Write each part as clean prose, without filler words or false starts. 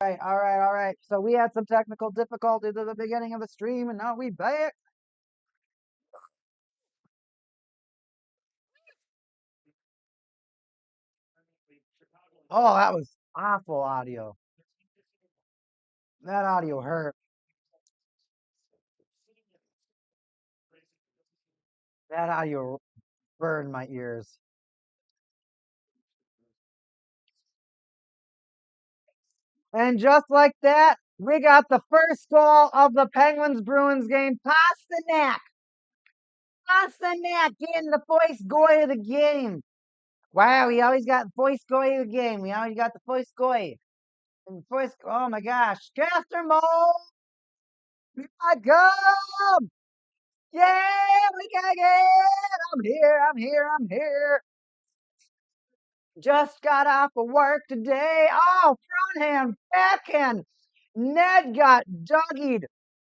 All right. So we had some technical difficulties at the beginning of the stream, and now we back. Oh, that was awful audio. That audio hurt. That audio burned my ears. And just like that, we got the first goal of the Penguins Bruins game. Pasternak. Pasternak getting the first goal of the game. Wow, we always got the first goal of the game. We always got the first goal. And first, oh my gosh. Caster Mo. I go. Yeah, we got it. I'm here. I'm here. I'm here. Just got off of work today. Oh, front hand, backhand. Ned got doggied.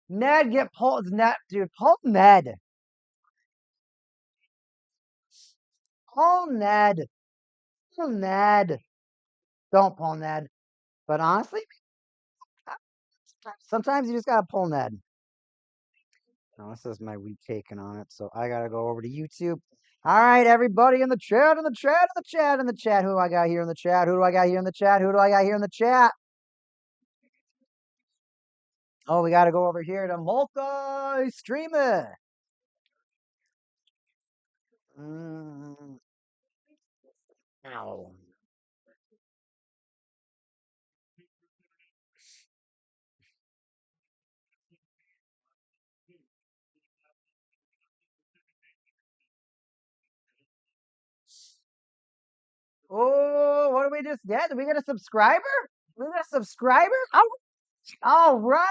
Ned get pulled. Ned, dude, pull Ned. Pull Ned. Pull Ned. Don't pull Ned. But honestly, sometimes you just gotta pull Ned. No, this is my week taking on it, so I gotta go over to YouTube. All right, everybody in the chat, in the chat, in the chat, in the chat. Who do I got here in the chat? Who do I got here in the chat? Who do I got here in the chat? Oh, we got to go over here to multi-streamer. Ow. Oh, what did we just get? Did we get a subscriber? We got a subscriber? Oh, all right.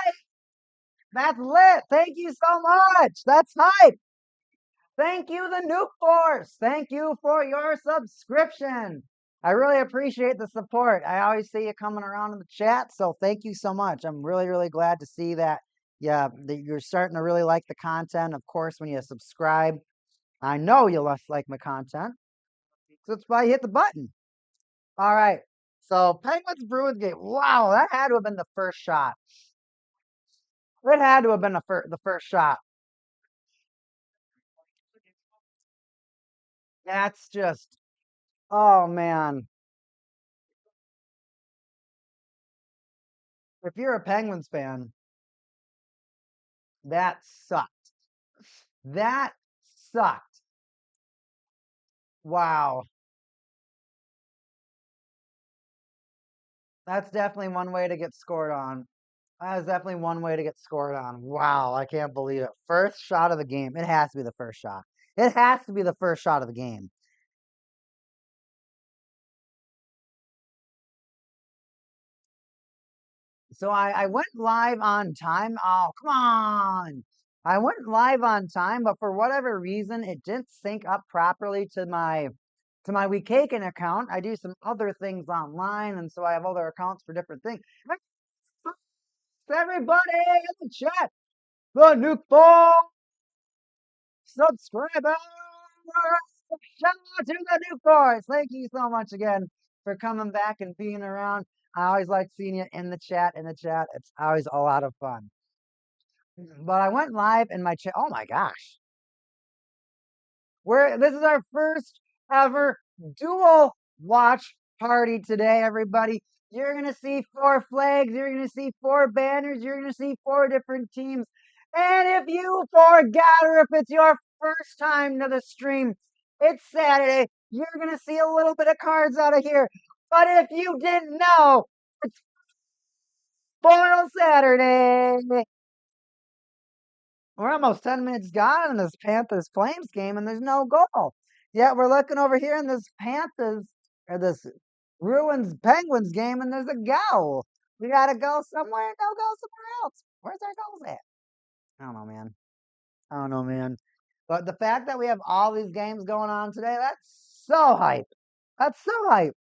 That's lit. Thank you so much. That's hype. Thank you, the Nuke Force. Thank you for your subscription. I really appreciate the support. I always see you coming around in the chat, so thank you so much. I'm really, really glad to see that. Yeah, that you're starting to really like the content. Of course, when you subscribe, I know you like my content. So that's why you hit the button. All right. So Penguins Bruins game. Wow, that had to have been the first shot. It had to have been the first shot. That's just, oh man. If you're a Penguins fan, that sucked. That sucked. Wow. That's definitely one way to get scored on. That is definitely one way to get scored on. Wow, I can't believe it. First shot of the game. It has to be the first shot. It has to be the first shot of the game. So I went live on time. Oh, come on. I went live on time, but for whatever reason, it didn't sync up properly to my WeCaken account. I do some other things online, and so I have other accounts for different things. Everybody in the chat, the Nuke Ball subscriber. Shout out to the Nuke Boys. Thank you so much again for coming back and being around. I always like seeing you in the chat. It's always a lot of fun. But I went live in my chat. Oh my gosh. This is our first ever dual watch party today, everybody. You're gonna see 4 flags, you're gonna see 4 banners, you're gonna see 4 different teams. And if you forgot or if it's your first time to the stream, it's Saturday. You're gonna see a little bit of cards out of here. But if you didn't know, it's Spoil Saturday. We're almost 10 minutes gone in this Panthers Flames game, and there's no goal. Yet we're looking over here in this Panthers or this Bruins Penguins game, and there's a goal. We gotta go somewhere and go somewhere else. Where's our goals at? I don't know, man. I don't know, man. But the fact that we have all these games going on today, that's so hype. That's so hype.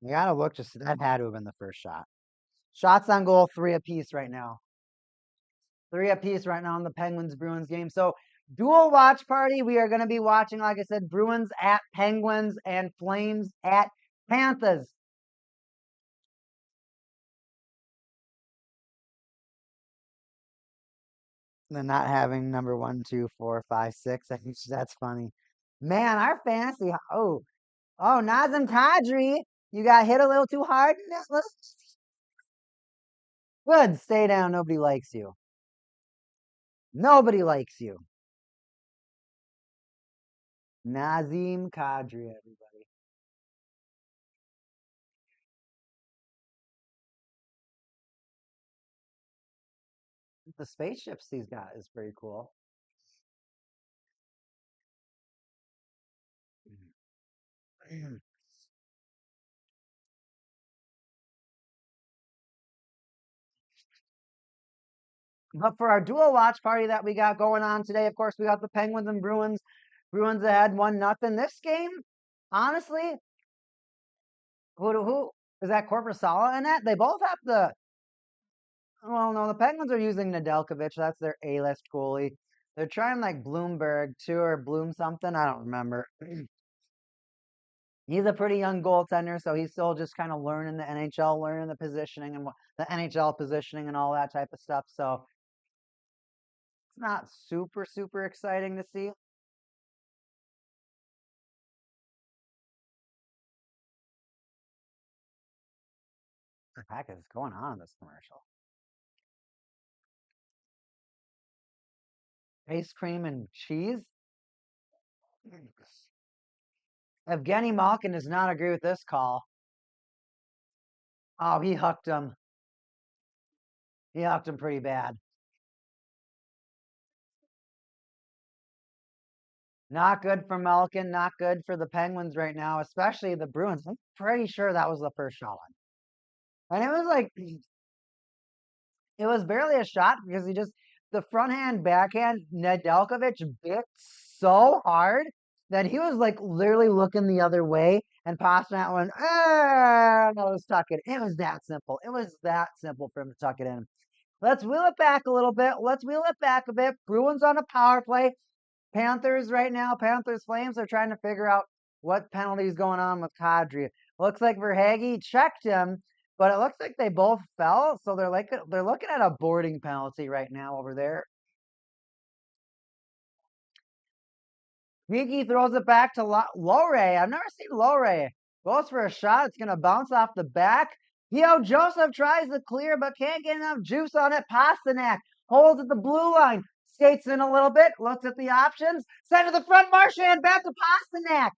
You gotta look, just that had to have been the first shot. Shots on goal, 3 apiece right now. 3 apiece right now in the Penguins-Bruins game. So dual watch party. We are going to be watching, like I said, Bruins at Penguins and Flames at Panthers. And not having number 1, 2, 4, 5, 6. I think that's funny. Man, our fantasy. Oh, Nazem Kadri, you got hit a little too hard. Good, stay down. Nobody likes you. Nobody likes you. Nazem Kadri, everybody. The spaceships he's got is pretty cool. But for our dual watch party that we got going on today, of course, we got the Penguins and Bruins. Bruins ahead 1-0. This game, honestly, who is that? Korpisalo in that? They both have the. Well, no, the Penguins are using Nedeljkovic. That's their A-list goalie. They're trying like Bloomberg too, or Bloom something. I don't remember. He's a pretty young goaltender, so he's still just kind of learning the NHL, learning the positioning and the NHL positioning and all that type of stuff. So it's not super exciting to see. What the heck is going on in this commercial? Ice cream and cheese? Evgeny Malkin does not agree with this call. Oh, he hooked him. He hooked him pretty bad. Not good for Malkin, not good for the Penguins right now, especially the Bruins. I'm pretty sure that was the first shot on. And it was like, it was barely a shot because the front hand, backhand, Nedeljkovic bit so hard that he was like literally looking the other way, and Pastrnak went, no, let's tuck it. It was that simple. It was that simple for him to tuck it in. Let's wheel it back a little bit. Let's wheel it back a bit. Bruins on a power play. Panthers right now, Panthers Flames are trying to figure out what penalty is going on with Kadri. Looks like Verhaeghe checked him, but it looks like they both fell, so they're looking at a boarding penalty right now over there. Geeky throws it back to Lohrei. I've never seen Lohrei. Goes for a shot. It's going to bounce off the back. Theo Joseph tries to clear, but can't get enough juice on it. Pastrnak holds at the blue line. Skates in a little bit. Looks at the options. Send to the front. Marchand back to Pastrnak.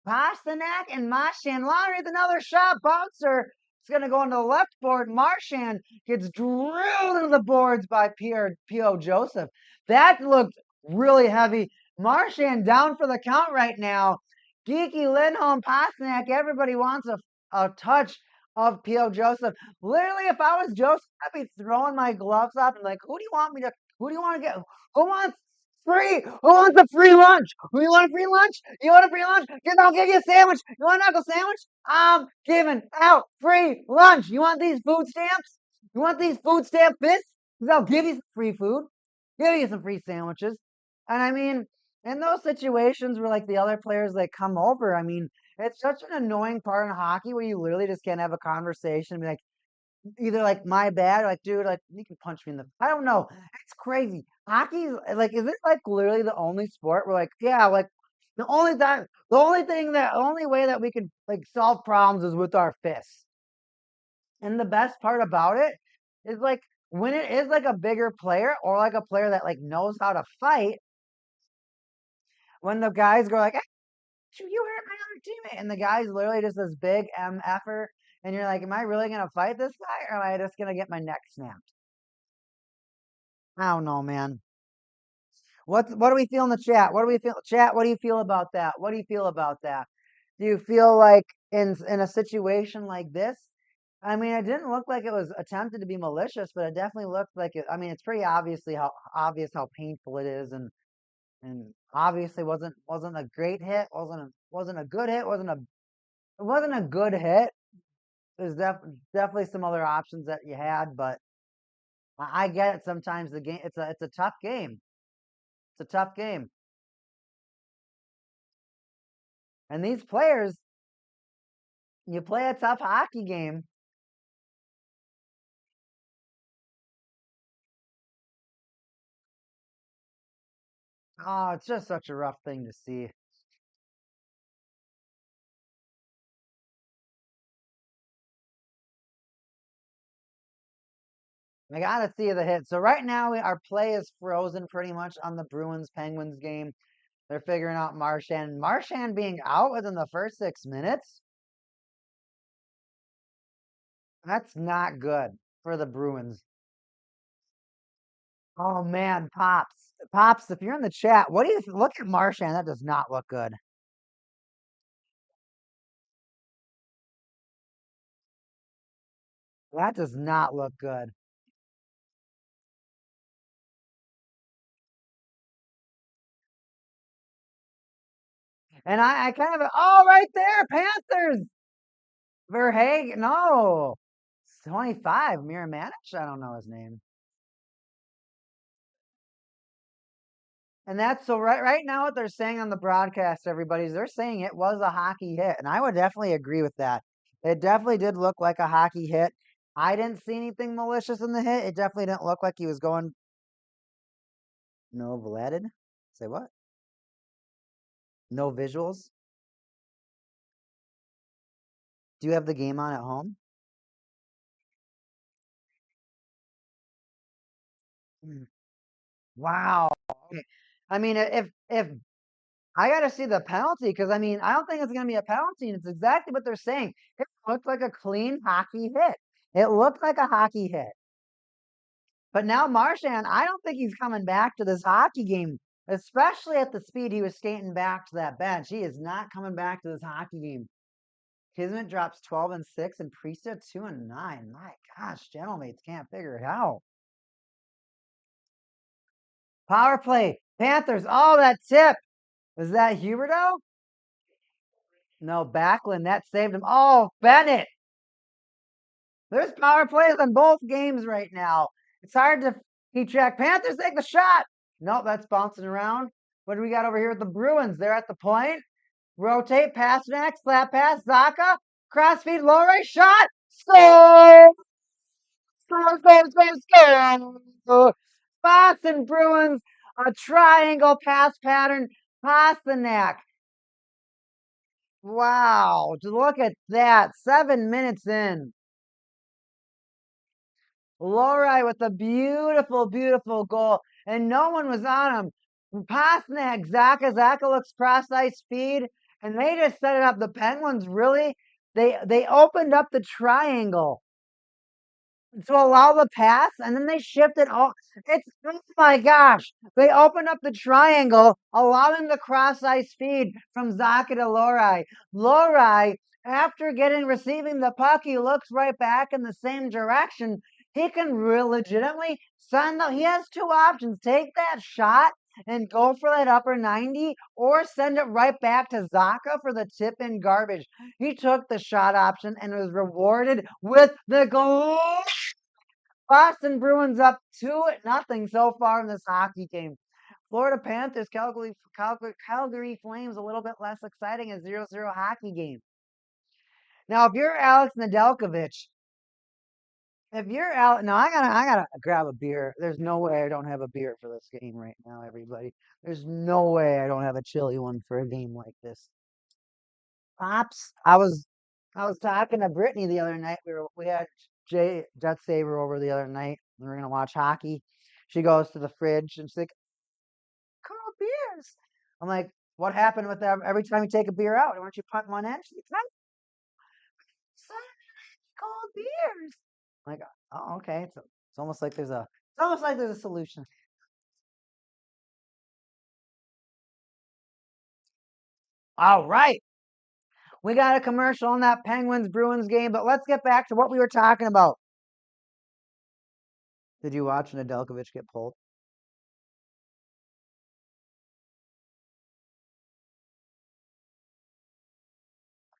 Pastrnak and Marchand. Laundry with another shot. Bouncer. It's going to go into the left board. Marchand gets drilled into the boards by P.O. Joseph. That looked really heavy. Marchand down for the count right now. Geeky, Lindholm, Pastrnak, everybody wants a touch of P.O. Joseph. Literally, if I was Joseph, I'd be throwing my gloves up and like, who do you want to get? Who wants free? Who wants a free lunch? Who you want a free lunch? You want a free lunch? I'll give you a sandwich. You want a knuckle sandwich? I'm giving out free lunch. You want these food stamps? You want these food stamp bits? Because I'll give you some free food. Give you some free sandwiches. And I mean, in those situations where like the other players like come over, I mean, it's such an annoying part in hockey where you literally just can't have a conversation and be like, either like my bad, or like dude, like you can punch me in the. I don't know. It's crazy. Hockey's like, is it like literally the only sport where like, yeah, like the only way that we can like solve problems is with our fists. And the best part about it is like when it is like a bigger player or like a player that like knows how to fight, when the guys go like, you hurt my other teammate, and the guy's literally just this big MFer, and you're like, am I really gonna fight this guy, or am I just gonna get my neck snapped? I don't know, man. What do we feel in the chat? What do we feel, chat? What do you feel about that? What do you feel about that? Do you feel like in a situation like this? I mean, it didn't look like it was attempted to be malicious, but it definitely looked like it. I mean, it's pretty obvious how painful it is, and obviously wasn't a great hit, wasn't a good hit, it wasn't a good hit. There's definitely some other options that you had, but I get it. Sometimes the game it's a tough game. It's a tough game. And these players, you play a tough hockey game. Oh, it's just such a rough thing to see. I gotta see the hit. So right now our play is frozen pretty much on the Bruins Penguins game. They're figuring out Marchand. Marchand being out within the first 6 minutes. That's not good for the Bruins. Oh man, Pops, if you're in the chat, what do you look at Marchand? That does not look good. That does not look good. And I kind of right there, Panthers. Verhagen, no. 25, Miramanich, I don't know his name. And that's so right now what they're saying on the broadcast, everybody, is they're saying it was a hockey hit. And I would definitely agree with that. It definitely did look like a hockey hit. I didn't see anything malicious in the hit. It definitely didn't look like he was going no Vladid. Say what? No visuals. Do you have the game on at home? Hmm. Wow. Okay. I mean, if I got to see the penalty because I mean, I don't think it's going to be a penalty. And it's exactly what they're saying. It looked like a clean hockey hit. It looked like a hockey hit. But now Marchand, I don't think he's coming back to this hockey game, especially at the speed he was skating back to that bench. He is not coming back to this hockey game. Kismet drops 12 and 6 and Priesthood 2 and 9. My gosh, gentlemates can't figure it out. Power play. Panthers. Oh, that tip. Was that Huberto? No, Backlund. That saved him. Oh, Bennett. There's power plays on both games right now. It's hard to keep track. Panthers take the shot. Nope, that's bouncing around. What do we got over here with the Bruins? They're at the point. Rotate, pass next, slap pass, Zaka, crossfeed, low right shot, score! Score, score, score, score! Boston Bruins, a triangle pass pattern, Pasternak. Wow, look at that. 7 minutes in. Lohrei with a beautiful, beautiful goal, and no one was on him. Pasternak, Zaka looks cross ice speed, and they just set it up. The Penguins really, they opened up the triangle to allow the pass, and then they shifted all. It's oh my gosh! They opened up the triangle, allowing the cross ice feed from Zaka to Lohrei. Lohrei, after receiving the puck, he looks right back in the same direction. He can legitimately send the. He has two options: take that shot and go for that upper 90, or send it right back to Zaka for the tip in garbage. He took the shot option and was rewarded with the goal. Boston Bruins up 2-0 so far in this hockey game. Florida Panthers, Calgary Flames, a little bit less exciting, a 0-0 hockey game. Now, if you're Alex Nedeljkovic, if you're out, no, I gotta grab a beer. There's no way I don't have a beer for this game right now, everybody. There's no way I don't have a chilly one for a game like this. Pops, I was talking to Brittany the other night. We had Jet Saber over the other night. We were gonna watch hockey. She goes to the fridge and she's like, "Cold beers." I'm like, "What happened with that? Every time you take a beer out, weren't you putting one in?" She's like, "Son, cold beers." I'm like, "Oh, okay." It's almost like there's a solution. All right, we got a commercial on that Penguins Bruins game, but let's get back to what we were talking about. Did you watch Nedeljkovic get pulled?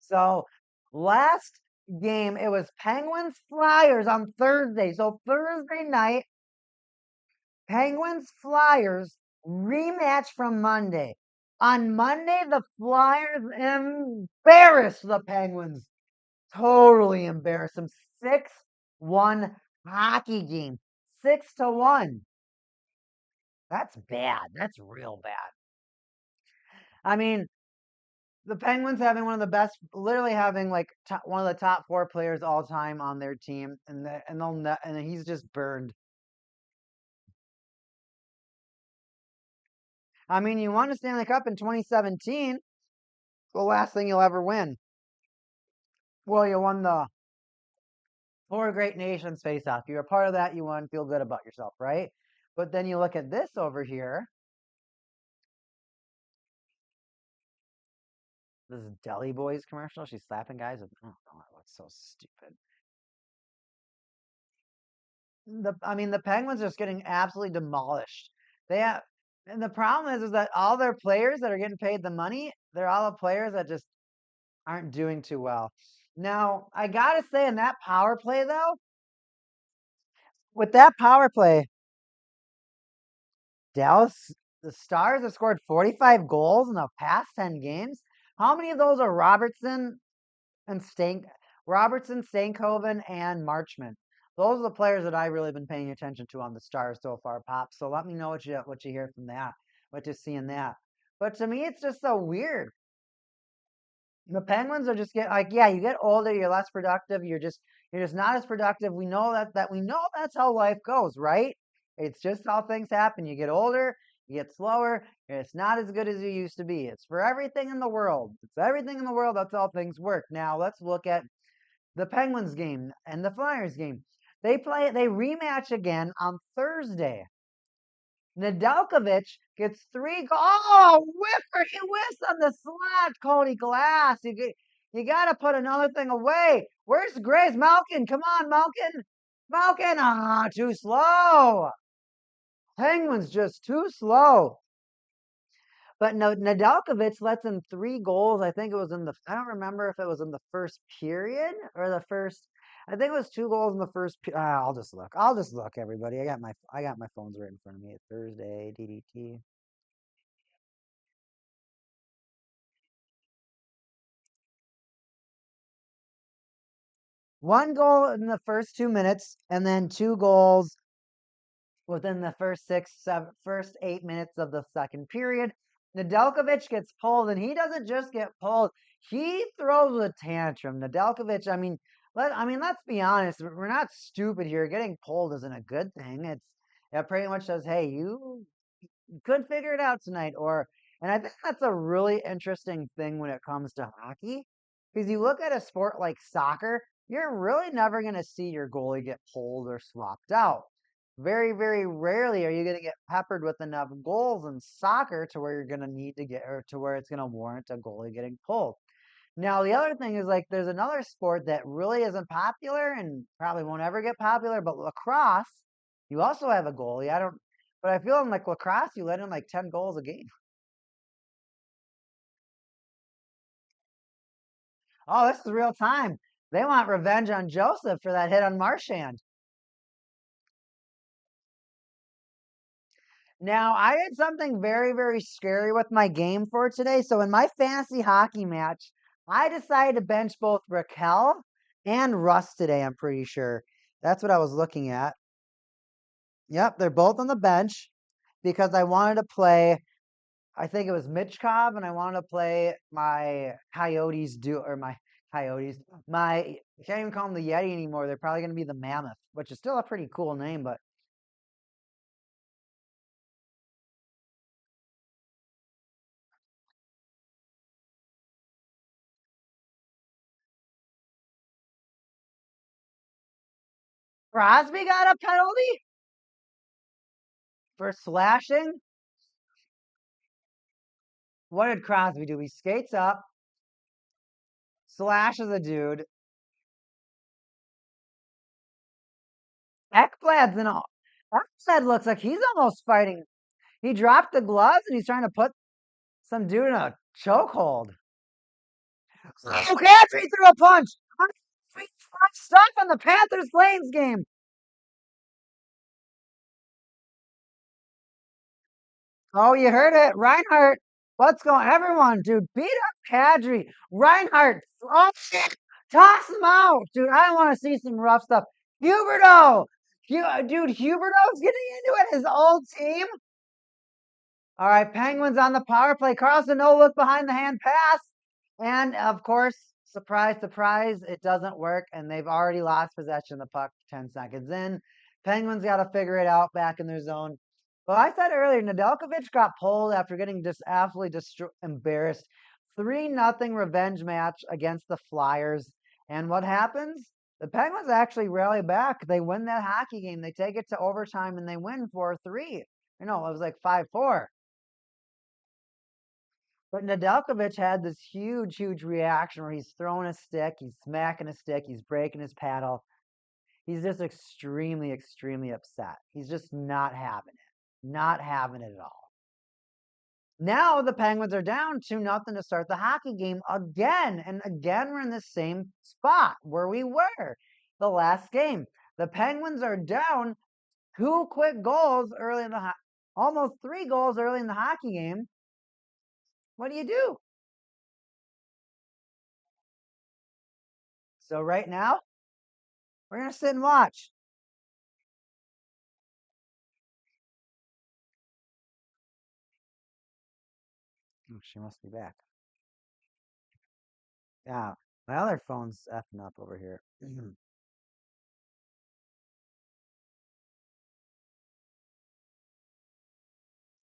So last game, it was Penguins Flyers on Thursday. So Thursday night, Penguins Flyers rematch from Monday. On Monday, the Flyers embarrassed the Penguins. Totally embarrassed them. 6-1 hockey game. 6-1. That's bad. That's real bad. I mean, the Penguins having one of the best, literally having like one of the top 4 players all time on their team, and he's just burned. I mean, you won a Stanley Cup in 2017. The last thing you'll ever win. Well, you won the 4 Great Nations face-off. You're a part of that. You won. Feel good about yourself, right? But then you look at this over here. This is Deli Boys commercial. She's slapping guys. Oh, God, it looks so stupid. The Penguins are just getting absolutely demolished. And the problem is that all their players that are getting paid the money, they're all the players that just aren't doing too well. Now, I gotta say, in that power play though, with that power play, Dallas, the Stars have scored 45 goals in the past 10 games. How many of those are Robertson, Stankoven, and Marchment? Those are the players that I've really been paying attention to on the Stars so far, Pop. So let me know what you hear from that, what you see in that. But to me, it's just so weird. The Penguins are just getting like, yeah, you get older, you're less productive, you're just not as productive. We know that we know that's how life goes, right? It's just how things happen. You get older, you get slower, and it's not as good as you used to be. It's for everything in the world. It's everything in the world. That's how things work. Now let's look at the Penguins game and the Flyers game. They rematch again on Thursday. Nedeljkovic gets 3 goals. Oh, whipper! He whiffs on the slot, Cody Glass. You got to put another thing away. Where's Grace Malkin? Come on, Malkin. Malkin. Ah, too slow. Penguins just too slow. But no, Nedeljkovic lets in 3 goals. I think it was I don't remember if it was in the first period or the first. I think it was 2 goals in the first. I'll just look. Everybody. I got my phones right in front of me. It's Thursday, DDT. 1 goal in the first 2 minutes, and then 2 goals within the first 8 minutes of the second period. Nedeljkovic gets pulled, and he doesn't just get pulled; he throws a tantrum. Nedeljkovic, let's be honest. We're not stupid here. Getting pulled isn't a good thing. It pretty much says, "Hey, you couldn't figure it out tonight," and I think that's a really interesting thing when it comes to hockey, because you look at a sport like soccer, you're really never going to see your goalie get pulled or swapped out. Very, very rarely are you going to get peppered with enough goals in soccer to where you're going to need to get, or to where it's going to warrant a goalie getting pulled. Now, the other thing is, like, there's another sport that really isn't popular and probably won't ever get popular, but lacrosse, you also have a goalie. But I feel in like lacrosse, you let in like 10 goals a game. Oh, this is real time. They want revenge on Joseph for that hit on Marchand. Now, I did something very, very scary with my game for today. So in my fantasy hockey match, I decided to bench both Raquel and Russ today, I'm pretty sure. That's what I was looking at. Yep, they're both on the bench because I wanted to play, I think it was Michkov, and I wanted to play my Coyotes my Coyotes. I can't even call them the Yeti anymore. They're probably going to be the Mammoth, which is still a pretty cool name, but Crosby got a penalty for slashing. What did Crosby do? He skates up, slashes a dude. Ekblad's in all. Ekblad looks like he's almost fighting. He dropped the gloves and he's trying to put some dude in a chokehold. Okay, he threw a punch. Stuff in the Panthers Flames game. Oh, you heard it. Reinhardt. What's going everyone, dude, beat up Kadri. Reinhardt. Oh, toss him out. Dude, I want to see some rough stuff. Huberto. Dude, Huberto's getting into it. His old team. All right, Penguins on the power play. Carlson, no look behind the hand pass. And of course, surprise, surprise, it doesn't work. And they've already lost possession of the puck 10 seconds in. Penguins got to figure it out back in their zone. Well, I said earlier, Nedeljkovic got pulled after getting just absolutely embarrassed. 3-0 revenge match against the Flyers. And what happens? The Penguins actually rally back. They win that hockey game. They take it to overtime and they win 4-3. You know, it was like 5-4. But Nedeljkovic had this huge, huge reaction where he's throwing a stick, he's smacking a stick, he's breaking his paddle. He's just extremely, extremely upset. He's just not having it. Not having it at all. Now the Penguins are down 2-0 to start the hockey game again. And again, we're in the same spot where we were the last game. The Penguins are down 2 quick goals early in the almost 3 goals early in the hockey game. What do? So right now, we're going to sit and watch. Oh, she must be back. Yeah, my other phone's effing up over here.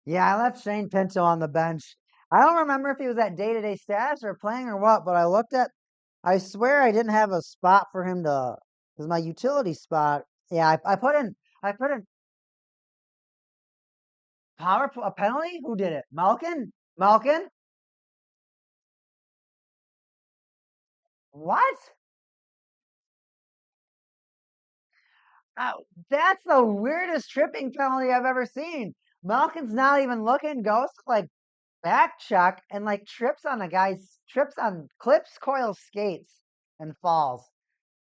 Yeah, I left Shane Pinto on the bench. I don't remember if he was at day-to-day status or playing or what, but I swear I didn't have a spot for him to, because my utility spot, yeah, I put in a penalty? Who did it? Malkin? Malkin? What? Oh, that's the weirdest tripping penalty I've ever seen. Malkin's not even looking, goes to like back check and like trips on clips coil skates and falls.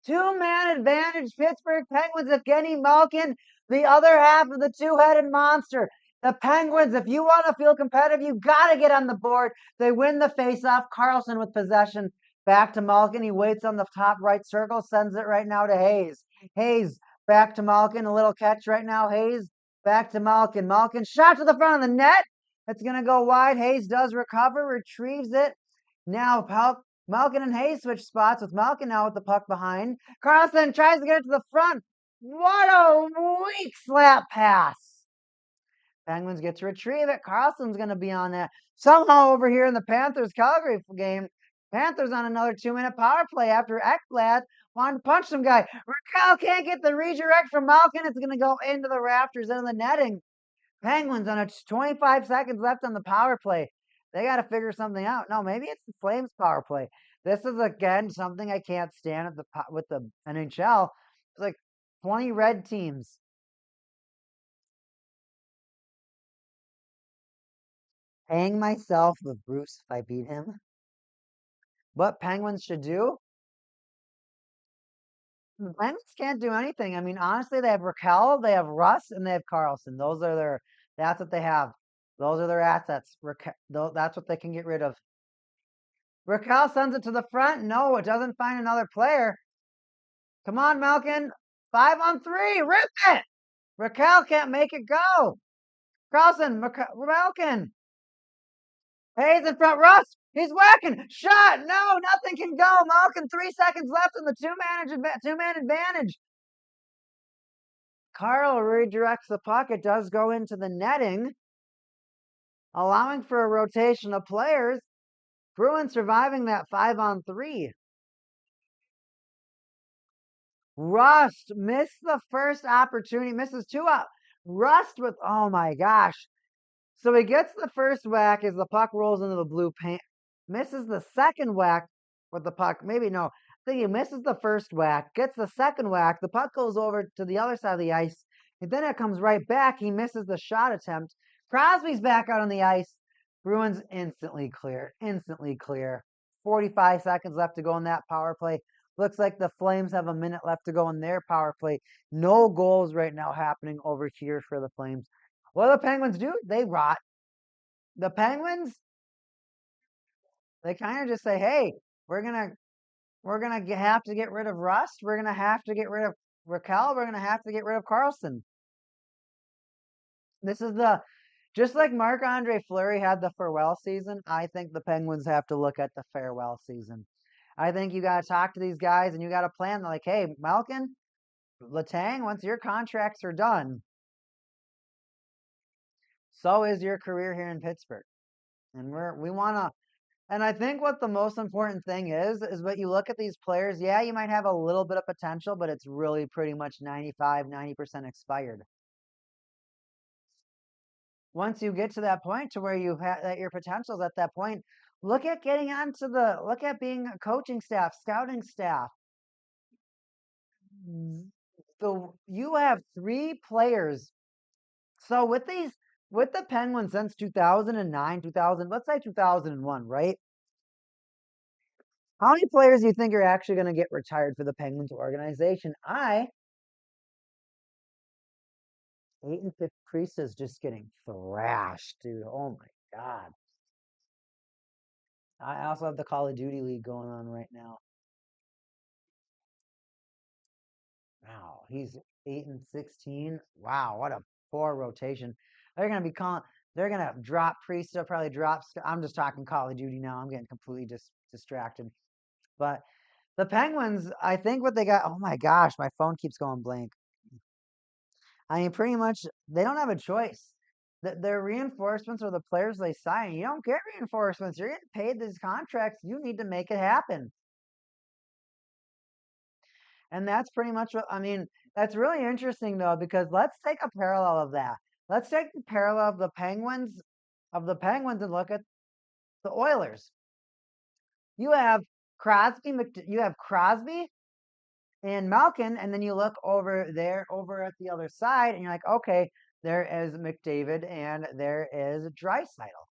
2-man advantage, Pittsburgh Penguins, Evgeny Malkin, the other half of the two-headed monster. The Penguins, if you want to feel competitive, you got to get on the board. They win the faceoff. Carlson with possession. Back to Malkin. He waits on the top right circle, sends it right now to Hayes. Hayes back to Malkin. A little catch right now. Hayes back to Malkin. Malkin shot to the front of the net. It's going to go wide. Hayes does recover, retrieves it. Now Malkin and Hayes switch spots with Malkin now with the puck behind. Carlson tries to get it to the front. What a weak slap pass. Penguins get to retrieve it. Carlson's going to be on that. Somehow over here in the Panthers-Calgary game, Panthers on another 2-minute power play after Ekblad wanted to punch some guy. Rakell can't get the redirect from Malkin. It's going to go into the rafters, into the netting. Penguins on 25 seconds left on the power play. They got to figure something out. No, maybe it's the Flames power play. This is again something I can't stand with the NHL. It's like 20 red teams. Hang myself with Bruce if I beat him. What Penguins should do? The Penguins can't do anything. I mean, honestly, they have Rakell, they have Russ, and they have Carlson. That's what they have. Those are their assets. That's what they can get rid of. Rakell sends it to the front. No, it doesn't find another player. Come on, Malkin. 5-on-3. Rip it. Rakell can't make it go. Carlson, Malkin. Hayes in front. Russ. He's whacking. Shot. No, nothing can go. Malkin, 3 seconds left in the two-man advantage. Carl redirects the puck. It does go into the netting, allowing for a rotation of players. Bruins surviving that 5-on-3. Rust missed the first opportunity, misses 2 up. Rust with, oh my gosh. So he gets the first whack as the puck rolls into the blue paint. Misses the second whack with the puck. Maybe no. I think he misses the first whack, gets the second whack. The puck goes over to the other side of the ice. And then it comes right back. He misses the shot attempt. Crosby's back out on the ice. Bruins instantly clear. Instantly clear. 45 seconds left to go in that power play. Looks like the Flames have a minute left to go in their power play. No goals right now happening over here for the Flames. What do the Penguins do? They rot. The Penguins, they kind of just say, "Hey, we're gonna have to get rid of Rust. We're gonna have to get rid of Raquel. We're gonna have to get rid of Carlson." This is the just like Marc-Andre Fleury had the farewell season. I think the Penguins have to look at the farewell season. I think you got to talk to these guys and you got to plan. Like, hey, Malkin, Letang, once your contracts are done, so is your career here in Pittsburgh. And we want to. And I think what the most important thing is what you look at these players. Yeah, you might have a little bit of potential, but it's really pretty much 90% expired. Once you get to that point to where you have that your potential's at that point, look at look at being a coaching staff, scouting staff. You have 3 players. So with the Penguins since 2009, 2000, let's say 2001, right? How many players do you think are actually going to get retired for the Penguins organization? Aiden Priest is just getting thrashed, dude. Oh my God. I also have the Call of Duty League going on right now. Wow, he's 8-16. Wow, what a poor rotation. They're gonna be calling. They're gonna drop Priest. They'll probably drop. I'm just talking Call of Duty now. I'm getting completely distracted. But the Penguins, I think what they got. Oh my gosh, my phone keeps going blank. I mean, pretty much they don't have a choice. Their reinforcements are the players they sign. You don't get reinforcements. You're getting paid these contracts. You need to make it happen. And that's pretty much what I mean. That's really interesting though, because let's take a parallel of that. Let's take the parallel of the Penguins and look at the Oilers. You have you have Crosby and Malkin, and then you look over there, over at the other side, and you're like, okay, there is McDavid and there is Draisaitl.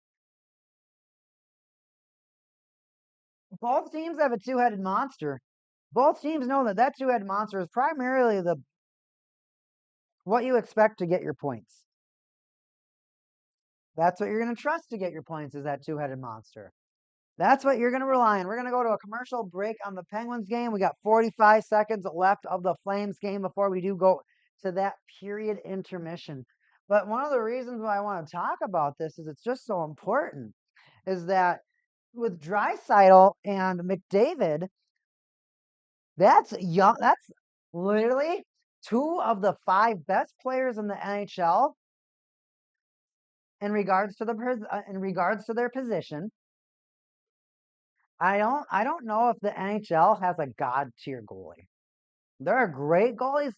Both teams have a two-headed monster. Both teams know that that two-headed monster is primarily the what you expect to get your points. That's what you're going to trust to get your points is that two-headed monster. That's what you're going to rely on. We're going to go to a commercial break on the Penguins game. We got 45 seconds left of the Flames game before we do go to that period intermission. But one of the reasons why I want to talk about this is it's just so important is that with Draisaitl and McDavid, that's young. That's literally 2 of the 5 best players in the NHL in regards to their position. I don't know if the NHL has a god tier goalie. There are great goalies.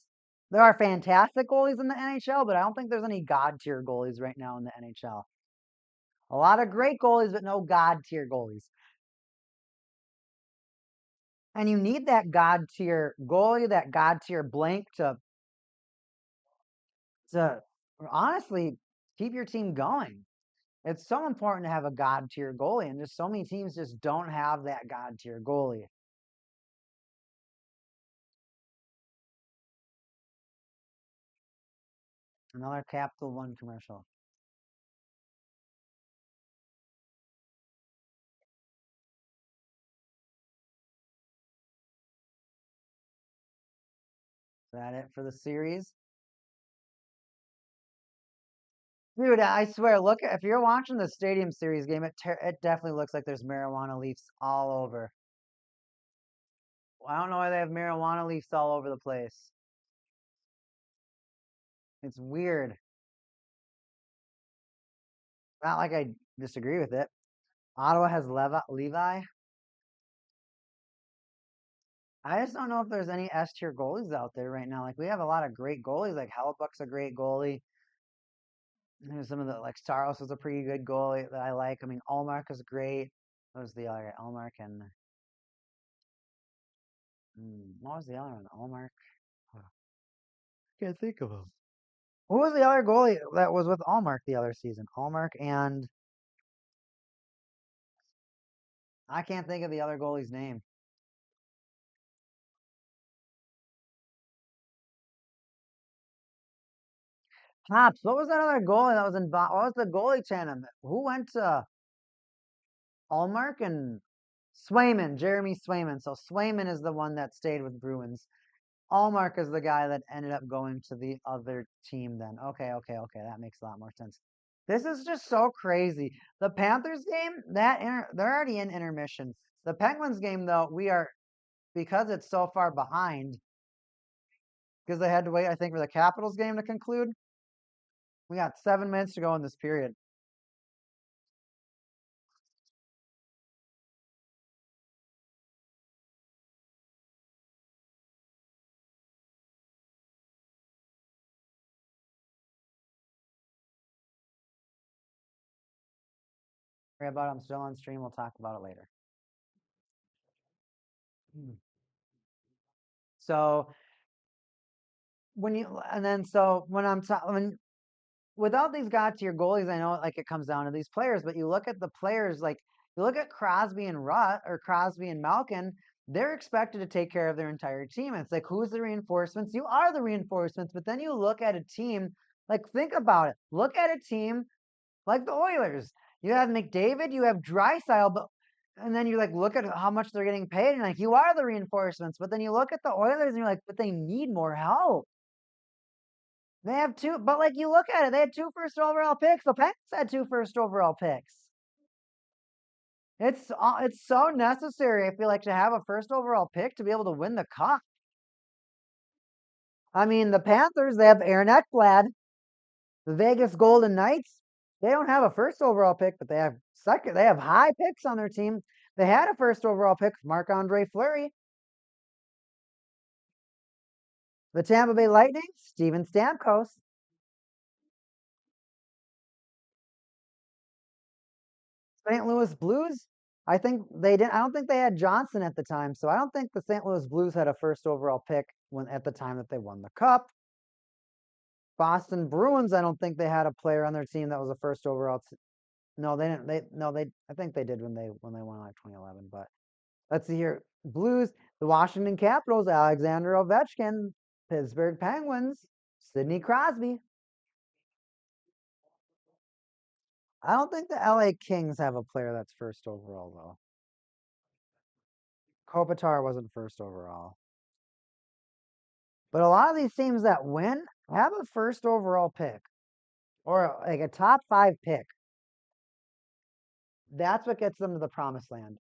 There are fantastic goalies in the NHL, but I don't think there's any god tier goalies right now in the NHL. A lot of great goalies, but no god tier goalies. And you need that god tier goalie, that god tier blank to honestly keep your team going. It's so important to have a god tier goalie, and just so many teams just don't have that god tier goalie. Another Capital One commercial. Is that it for the series? Dude, I swear, look, if you're watching the Stadium Series game, it definitely looks like there's marijuana leaves all over. I don't know why they have marijuana leaves all over the place. It's weird. Not like I disagree with it. Ottawa has Levi. I just don't know if there's any S tier goalies out there right now. Like we have a lot of great goalies. Like Hellebuyck's a great goalie. There's some of the like Saros is a pretty good goalie that I like. I mean, Ullmark is great. What was the other Ullmark and what was the other one? Ullmark. Can't think of him. Who was the other goalie that was with Ullmark the other season? Ullmark and I can't think of the other goalie's name. Pops, what was that other goalie that was what was the goalie tandem? Who went to Allmark and Swayman, Jeremy Swayman. So Swayman is the one that stayed with Bruins. Allmark is the guy that ended up going to the other team then. Okay. That makes a lot more sense. This is just so crazy. The Panthers game, they're already in intermission. The Penguins game, though, because it's so far behind, because they had to wait, I think, for the Capitals game to conclude. We got 7 minutes to go in this period. Worry about it. I'm still on stream. We'll talk about it later. So when I'm talking, without these got to your goalies, I know like it comes down to these players, but you look at the players, like you look at Crosby and Crosby and Malkin, they're expected to take care of their entire team. It's like, who's the reinforcements? You are the reinforcements, but then you look at a team, like think about it. Look at a team like the Oilers. You have McDavid, you have Draisaitl, and then you like look at how much they're getting paid, and like you are the reinforcements. But then you look at the Oilers and you're like, but they need more help. They have two, but like you look at it, they had 2 first overall picks. The Penguins had 2 first overall picks. It's so necessary, I feel like, to have a first overall pick to be able to win the cup. I mean, the Panthers, they have Aaron Ekblad. The Vegas Golden Knights, they don't have a first overall pick, but they have high picks on their team. They had a first overall pick, Marc-Andre Fleury. The Tampa Bay Lightning, Steven Stamkos. St. Louis Blues, I don't think they had Johnson at the time, so I don't think the St. Louis Blues had a first overall pick at the time that they won the cup. Boston Bruins, I don't think they had a player on their team that was a first overall. No, they didn't. I think they did when they won like 2011. But let's see here. Blues, the Washington Capitals, Alexander Ovechkin, Pittsburgh Penguins, Sidney Crosby. I don't think the LA Kings have a player that's first overall though. Kopitar wasn't first overall. But a lot of these teams that win have a first overall pick or like a top 5 pick. That's what gets them to the promised land.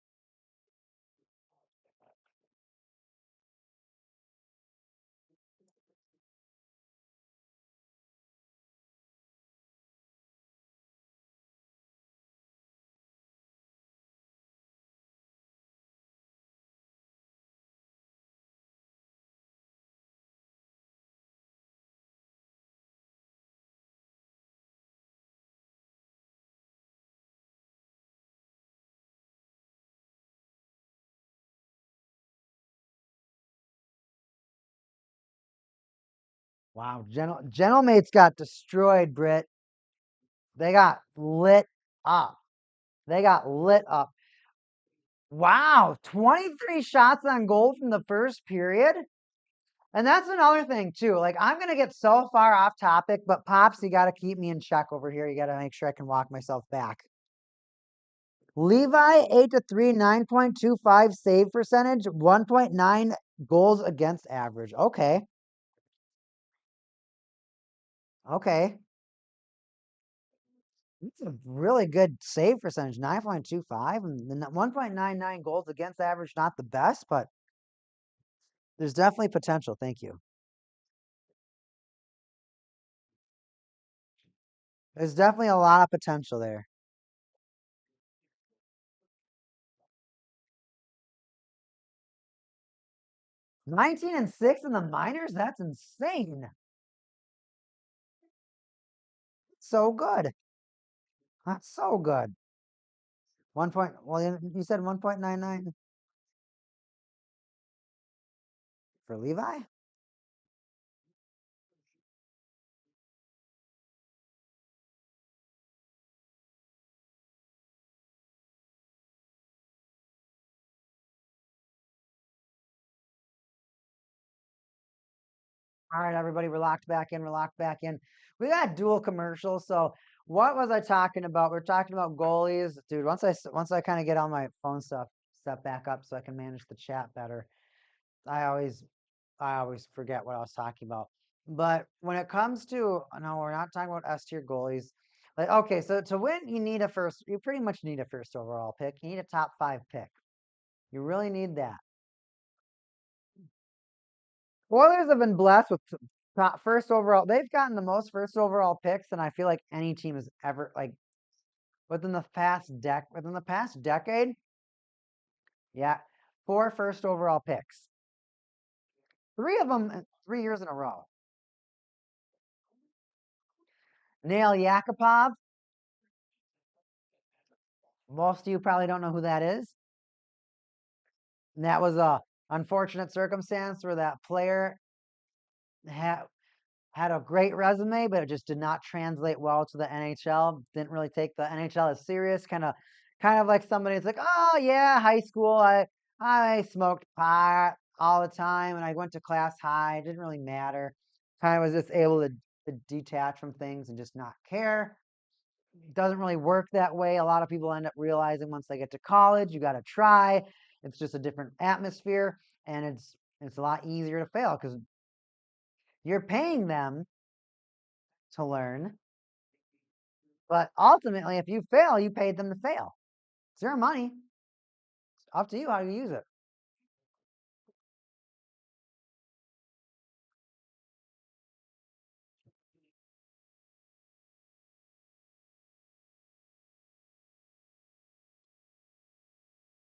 Wow, Gentlemates got destroyed, Britt. They got lit up. Wow, 23 shots on goal from the first period. And that's another thing too. Like I'm gonna get so far off topic, but Pops, you gotta keep me in check over here. You gotta make sure I can walk myself back. Levi 8-3, 9.25 save percentage, 1.9 goals against average. Okay. It's a really good save percentage, 9.25, and 1.99 goals against average, not the best, but there's definitely potential. Thank you. There's definitely a lot of potential there. 19-6 in the minors? That's insane. So good. That's so good. You said 1.99 for Levi? All right, everybody, we're locked back in. We're locked back in. We got dual commercials. So what was I talking about? We're talking about goalies, dude. Once I kind of get all my phone stuff set back up so I can manage the chat better. I always I always forget what I was talking about. But when it comes to no, we're not talking about S tier goalies. Like okay, so to win, you pretty much need a first overall pick. You need a top 5 pick. You really need that. Oilers have been blessed with top first overall. They've gotten the most first overall picks than I feel like any team has ever like within the past decade. Yeah, 4 first overall picks. 3 of them 3 years in a row. Nail Yakupov. Most of you probably don't know who that is. And that was a unfortunate circumstance where that player had a great resume, but it just did not translate well to the NHL. Didn't really take the NHL as serious. Kind of like somebody's like, oh yeah, high school. I smoked pot all the time, and I went to class high. It didn't really matter. Kind of was just able to detach from things and just not care. Doesn't really work that way. A lot of people end up realizing once they get to college, you got to try. It's just a different atmosphere, and it's a lot easier to fail because you're paying them to learn. But ultimately, if you fail, you paid them to fail. It's your money. It's up to you how you use it.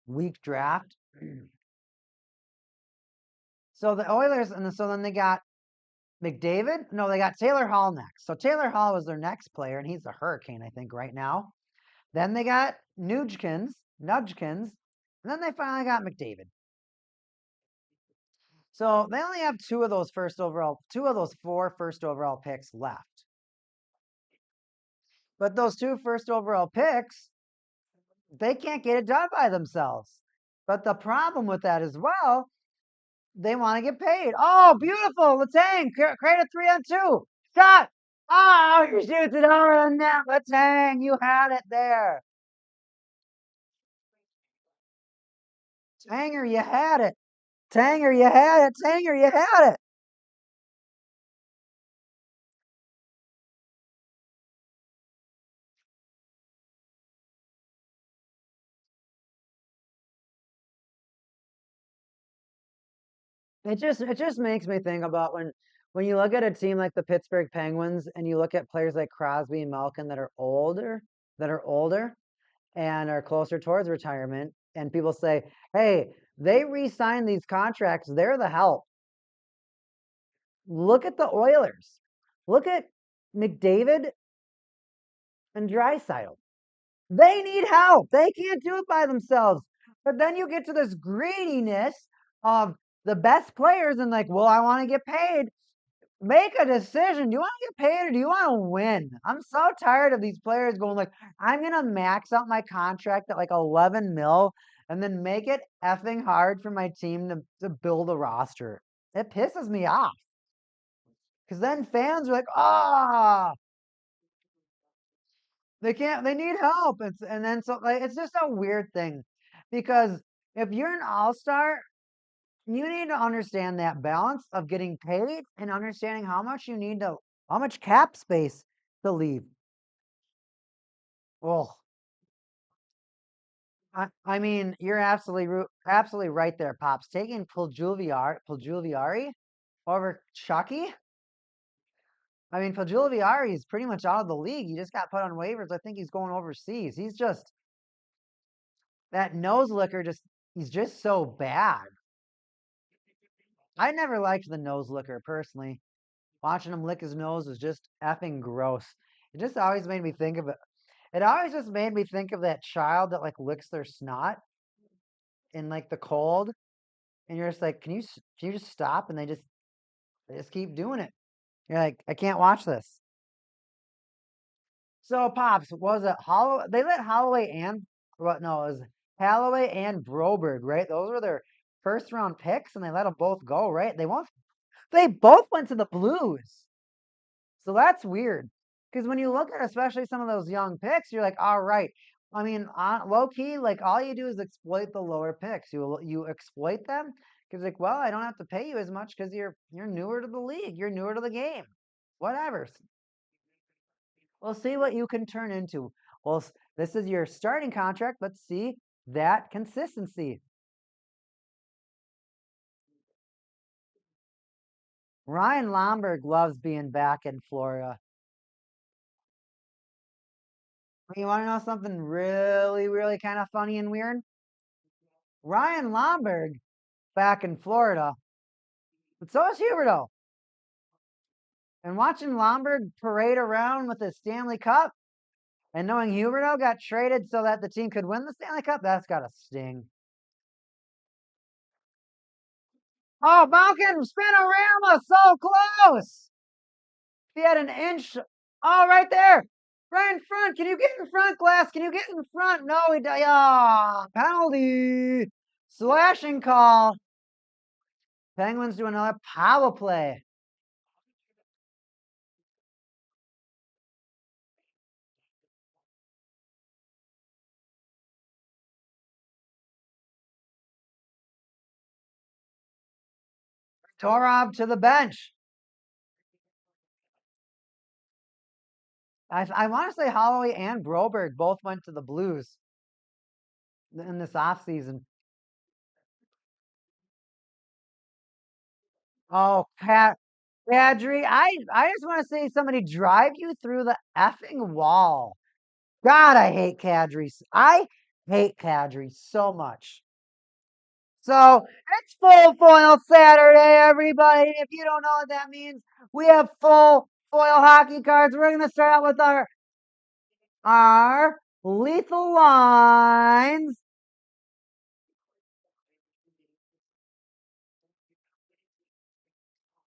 Weak draft. So the Oilers, so then they got McDavid. No, they got Taylor Hall next. So Taylor Hall was their next player, and he's the Hurricane, I think, right now. Then they got Nudgkins, and then they finally got McDavid. So they only have two of those 4 first overall picks left. But those 2 first overall picks, they can't get it done by themselves. But the problem with that as well, they want to get paid. Oh, beautiful. Letang, create a 3-on-2. Shot. Oh, he shoots it over the net. Letang, you had it there. Tanger, you had it. Tanger, you had it. Tanger, you had it. It just makes me think about when you look at a team like the Pittsburgh Penguins and you look at players like Crosby and Malkin that are older and are closer towards retirement, and people say, "Hey, they re-signed these contracts. They're the help." Look at the Oilers. Look at McDavid and Draisaitl. They need help. They can't do it by themselves. But then you get to this greediness of the best players and like, well, I want to get paid. Make a decision. Do you want to get paid or do you want to win? I'm so tired of these players going like, I'm gonna max out my contract at like 11 mil and then make it effing hard for my team to build a roster. It pisses me off. Because then fans are like, ah, they need help. And then so like it's just a weird thing. Because if you're an all-star, you need to understand that balance of getting paid and understanding how much cap space to leave. Well, I mean, you're absolutely right there, Pops. Taking Puljuliari over Chucky. I mean, Puljuliari is pretty much out of the league. He just got put on waivers. I think he's going overseas. He's just that nose licker. He's just so bad. I never liked the nose licker personally. Watching him lick his nose was just effing gross. It just always made me think of it. It always just made me think of that child that like licks their snot in like the cold, and you're just like, can you just stop? And they just keep doing it. You're like, I can't watch this. So Pops, was it Holloway? They let Holloway and what? No, it was Holloway and Broberg, right? Those were their first round picks, and they let them both go, right? They both went to the Blues. So that's weird. Because when you look at especially some of those young picks, you're like, all right. I mean, low key, like all you do is exploit the lower picks. You exploit them because like, well, I don't have to pay you as much because you're newer to the league, you're newer to the game, whatever. We'll see what you can turn into. Well, this is your starting contract. Let's see that consistency. Ryan Lomberg loves being back in Florida. You want to know something really, really kind of funny and weird? Ryan Lomberg back in Florida, but so is Huberdeau. And watching Lomberg parade around with his Stanley Cup and knowing Huberdeau got traded so that the team could win the Stanley Cup, that's got to sting. Oh, Malkin Spinorama, so close. He had an inch. Oh, right there. Right in front. Can you get in front, Glass? Can you get in front? No, he died. Ah, penalty. Slashing call. Penguins do another power play. Torov to the bench. I want to say Holloway and Broberg both went to the Blues in this offseason. Oh, Kadri, I just want to see somebody drive you through the effing wall. God, I hate Kadri. I hate Kadri so much. So it's full foil Saturday, everybody. If you don't know what that means, we have full foil hockey cards. We're going to start out with our lethal lines.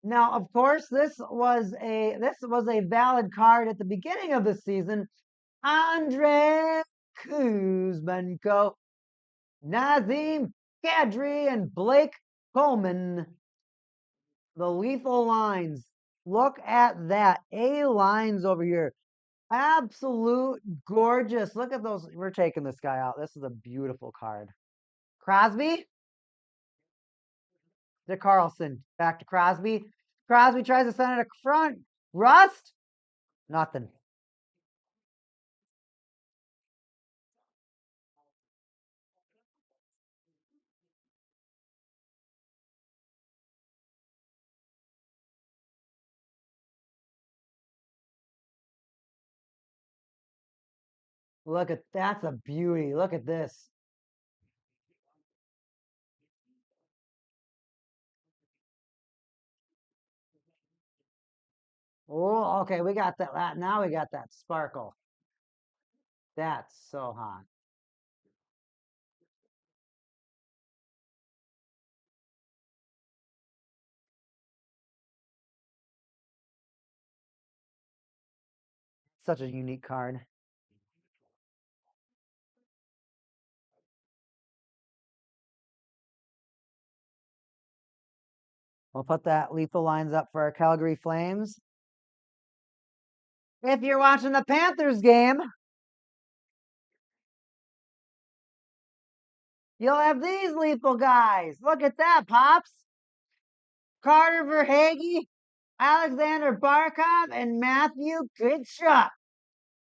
Now, of course, this was a valid card at the beginning of the season. Andrei Kuzmenko, Nazem Kadri, and Blake Coleman. The lethal lines. Look at that. A lines over here. Absolute gorgeous. Look at those. We're taking this guy out. This is a beautiful card. Crosby to Carlson. Back to Crosby. Crosby tries to send it to front. Rust. Nothing. Look at that's a beauty. Look at this. Oh, okay. We got that. Now we got that sparkle. That's so hot. Such a unique card. We'll put that lethal lines up for our Calgary Flames. If you're watching the Panthers game, you'll have these lethal guys. Look at that, Pops. Carter Verhaeghe, Alexander Barkov, and Matthew Tkachuk.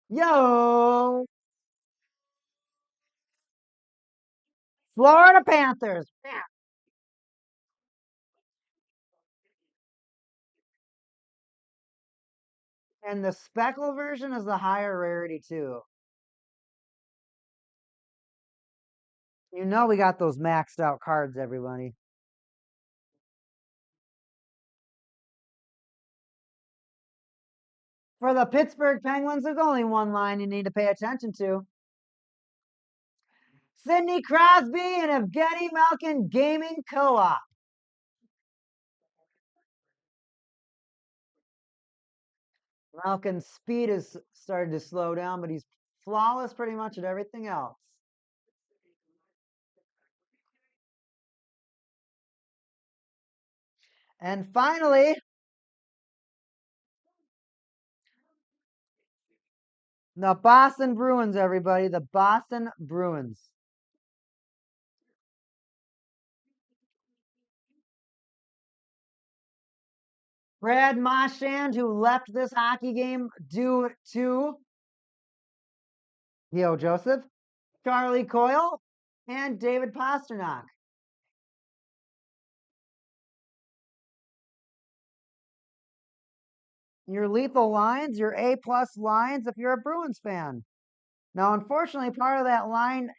Yo! Florida Panthers. And the speckle version is the higher rarity, too. You know we got those maxed out cards, everybody. For the Pittsburgh Penguins, there's only one line you need to pay attention to. Sidney Crosby and Evgeny Malkin Gaming Co-op. Malkin's speed has started to slow down, but he's flawless pretty much at everything else. And finally, the Boston Bruins, everybody. The Boston Bruins. Brad Marchand, who left this hockey game due to Theo Joseph, Charlie Coyle, and David Pastrnak. Your lethal lines, your A-plus lines if you're a Bruins fan. Now, unfortunately, part of that line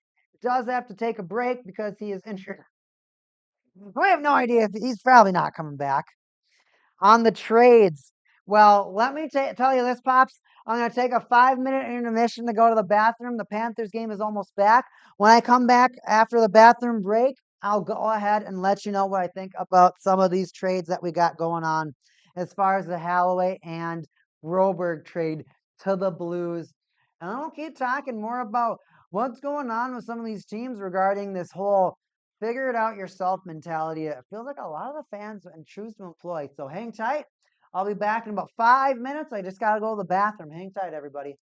does have to take a break because he is injured. We have no idea if he's probably not coming back. On the trades, well, let me tell you this, Pops. I'm going to take a 5-minute intermission to go to the bathroom. The Panthers game is almost back. When I come back after the bathroom break, I'll go ahead and let you know what I think about some of these trades that we got going on as far as the Holloway and Broberg trade to the Blues. And I'll keep talking more about what's going on with some of these teams regarding this whole figure it out yourself mentality. It feels like a lot of the fans choose to employ. So hang tight. I'll be back in about 5 minutes. I just got to go to the bathroom. Hang tight, everybody.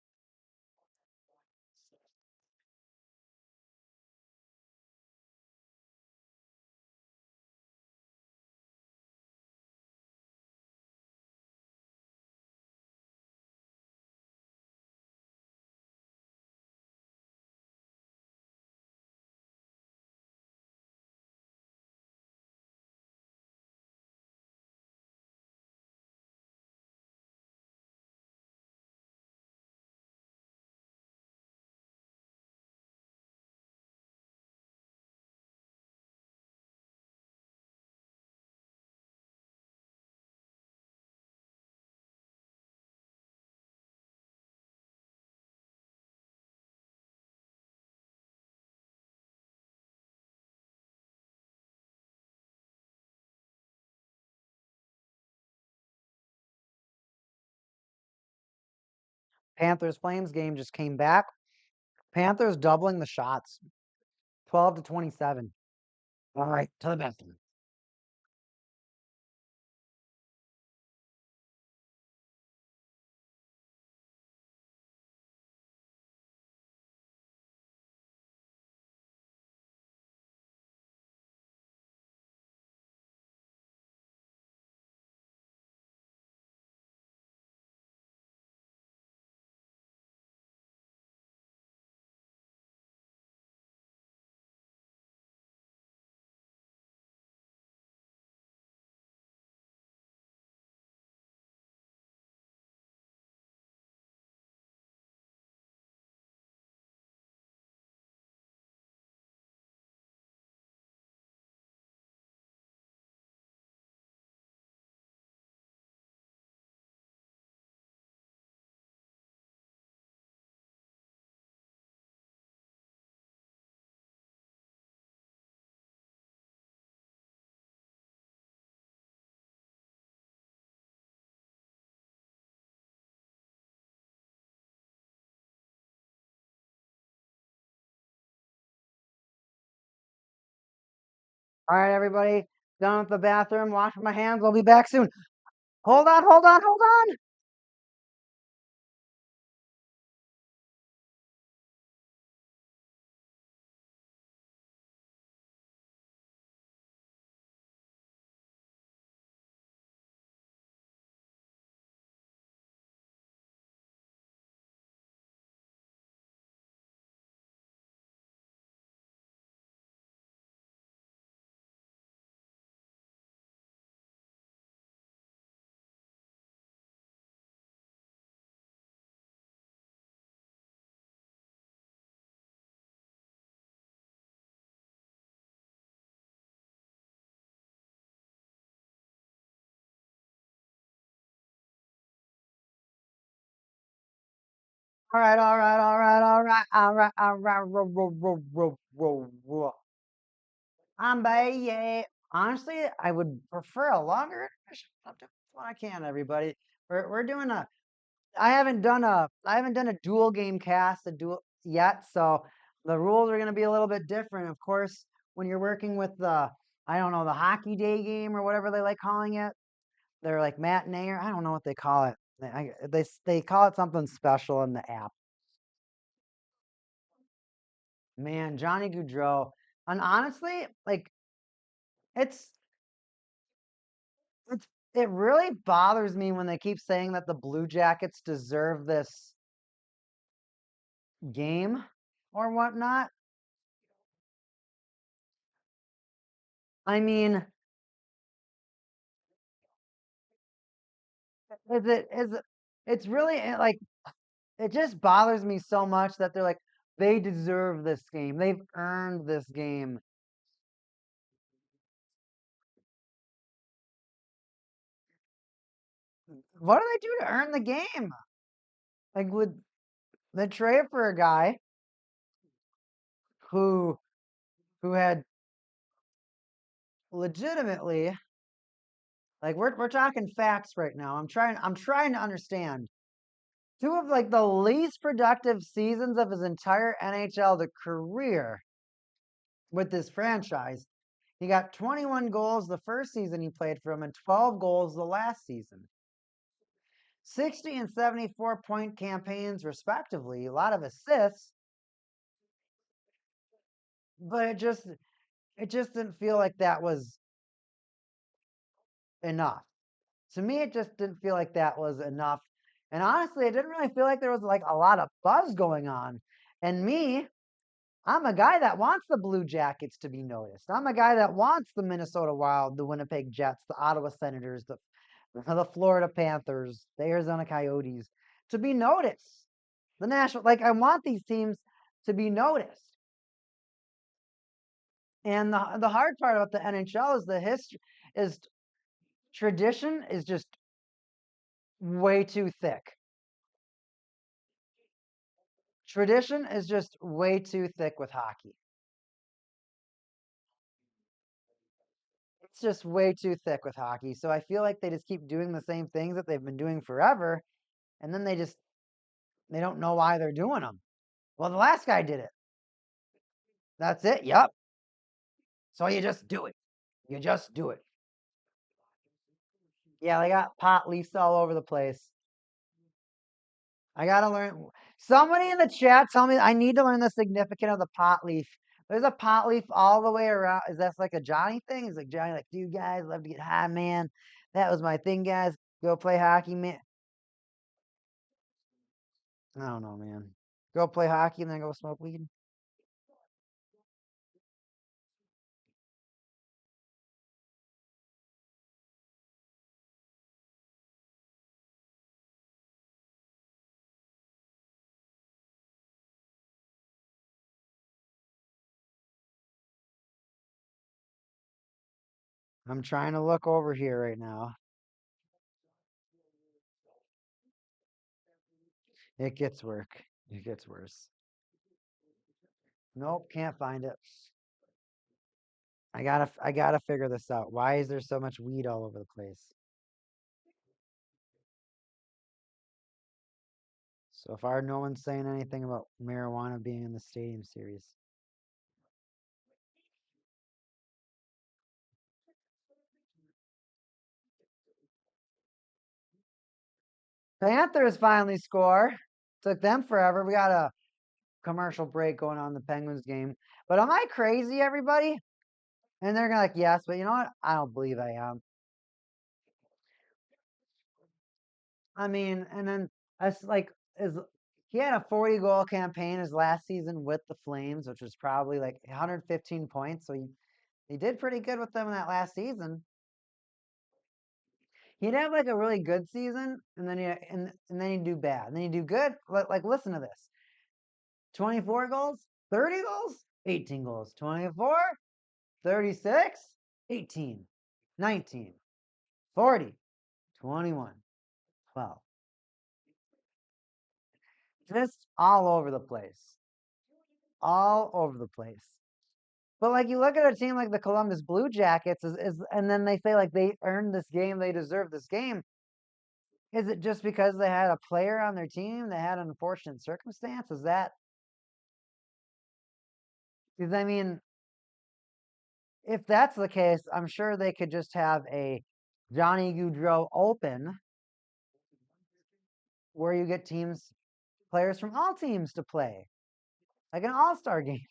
Panthers Flames game just came back. Panthers doubling the shots, 12-27. All right, to the bathroom. All right, everybody. Done with the bathroom. Washing my hands. I'll be back soon. Hold on, hold on, hold on. All right, all right, all right, all right, all right, all right. I'm back. Yeah. Honestly, I would prefer a longer intermission. I'll do what I can, everybody. We're doing a. I haven't done a dual game cast a dual yet, so the rules are going to be a little bit different. Of course, when you're working with the I don't know, the hockey day game or whatever they like calling it. They're like matinee or I don't know what they call it. They call it something special in the app. Man, Johnny Gaudreau. And honestly, like it's it's it really bothers me when they keep saying that the Blue Jackets deserve this game or whatnot. I mean, is it it's really like it just bothers me so much that they're like they deserve this game. They've earned this game. What do they do to earn the game? Like would they trade for a guy who had legitimately like we're talking facts right now. I'm trying to understand. Two of like the least productive seasons of his entire NHL career with this franchise. He got 21 goals the first season he played for him and 12 goals the last season. 60 and 74-point campaigns respectively, a lot of assists, but it just didn't feel like that was enough. To me, it just didn't feel like that was enough. And honestly, it didn't really feel like there was like a lot of buzz going on. And me, I'm a guy that wants the Blue Jackets to be noticed. I'm a guy that wants the Minnesota Wild, the Winnipeg Jets, the Ottawa Senators, the Florida Panthers, the Arizona Coyotes to be noticed. The national, like I want these teams to be noticed. And the hard part about the NHL is the history is tradition is just way too thick. Tradition is just way too thick with hockey. It's just way too thick with hockey. So I feel like they just keep doing the same things that they've been doing forever, and then they don't know why they're doing them. Well, the last guy did it. That's it. Yep. So you just do it. You just do it. Yeah, they got pot leaves all over the place. I gotta learn. Somebody in the chat tell me I need to learn the significance of the pot leaf. There's a pot leaf all the way around. Is that like a Johnny thing? Is like Johnny like, dude, guys, love to get high, man. That was my thing, guys. Go play hockey, man. I don't know, man. Go play hockey and then go smoke weed. I'm trying to look over here right now. It gets work. It gets worse. Nope, can't find it. I gotta figure this out. Why is there so much weed all over the place? So far, no one's saying anything about marijuana being in the Stadium Series. Panthers finally score. Took them forever. We got a commercial break going on in the Penguins game. But am I crazy, everybody? And they're gonna like, yes, but you know what? I don't believe I am. I mean, and then as like is he had a 40 goal campaign his last season with the Flames, which was probably like 115 points. So he did pretty good with them in that last season. He'd have like a really good season, and then and then he'd do bad, and then he'd do good. Like listen to this: 24 goals, 30 goals, 18 goals, 24, 36, 18, 19, 40, 21, 12. Just all over the place. All over the place. But like you look at a team like the Columbus Blue Jackets and then they say like they earned this game, they deserve this game. Is it just because they had a player on their team that had an unfortunate circumstance? Is that because I mean if that's the case, I'm sure they could just have a Johnny Gaudreau Open where you get players from all teams to play, like an all-star game.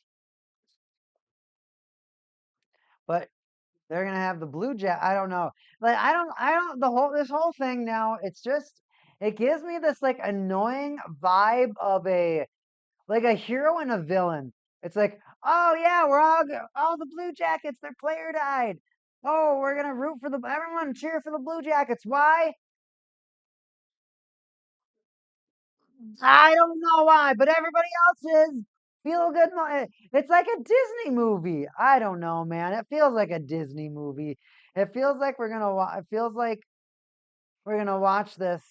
But they're gonna have the Blue Jay. I don't know. Like I don't this whole thing now. It's just it gives me this like annoying vibe of a hero and a villain. It's like, oh yeah, all the Blue Jackets. Their player died. Oh, we're gonna root for everyone cheer for the Blue Jackets. Why? I don't know why, but everybody else is feel good. It's like a Disney movie. I don't know, man. It feels like a Disney movie. It feels like It feels like we're gonna watch this,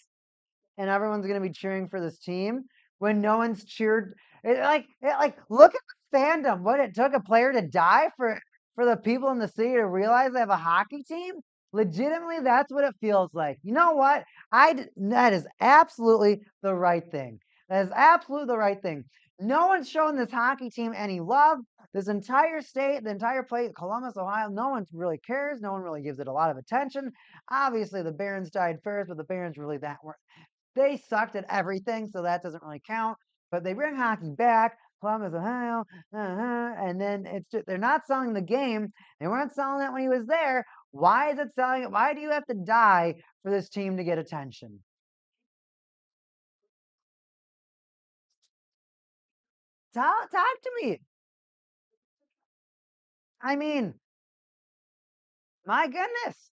and everyone's gonna be cheering for this team when no one's cheered. Look at the fandom. What it took a player to die for the people in the city to realize they have a hockey team. Legitimately, that's what it feels like. You know what? That is absolutely the right thing. That is absolutely the right thing. No one's showing this hockey team any love. This entire state, the entire place, Columbus, Ohio, no one really cares. No one really gives it a lot of attention. Obviously, the Barons died first, but the Barons really that weren't they sucked at everything, so that doesn't really count. But they bring hockey back. Columbus, Ohio, and then it's just they're not selling the game. They weren't selling it when he was there. Why is it selling it? Why do you have to die for this team to get attention? Talk to me. I mean, my goodness.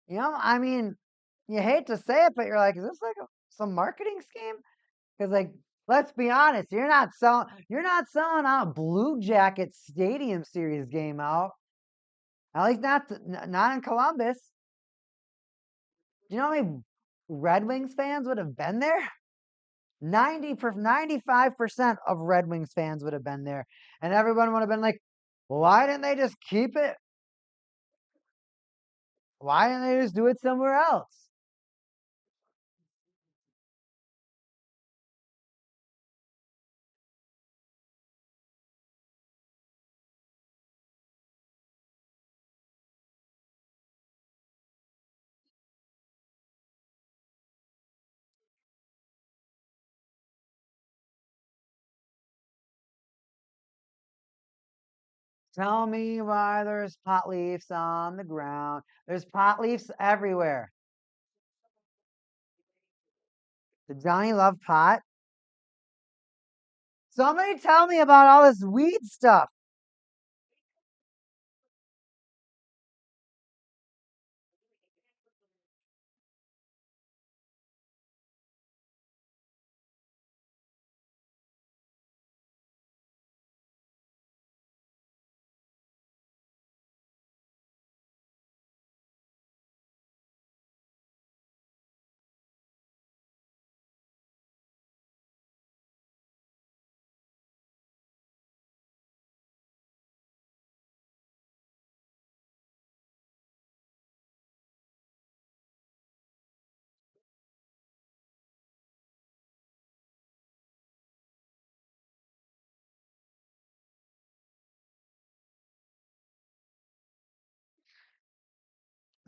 I mean, you hate to say it, but you're like, is this like some marketing scheme? Because like, let's be honest, you're not selling out Blue Jackets Stadium Series game out. At least not in Columbus. Do you know how many Red Wings fans would have been there? 95% of Red Wings fans would have been there, and everyone would have been like, "Why didn't they just keep it? Why didn't they just do it somewhere else?" Tell me why there's pot leaves on the ground. There's pot leaves everywhere. Did Johnny love pot? Somebody tell me about all this weed stuff.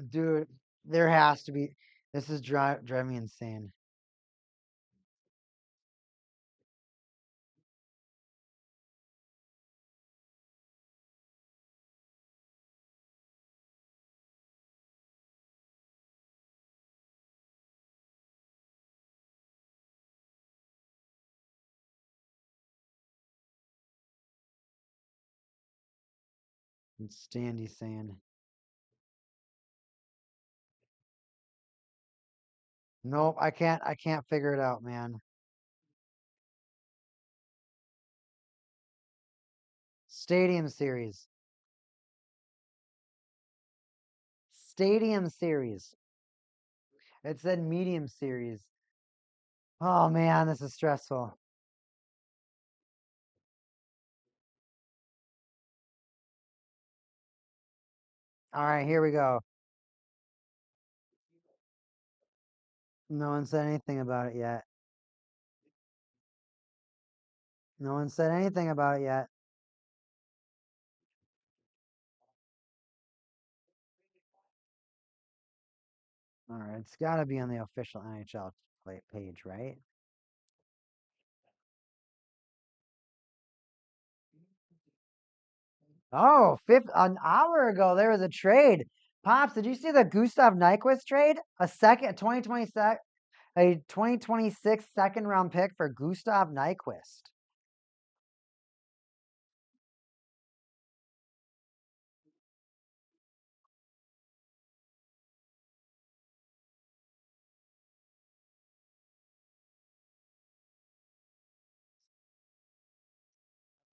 Dude, there has to be. This is driving me insane. It's Standy saying, "Nope, I can't. I can't figure it out, man." Stadium series. Stadium series. It said medium series. Oh man, this is stressful. All right, here we go. No one said anything about it yet. No one said anything about it yet. All right, it's got to be on the official NHL page, right? Oh, an hour ago there was a trade. Pops, did you see the Gustav Nyquist trade? A 2026 second round pick for Gustav Nyquist.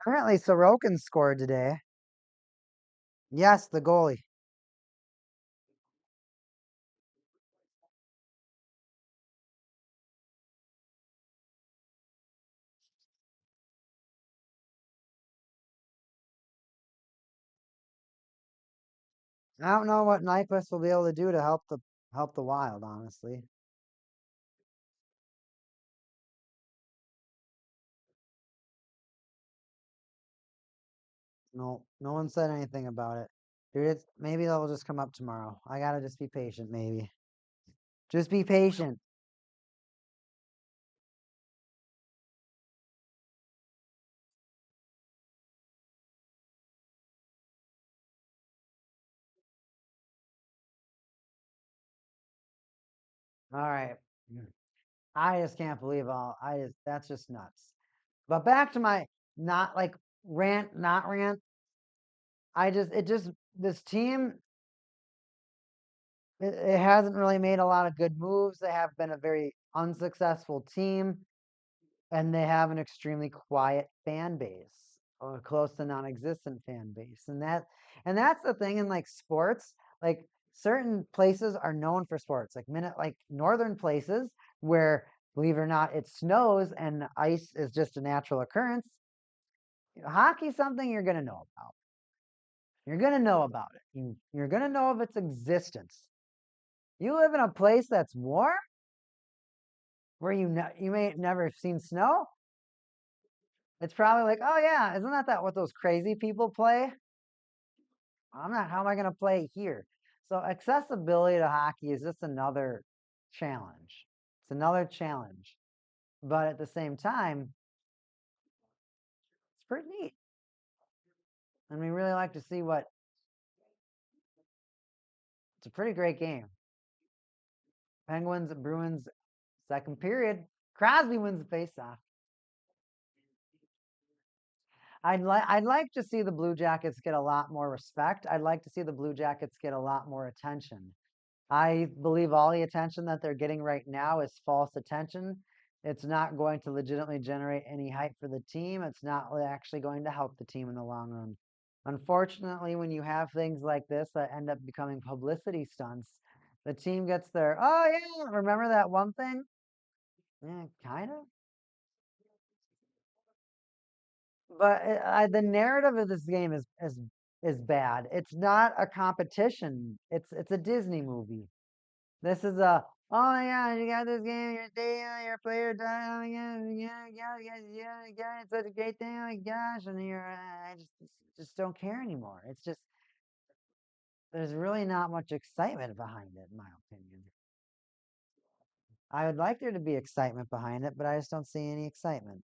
Apparently Sorokin scored today. Yes, the goalie. I don't know what Nyquist will be able to do to help the Wild, honestly. No, no one said anything about it. Dude, maybe they'll just come up tomorrow. I gotta just be patient, maybe. Just be patient. All right. I just can't believe that's just nuts. But back to my not like rant, not rant. This team, it hasn't really made a lot of good moves. They have been a very unsuccessful team, and they have an extremely quiet fan base, or close to non-existent fan base. And that's the thing in like sports, like certain places are known for sports, like northern places where, believe it or not, it snows and ice is just a natural occurrence. Hockey's something you're going to know about. You're going to know about it. You're going to know of its existence. You live in a place that's warm where you may never have seen snow. It's probably like, oh yeah, isn't that what those crazy people play? I'm not. How am I going to play here? So accessibility to hockey is just another challenge. It's another challenge, but at the same time, it's pretty neat, and we really like to see what. It's a pretty great game. Penguins, Bruins, second period. Crosby wins the faceoff. I'd like to see the Blue Jackets get a lot more respect. I'd like to see the Blue Jackets get a lot more attention. I believe all the attention that they're getting right now is false attention. It's not going to legitimately generate any hype for the team. It's not actually going to help the team in the long run. Unfortunately, when you have things like this that end up becoming publicity stunts, the team gets their, oh yeah, remember that one thing? Yeah, kind of. But the narrative of this game is bad. It's not a competition. It's a Disney movie. This is oh yeah, you got this game, your day, your player died, oh yeah, it's such a great thing, oh my gosh, and I just don't care anymore. It's just, there's really not much excitement behind it, in my opinion. I would like there to be excitement behind it, but I just don't see any excitement.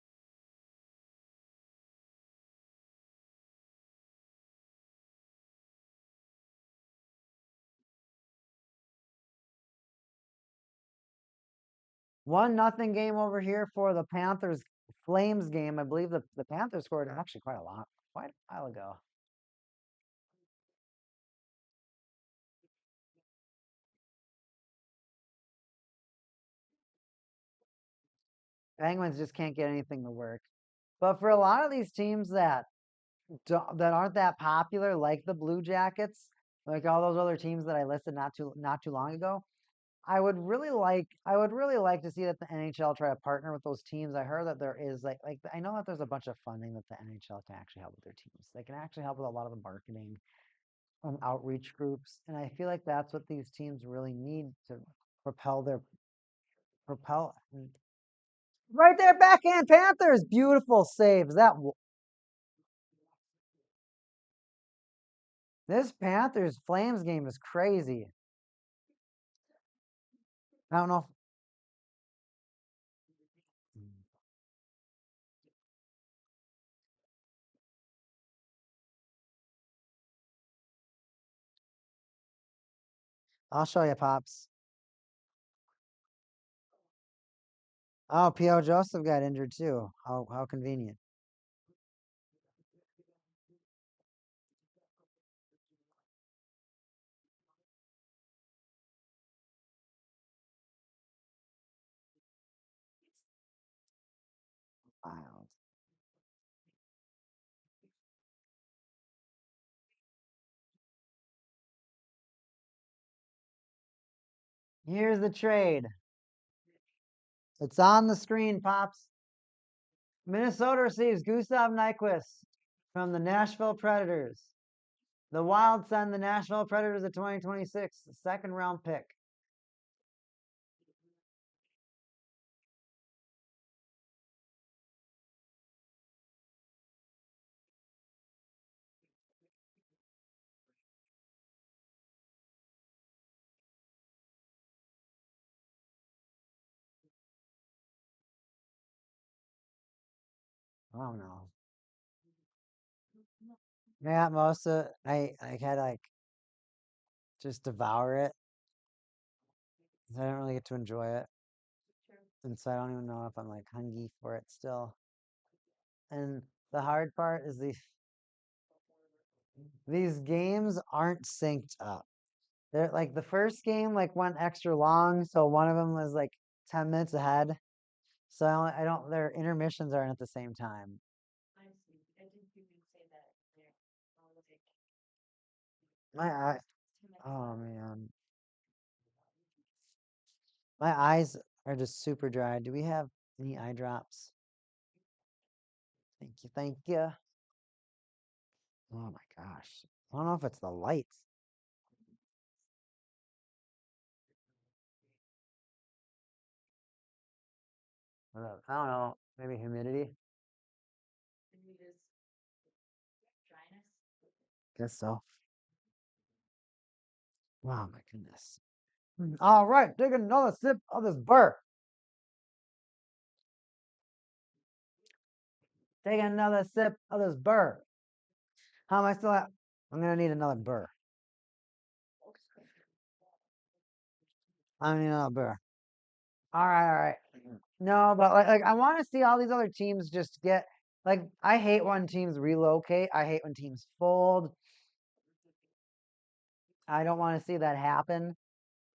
One nothing game over here for the Panthers Flames game. I believe the Panthers scored actually quite a while ago. Penguins just can't get anything to work. But for a lot of these teams that aren't that popular, like the Blue Jackets, like all those other teams that I listed not too long ago, I would really like to see that the NHL try to partner with those teams. I heard that there is like I know that there's a bunch of funding that the NHL can actually help with their teams. They can actually help with a lot of the marketing outreach groups, and I feel like that's what these teams really need to propel their propel. Right there, backhand Panthers. Beautiful saves. This Panthers Flames game is crazy. I don't know. I'll show you, Pops. Oh, P.O. Joseph got injured too. How convenient. Wild. Here's the trade. It's on the screen, Pops. Minnesota receives Gustav Nyquist from the Nashville Predators. The Wild send the Nashville Predators a 2026 second round pick. Oh no. Yeah, most of I had like just devour it. I don't really get to enjoy it. And so I don't even know if I'm like hungry for it still. And the hard part is these games aren't synced up. They're like the first game like went extra long, so one of them was like 10 minutes ahead. So I don't their intermissions aren't at the same time. My eye, oh man, my eyes are just super dry. Do we have any eye drops? Thank you, thank you. Oh my gosh, I don't know if it's the lights. I don't know. Maybe humidity. Guess so. Oh my goodness. All right, take another sip of this burr. Take another sip of this burr. How am I still at? I'm gonna need another burr. I need another burr. All right, all right. No, but like I want to see all these other teams just get like I hate when teams relocate. I hate when teams fold. I don't want to see that happen.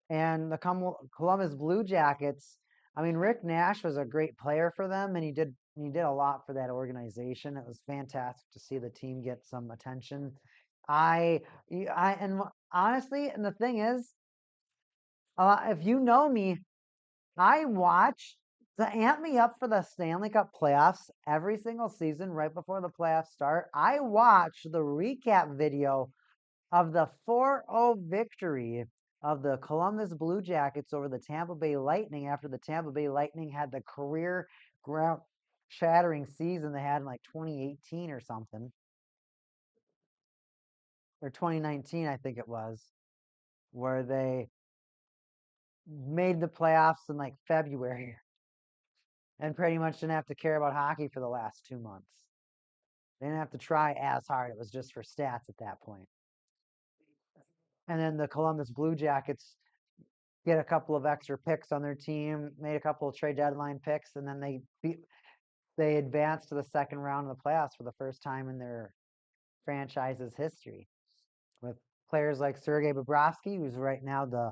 And the Columbus Blue Jackets, I mean, Rick Nash was a great player for them, and he did a lot for that organization. It was fantastic to see the team get some attention. I, and honestly, and the thing is, if you know me, I watch to amp me up for the Stanley Cup playoffs every single season right before the playoffs start. I watch the recap video of the 4-0 victory of the Columbus Blue Jackets over the Tampa Bay Lightning after the Tampa Bay Lightning had the career ground shattering season they had in like 2018 or something, or 2019, I think it was, where they made the playoffs in like February and pretty much didn't have to care about hockey for the last 2 months. They didn't have to try as hard. It was just for stats at that point. And then the Columbus Blue Jackets get a couple of extra picks on their team, made a couple of trade deadline picks, and then they advanced to the second round of the playoffs for the first time in their franchise's history, with players like Sergei Bobrovsky, who's right now the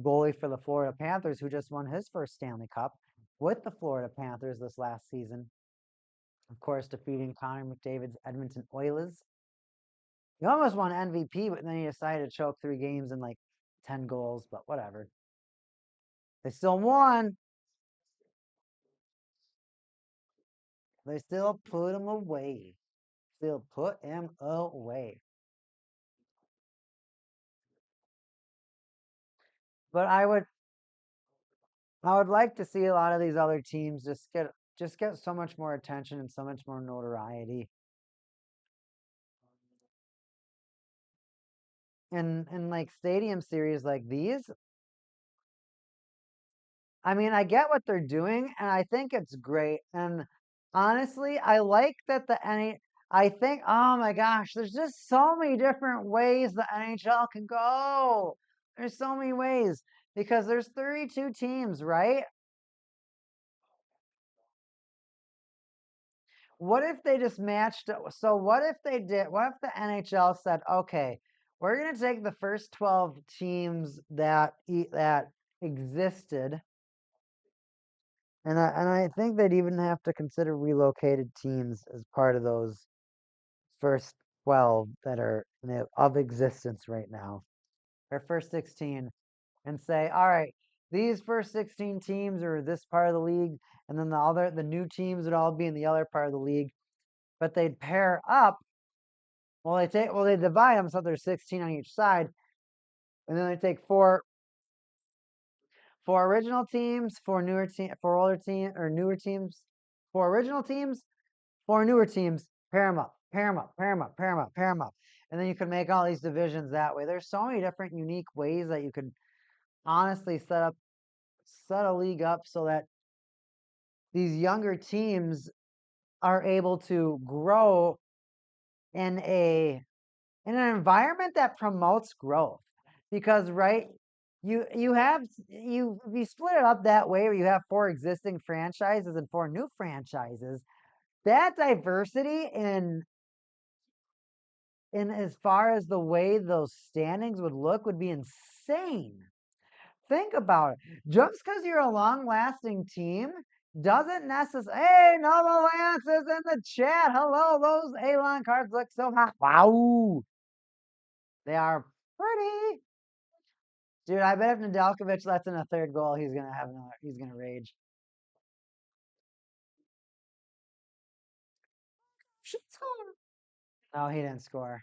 goalie for the Florida Panthers, who just won his first Stanley Cup with the Florida Panthers this last season. Of course, defeating Connor McDavid's Edmonton Oilers. He almost won MVP, but then he decided to choke 3 games and like 10 goals, but whatever. They still won. They still put him away. Still put him away. But I would like to see a lot of these other teams just get just get so much more attention and so much more notoriety. And like stadium series like these, I mean, I get what they're doing, and I think it's great. And honestly, I like that the NH. I think, oh my gosh, there's just so many different ways the NHL can go. There's so many ways because there's 32 teams, right? What if they just matched? So what if they did? What if the NHL said, okay, we're going to take the first 12 teams that existed. And I think they'd even have to consider relocated teams as part of those first 12 that are of existence right now, or first 16, and say, all right, these first 16 teams are this part of the league, and then the new teams would all be in the other part of the league, but they'd pair up. They divide them so there's 16 on each side, and then they take four original teams, four older team or newer teams, four original teams, four newer teams, pair them up, pair them up, pair them up, pair them up, pair them up. And then you can make all these divisions that way. There's so many different unique ways that you could honestly set a league up so that these younger teams are able to grow in an environment that promotes growth. Because right, you split it up that way where you have four existing franchises and four new franchises. That diversity in as far as the way those standings would look would be insane. Think about it. Just because you're a long-lasting team doesn't necessarily. Hey, Novo Lance is in the chat. Hello, those Alon cards look so hot. Wow, they are pretty. Dude, I bet if Nedeljkovic lets in a third goal, he's gonna rage. Should score. No, he didn't score.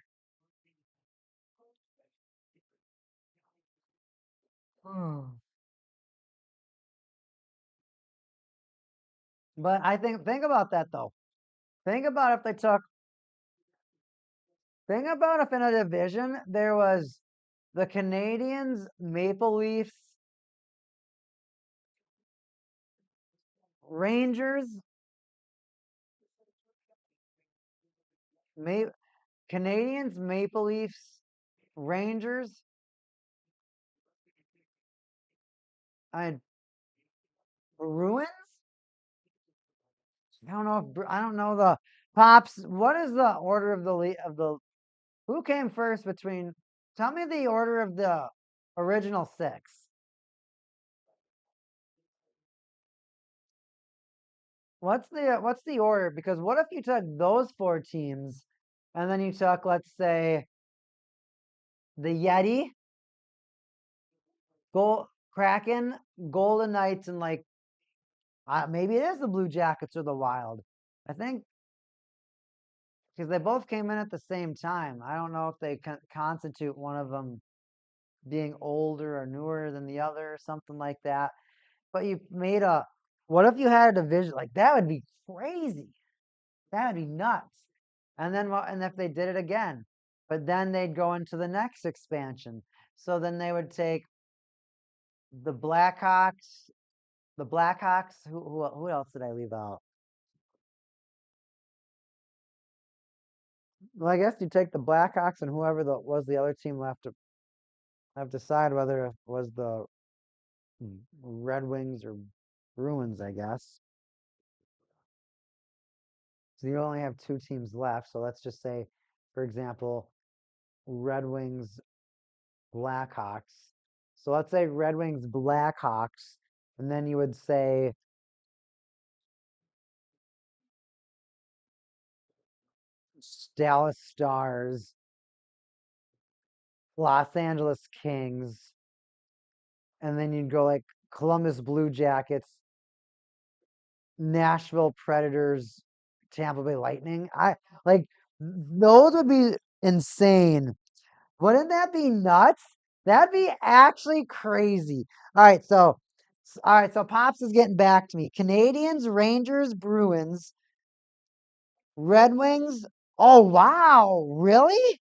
But I think about that though. Think about if they took. Think about if in a division there was the Canadiens, Maple Leafs, Rangers, Canadiens, Maple Leafs, Rangers, and Bruins. I don't know the Pops. What is the order of the who came first between? Tell me the order of the original six. What's the order? Because what if you took those four teams, and then you took, let's say, the Yeti, Kraken, Golden Knights, and like maybe it is the Blue Jackets or the Wild. I think because they both came in at the same time. I don't know if they constitute one of them being older or newer than the other or something like that. But you made what if you had a division like that? Would be crazy. That would be nuts. And if they did it again, but then they'd go into the next expansion. So then they would take the Blackhawks. The Blackhawks. Who else did I leave out? Well, I guess you take the Blackhawks and whoever was the other team left to have to decide whether it was the Red Wings or Bruins, I guess. So you only have two teams left. So let's just say, for example, Red Wings, Blackhawks. So let's say Red Wings, Blackhawks, and then you would say Dallas Stars, Los Angeles Kings, and then you'd go like Columbus Blue Jackets, Nashville Predators, Tampa Bay Lightning. I like those would be insane. Wouldn't that be nuts? That'd be actually crazy. All right, so All right, so Pops is getting back to me. Canadians, Rangers, Bruins, Red Wings. Oh, wow. Really?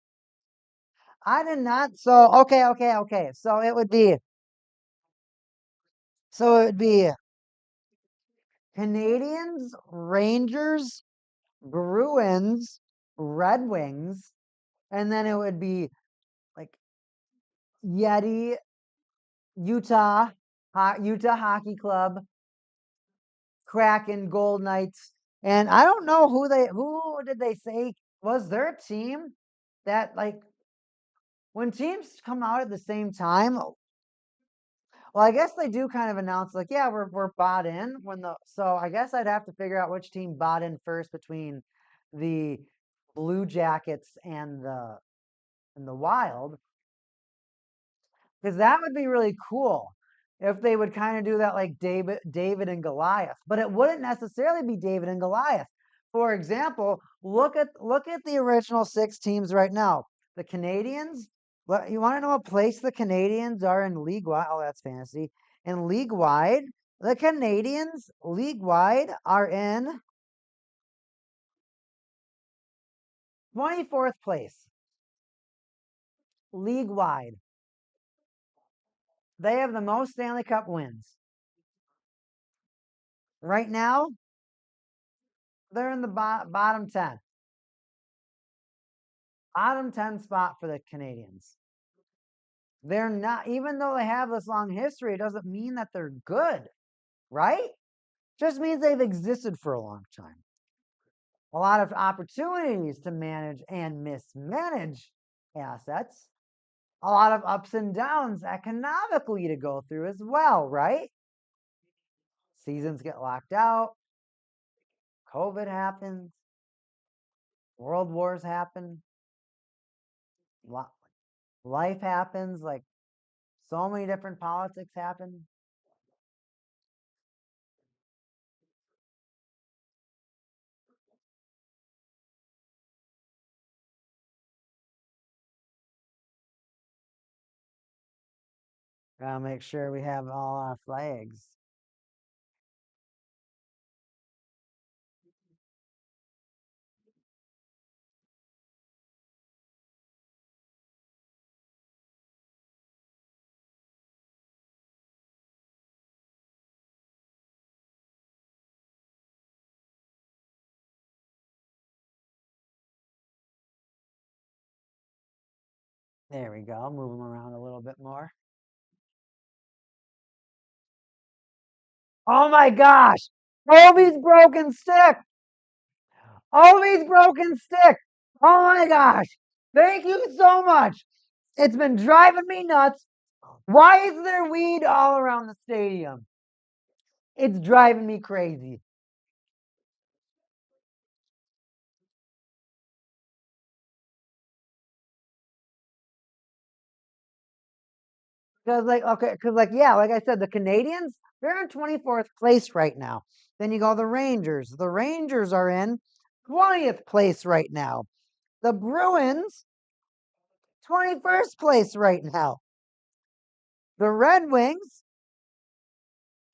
I did not. So, okay. So it would be Canadians, Rangers, Bruins, Red Wings, and then it would be like Yeti, Utah, Utah Hockey Club, Kraken, Gold Knights, and I don't know who did they say was their team that like when teams come out at the same time. Well, I guess they do kind of announce like, yeah, we're bought in so I guess I'd have to figure out which team bought in first between the Blue Jackets and the Wild, because that would be really cool if they would kind of do that like David and Goliath. But it wouldn't necessarily be David and Goliath. For example, look at the original six teams right now. The Canadians. What you want to know what place the Canadians are in league wide? Oh, that's fantasy. In league wide, the Canadians league wide are in 24th place league wide. They have the most Stanley Cup wins. Right now, they're in the bottom 10. Bottom 10 spot for the Canadians. They're not, even though they have this long history, it doesn't mean that they're good, right? Just means they've existed for a long time. A lot of opportunities to manage and mismanage assets. A lot of ups and downs economically to go through as well, right? Seasons get locked out. COVID happens. World wars happen. Life happens. Like so many different politics happen. Gotta make sure we have all our flags. There we go. Move them around a little bit more. Oh my gosh! Ovi's broken stick! Ovi's broken stick! Oh my gosh! Thank you so much! It's been driving me nuts. Why is there weed all around the stadium? It's driving me crazy. Because yeah, like I said, the Canadians, they're in 24th place right now. Then you go the Rangers. The Rangers are in 20th place right now. The Bruins, 21st place right now. The Red Wings,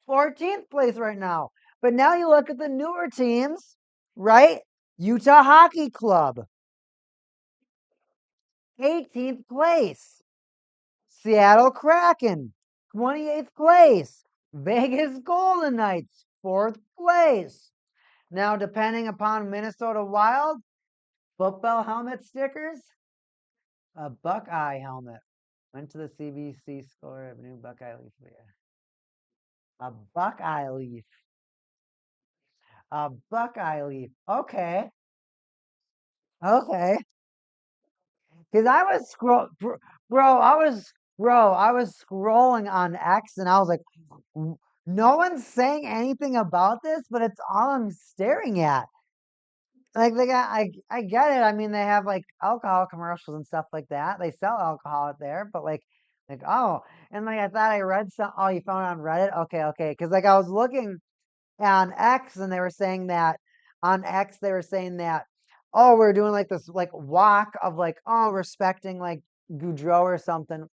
14th place right now. But now you look at the newer teams, right? Utah Hockey Club, 18th place. Seattle Kraken, 28th place. Vegas Golden Knights, 4th place. Now, depending upon Minnesota Wild, football helmet stickers, a Buckeye helmet. Went to the CBC score of a new Buckeye leaf. A Buckeye leaf. A Buckeye leaf. Okay. Okay. Because I was I was scrolling on X and I was like, no one's saying anything about this, but it's all I'm staring at. Like they got, I get it. I mean, they have like alcohol commercials and stuff like that. They sell alcohol out there, but like oh, and like I thought I read some. Oh, you found it on Reddit? Okay. Because like I was looking on X and they were saying that on X they were saying that oh we're doing like this like walk of like oh respecting like Goudreau or something.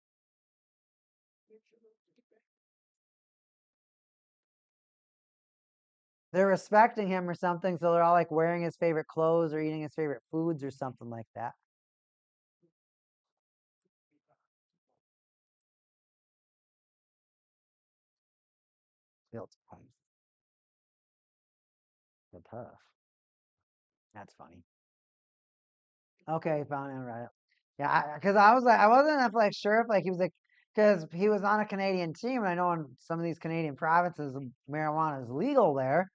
they're respecting him or something, so they're all like wearing his favorite clothes or eating his favorite foods or something like that. Built the tough. That's funny. Okay, found him right. Yeah, because I was like, I wasn't like sure if like he was like, because he was on a Canadian team, and I know in some of these Canadian provinces, marijuana is legal there.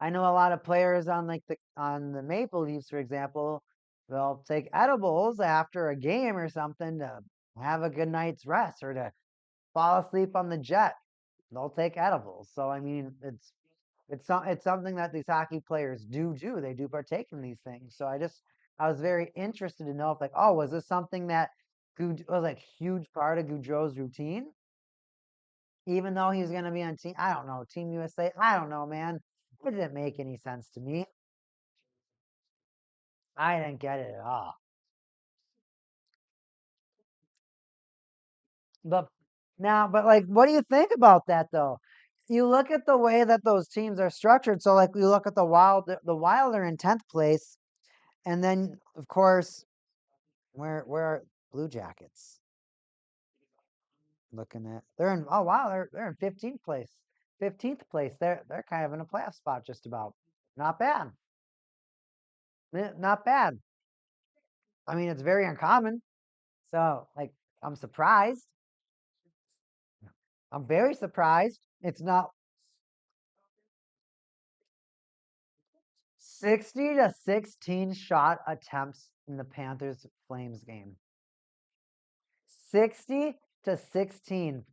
I know a lot of players on like the Maple Leafs, for example, they'll take edibles after a game or something to have a good night's rest or to fall asleep on the jet. They'll take edibles. So I mean, it's something that these hockey players do. They do partake in these things. So I was very interested to know if like, oh, was this something that was like huge part of Goudreau's routine? Even though he was going to be on team, I don't know, Team USA. I don't know, man. It didn't make any sense to me. I didn't get it at all. But now, but like, what do you think about that though? You look at the way that those teams are structured. So like, you look at the Wild are in 10th place, and then of course, where are Blue Jackets? Looking at they're in oh wow they're in 15th place. 15th place. They're kind of in a playoff spot just about. Not bad. Not bad. I mean, it's very uncommon. So like, I'm surprised. I'm very surprised. It's not 60 to 16 shot attempts in the Panthers Flames game. 60 to 16.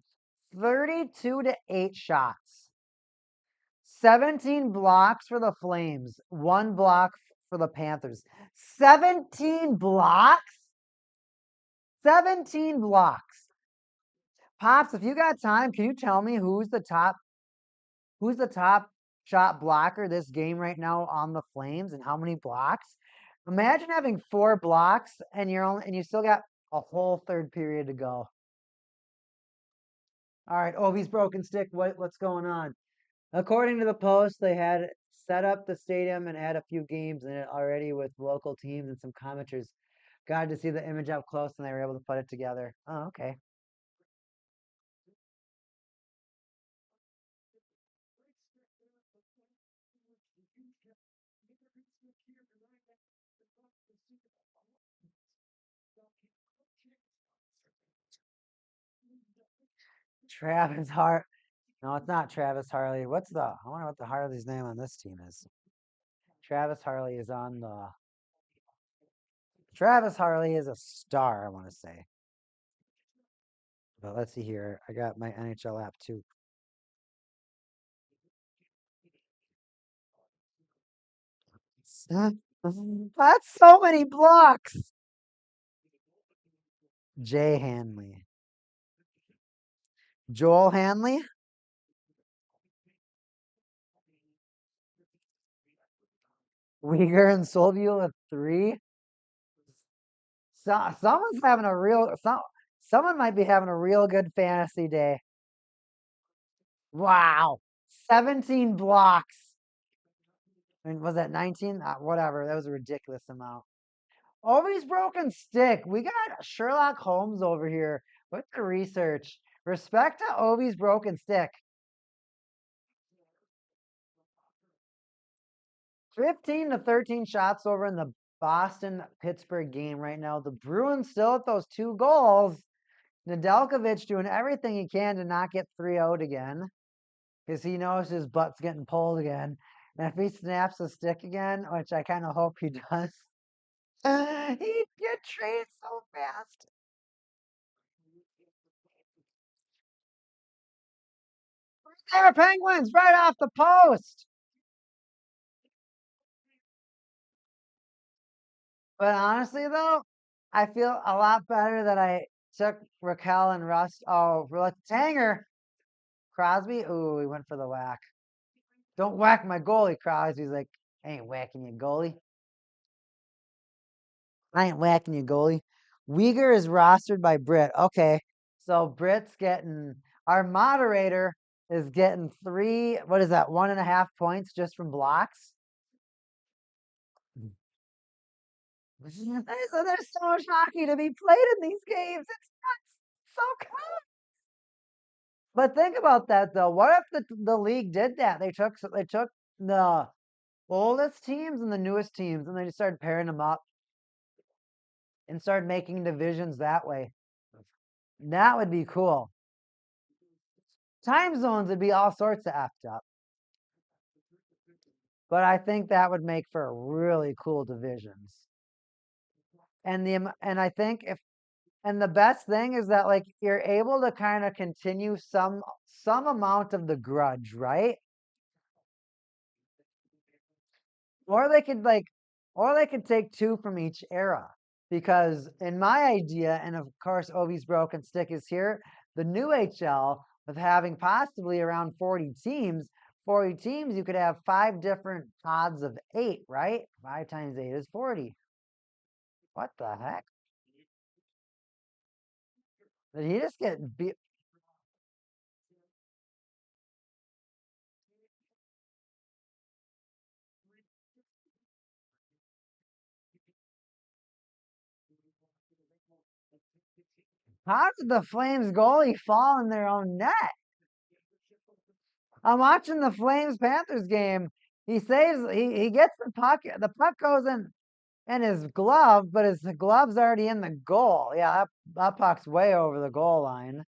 32 to 8 shots. 17 blocks for the Flames, 1 block for the Panthers. 17 blocks? 17 blocks. Pops, if you got time, can you tell me who's the top shot blocker this game right now on the Flames and how many blocks? Imagine having 4 blocks and you still got a whole third period to go. All right, Ovi's broken stick. What's going on? According to the Post, they had set up the stadium and had a few games in it already with local teams and some commenters. Got to see the image up close and they were able to put it together. Oh, okay. Travis Hart. No, it's not Travis Harley. I wonder what the Harley's name on this team is. Travis Harley is on the. Travis Harley is a star, I want to say. But let's see here. I got my NHL app too. That's so many blocks. Jay Hanley. Joel Hanley? Uyghur and Solview with 3. Someone's having a someone might be having a real good fantasy day. Wow. 17 blocks. I mean, was that 19? Whatever. That was a ridiculous amount. Ovi's broken stick. We got Sherlock Holmes over here with the research. Respect to Ovi's broken stick. 15 to 13 shots over in the Boston Pittsburgh game right now. The Bruins still at those 2 goals. Nedeljkovic doing everything he can to not get 3-0'd again because he knows his butt's getting pulled again. And if he snaps a stick again, which I kind of hope he does, he'd get traded so fast. There, Penguins, right off the post. But honestly, though, I feel a lot better that I took Raquel and Rust. Oh, Tanger. Crosby. Ooh, he went for the whack. Don't whack my goalie, Crosby's like, I ain't whacking you, goalie. I ain't whacking you, goalie. Uyghur is rostered by Britt. Okay. So Britt's getting our moderator. is getting what is that, 1.5 points just from blocks. So there's so much hockey to be played in these games. It's nuts. So cool. But think about that though. What if the league did that? They took the oldest teams and the newest teams, and they just started pairing them up and started making divisions that way. That would be cool. Time zones would be all sorts of effed up. But I think that would make for really cool divisions. And I think the best thing is that like you're able to kind of continue some amount of the grudge, right? Or they could take two from each era. Because in my idea, and of course Ovi's broken stick is here, the new HL with having possibly around 40 teams, you could have 5 different pods of 8, right? 5 times 8 is 40. What the heck? Did he just get beat? How did the Flames goalie fall in their own net? I'm watching the Flames Panthers game. He gets the puck. The puck goes in his glove, but his glove's already in the goal. Yeah, that puck's way over the goal line.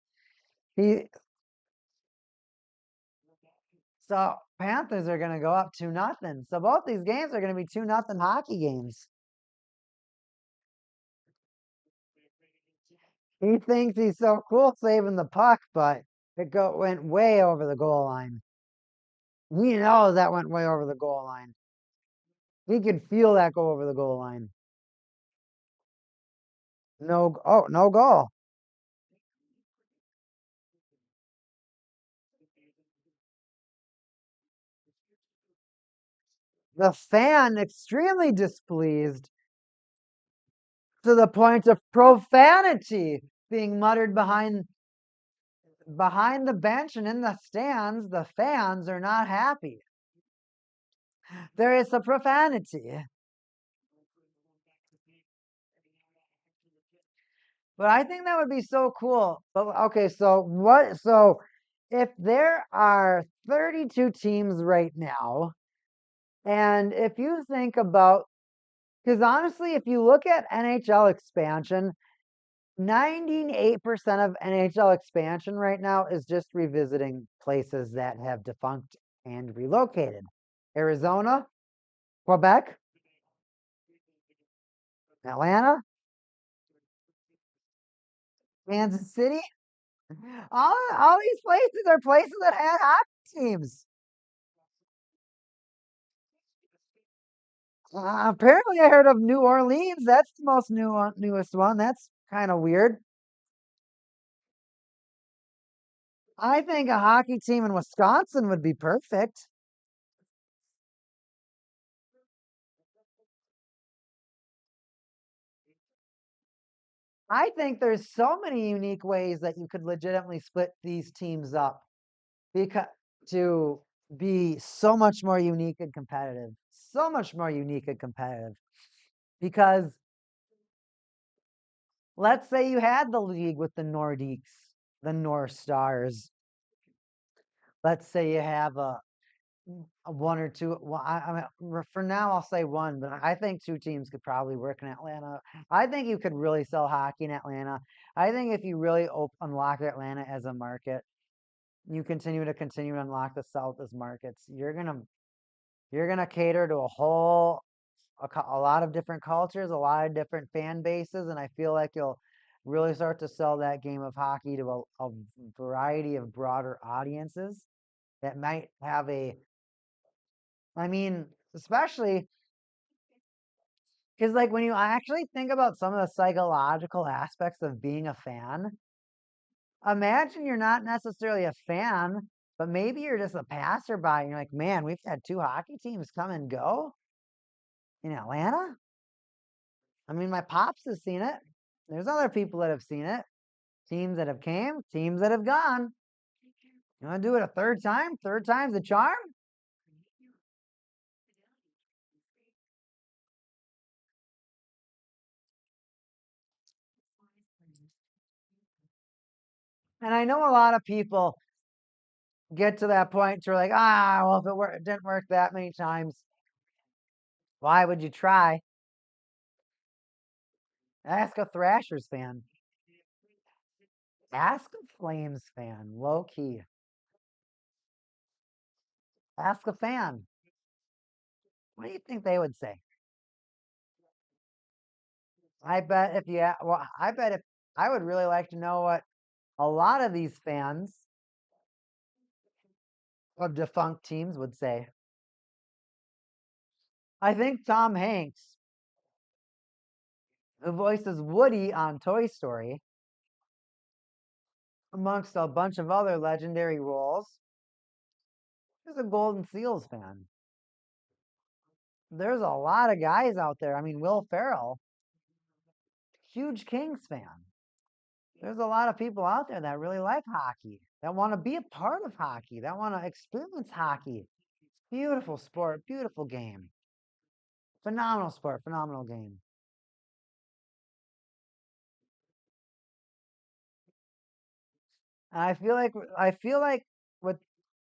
So Panthers are gonna go up 2-0. So both these games are gonna be 2-0 hockey games. He thinks he's so cool saving the puck, but went way over the goal line. He knows that went way over the goal line. He could feel that go over the goal line. No goal. The fan extremely displeased to the point of profanity being muttered behind the bench and in the stands. The fans are not happy. There is a profanity. But I think that would be so cool. But okay, so if there are 32 teams right now, and if you think about, because honestly, if you look at NHL expansion, 98% of NHL expansion right now is just revisiting places that have defunct and relocated. Arizona, Quebec, Atlanta, Kansas City. All these places are places that had hockey teams. Apparently, I heard of New Orleans. That's the most newest one. That's kind of weird. I think a hockey team in Wisconsin would be perfect. I think there's so many unique ways that you could legitimately split these teams up because to be so much more unique and competitive. So much more unique and competitive. Because let's say you had the league with the Nordiques, the North Stars. Let's say you have a one or two. Well, I mean, for now, I'll say one, but I think 2 teams could probably work in Atlanta. I think you could really sell hockey in Atlanta. I think if you really unlock Atlanta as a market, you continue to unlock the South as markets. You're gonna cater to a lot of different cultures, a lot of different fan bases, and I feel like you'll really start to sell that game of hockey to a variety of broader audiences that might have I mean, especially because, like, when you actually think about some of the psychological aspects of being a fan, imagine you're not necessarily a fan, but maybe you're just a passerby and you're like, man, we've had 2 hockey teams come and go in Atlanta. I mean, my pops has seen it. There's other people that have seen it. Teams that have came, teams that have gone. You want to do it a third time? Third time's the charm? And I know a lot of people get to that point to like, well, if it didn't work that many times, why would you try? Ask a Thrashers fan. Ask a Flames fan, low key. Ask a fan. What do you think they would say? I bet if you, well, I bet if I would really like to know what a lot of these fans of defunct teams would say. I think Tom Hanks, who voices Woody on Toy Story, amongst a bunch of other legendary roles, is a Golden Seals fan. There's a lot of guys out there. I mean, Will Ferrell, huge Kings fan. There's a lot of people out there that really like hockey, that want to be a part of hockey, that want to experience hockey. Beautiful sport, beautiful game. Phenomenal sport, phenomenal game. And I feel like with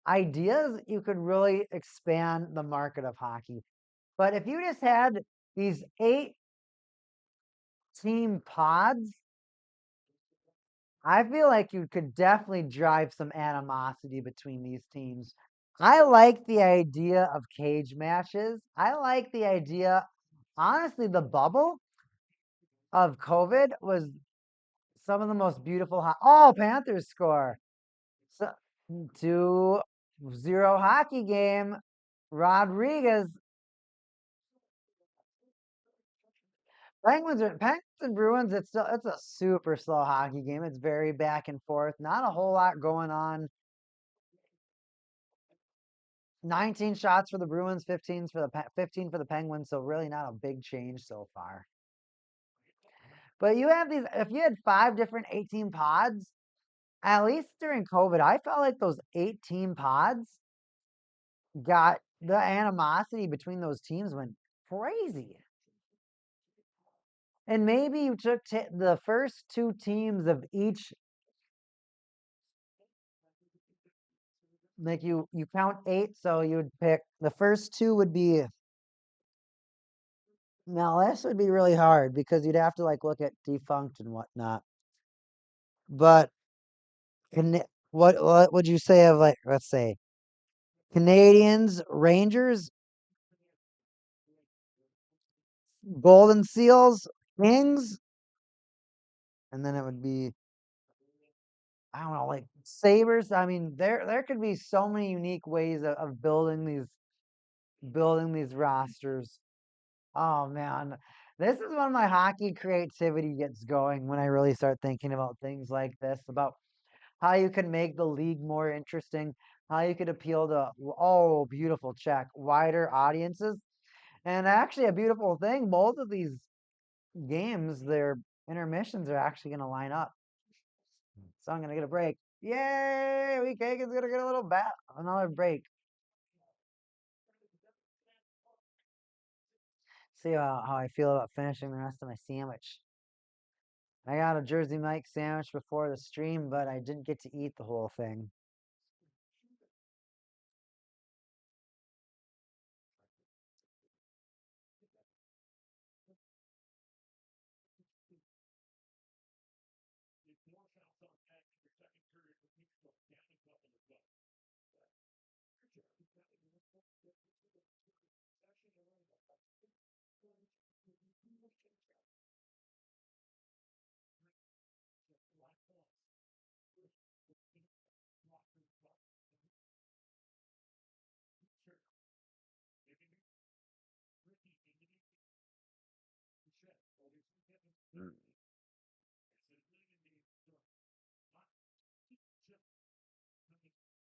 ideas you could really expand the market of hockey. But if you just had these 8-team pods, I feel like you could definitely drive some animosity between these teams. I like the idea of cage matches. I like the idea, honestly, the bubble of COVID was some of the most beautiful. Panthers score. So 2-0 hockey game. Rodriguez. Penguins and Bruins. It's a super slow hockey game. It's very back and forth. Not a whole lot going on. 19 shots for the Bruins, 15 for the Penguins. So really not a big change so far. But you have these. If you had 5 different 18 pods, at least during COVID, I felt like those 18 pods got the animosity between those teams went crazy. And maybe you took the first 2 teams of each, like you count 8, so you would pick the first 2 would be. Now this would be really hard because you'd have to like look at defunct and whatnot. But what would you say of, like, let's say Canadians, Rangers, Golden Seals, Kings, and then it would be, I don't know, like Sabres. I mean, there could be so many unique ways of building these rosters. Oh man, this is when my hockey creativity gets going, when I really start thinking about things like this, about how you can make the league more interesting, how you could appeal to, oh, beautiful check, wider audiences. And actually, a beautiful thing, both of these games, their intermissions are actually going to line up. So I'm going to get a break. Yay! Lee Kagan's going to get another break. See how I feel about finishing the rest of my sandwich. I got a Jersey Mike sandwich before the stream, but I didn't get to eat the whole thing.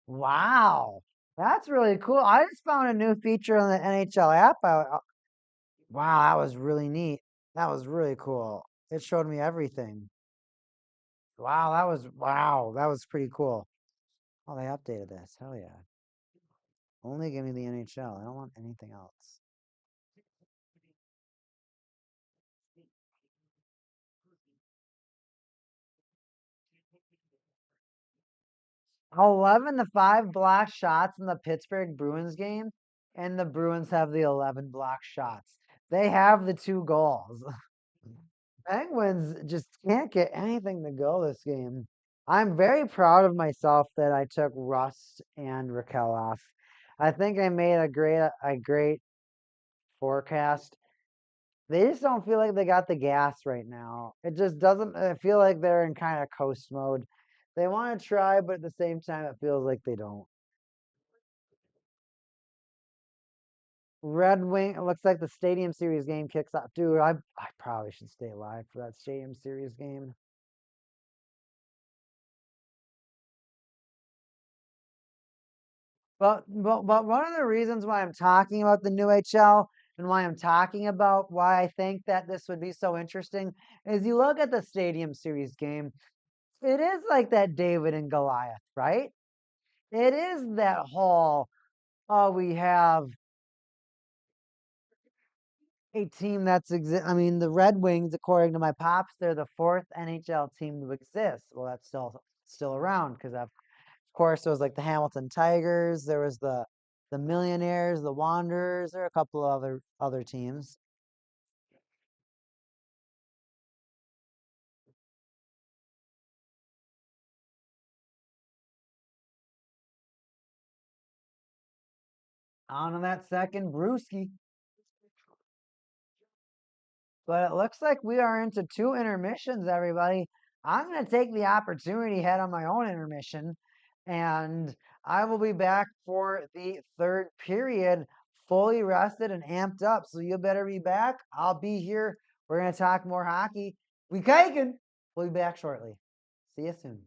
Wow, that's really cool. I just found a new feature on the NHL app. Wow, that was really neat. That was really cool. It showed me everything. Wow, that was pretty cool. Oh, they updated this. Hell yeah. Only give me the NHL. I don't want anything else. 11-5 block shots in the Pittsburgh Bruins game, and the Bruins have the 11 block shots. They have the 2 goals. Penguins just can't get anything to go this game. I'm very proud of myself that I took Rust and Raquel off. I think I made a great forecast. They just don't feel like they got the gas right now. It just doesn't I feel like they're in kind of coast mode. They want to try, but at the same time it feels like they don't. Red Wing, it looks like the Stadium Series game kicks off. Dude, I probably should stay alive for that Stadium Series game. But one of the reasons why I'm talking about the new HL and why I'm talking about why I think that this would be so interesting is you look at the Stadium Series game, it is like that David and Goliath, right? It is that whole, oh, we have a team I mean, the Red Wings, according to my pops, they're the fourth NHL team to exist. Well, that's still around because of course there was like the Hamilton Tigers, there was the Millionaires, the Wanderers, there are a couple of other teams. On to that second Brewski. But it looks like we are into 2 intermissions, everybody. I'm going to take the opportunity head on my own intermission, and I will be back for the third period, fully rested and amped up. So you better be back. I'll be here. We're going to talk more hockey. We kiking. We'll be back shortly. See you soon.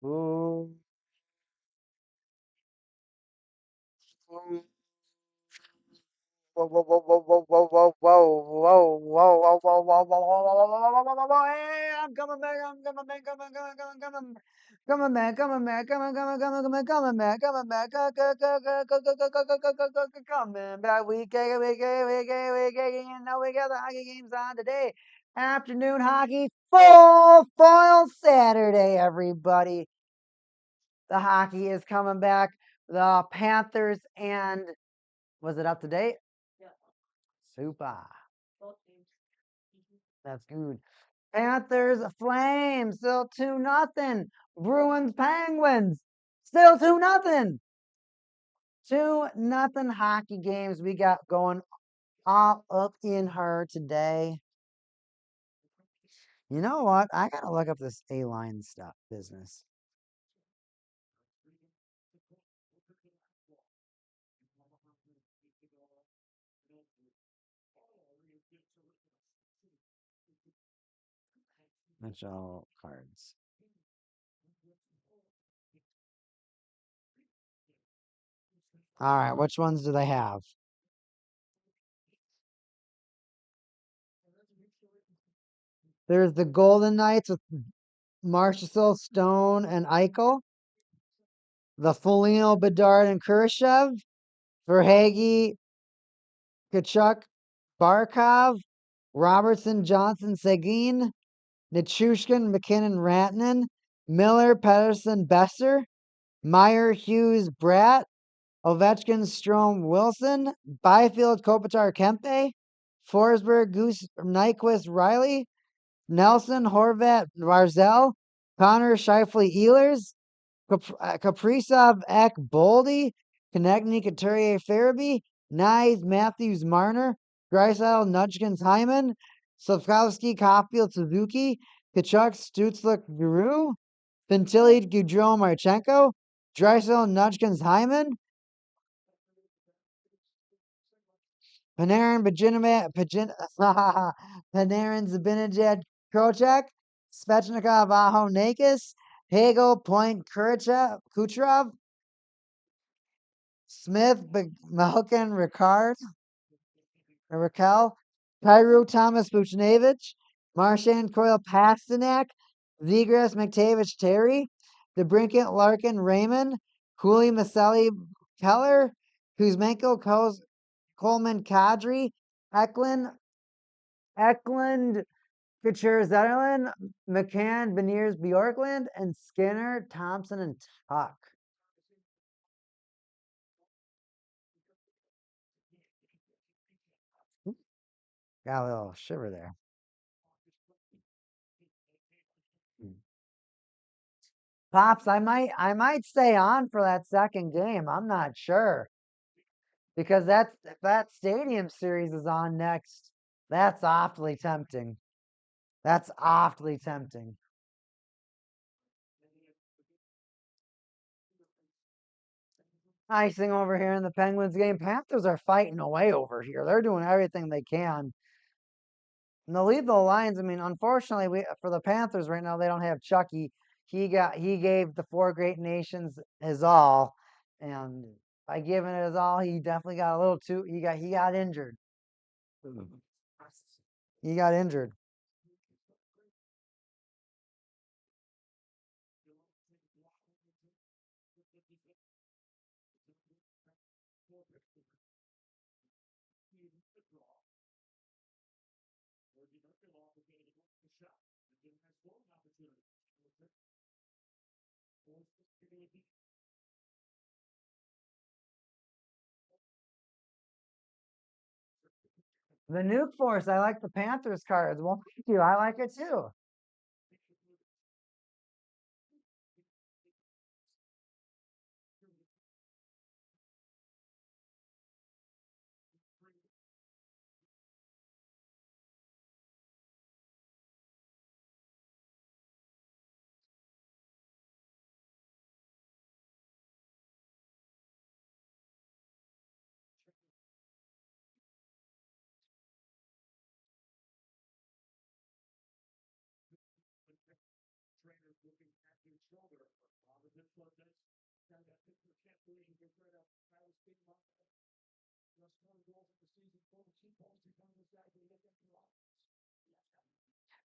Ooh. Whoa, whoa, whoa, whoa, whoa, whoa, whoa, whoa, whoa, whoa, whoa, whoa, whoa, whoa, whoa, whoa, whoa, whoa, hey, I'm coming back, I'm coming back, coming back, coming back, coming back, coming back, coming back, coming back. You know we got the hockey games on today. Afternoon hockey, full foil Saturday, everybody. The hockey is coming back. The Panthers and was it up to date? Super. That's good. Panthers, Flames, still 2-0. Bruins, Penguins, still 2-0. 2-0 hockey games we got going all up in her today. You know what? I gotta look up this A-line stuff business. Mitchell cards. All right, which ones do they have? There's the Golden Knights with Marchessault, Stone, and Eichel. The Foligno, Bedard, and Khrushchev. Verhage, Kachuk, Barkov, Robertson, Johnson, Seguin, Nichushkin, McKinnon, Rantanen, Miller, Pedersen, Besser, Meyer, Hughes, Bratt, Ovechkin, Strom, Wilson, Byfield, Kopitar, Kempe, Forsberg, Goose, Nyquist, Riley, Nelson, Horvat, Barzell, Connor, Shifley, Ehlers, Kaprizov, Eck, Boldy, Konechny, Couturier, Farabee, Nyes, Matthews, Marner, Drysdale, Nudgkins, Hyman, Slavkovsky, Caulfield, Suzuki, Kachuk, Stutzlik, Giroux, Ventilli, Gaudreau, Marchenko, Drysdale, Nudgkins, Hyman, Panarin, Panarin, Zabinajad, Krochek, Svechnikov, Aho, Nakis, Hagel, Point, Kucherov, Smith, Malkin, Raquel, Kyrou, Thomas, Buchnevich, Marchand, Coyle, Pasternak, Zegras, McTavish, Terry, DeBrinket, Larkin, Raymond, Cooley, Maselli, Keller, Kuzmenko, Coleman, Kadri, Eklund, Couture, Zetterlund, McCann, Beniers, Bjorkland, and Skinner, Thompson, and Tuck. Got a little shiver there. Pops, I might stay on for that second game. I'm not sure. Because that stadium series is on next. That's awfully tempting. That's awfully tempting. Icing over here in the Penguins game. Panthers are fighting away over here. They're doing everything they can. And the lead the Lions. I mean, unfortunately, for the Panthers right now, they don't have Chucky. He gave the four great nations his all, and by giving it his all, he definitely got a little too. He got injured. He got injured. The Nuke Force. I like the Panthers cards. Well, thank you. I like it too.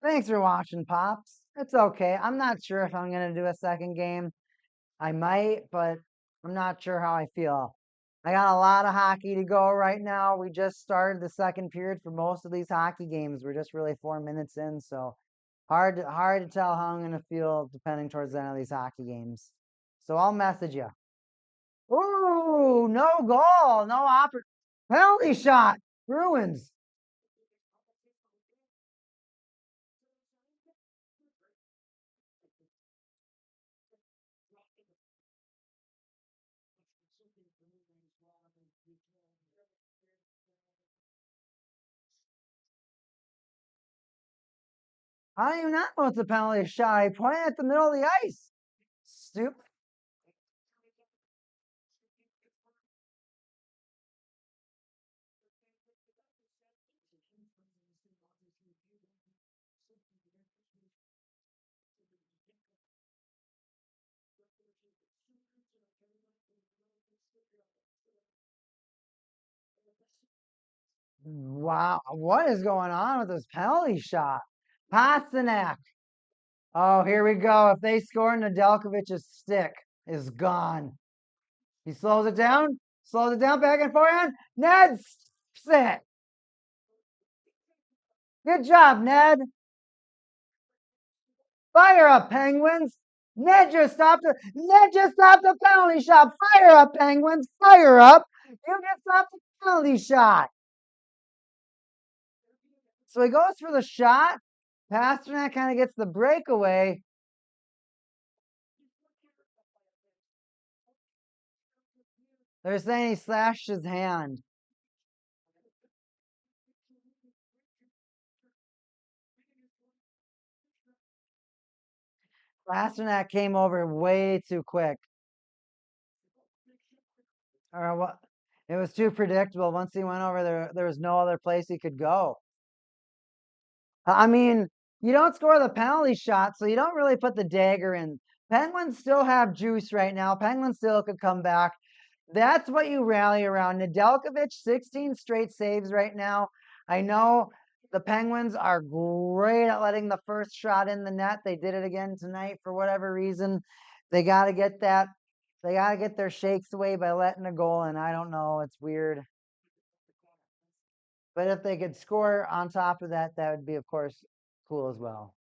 Thanks for watching, Pops. It's okay. I'm not sure if I'm going to do a second game. I might, but I'm not sure how I feel. I got a lot of hockey to go right now. We just started the second period for most of these hockey games. We're just really 4 minutes in, so hard to tell how I'm going to feel depending towards the end of these hockey games. So I'll message you. Ooh, no goal, no penalty shot. Bruins. How do you not know it's a penalty shot? I pointed at the middle of the ice. Stupid. Wow, what is going on with this penalty shot? Pasternak. Oh, here we go. If they score, Nedeljkovic's stick is gone. He slows it down, back and forehand. Ned it. Good job, Ned. Fire up, Penguins. Ned just stopped the penalty shot. Fire up, Penguins. Fire up. You just stopped the penalty shot. So he goes for the shot. Pasternak kind of gets the breakaway. They're saying he slashed his hand. Pasternak came over way too quick. Or what? It was too predictable. Once he went over there was no other place he could go. I mean, you don't score the penalty shot, so you don't really put the dagger in. Penguins still have juice right now. Penguins still could come back. That's what you rally around. Nedeljkovic, 16 straight saves right now. I know the Penguins are great at letting the first shot in the net. They did it again tonight for whatever reason. They got to get that. They got to get their shakes away by letting a goal in. I don't know. It's weird. But if they could score on top of that, that would be, of course, cool as well.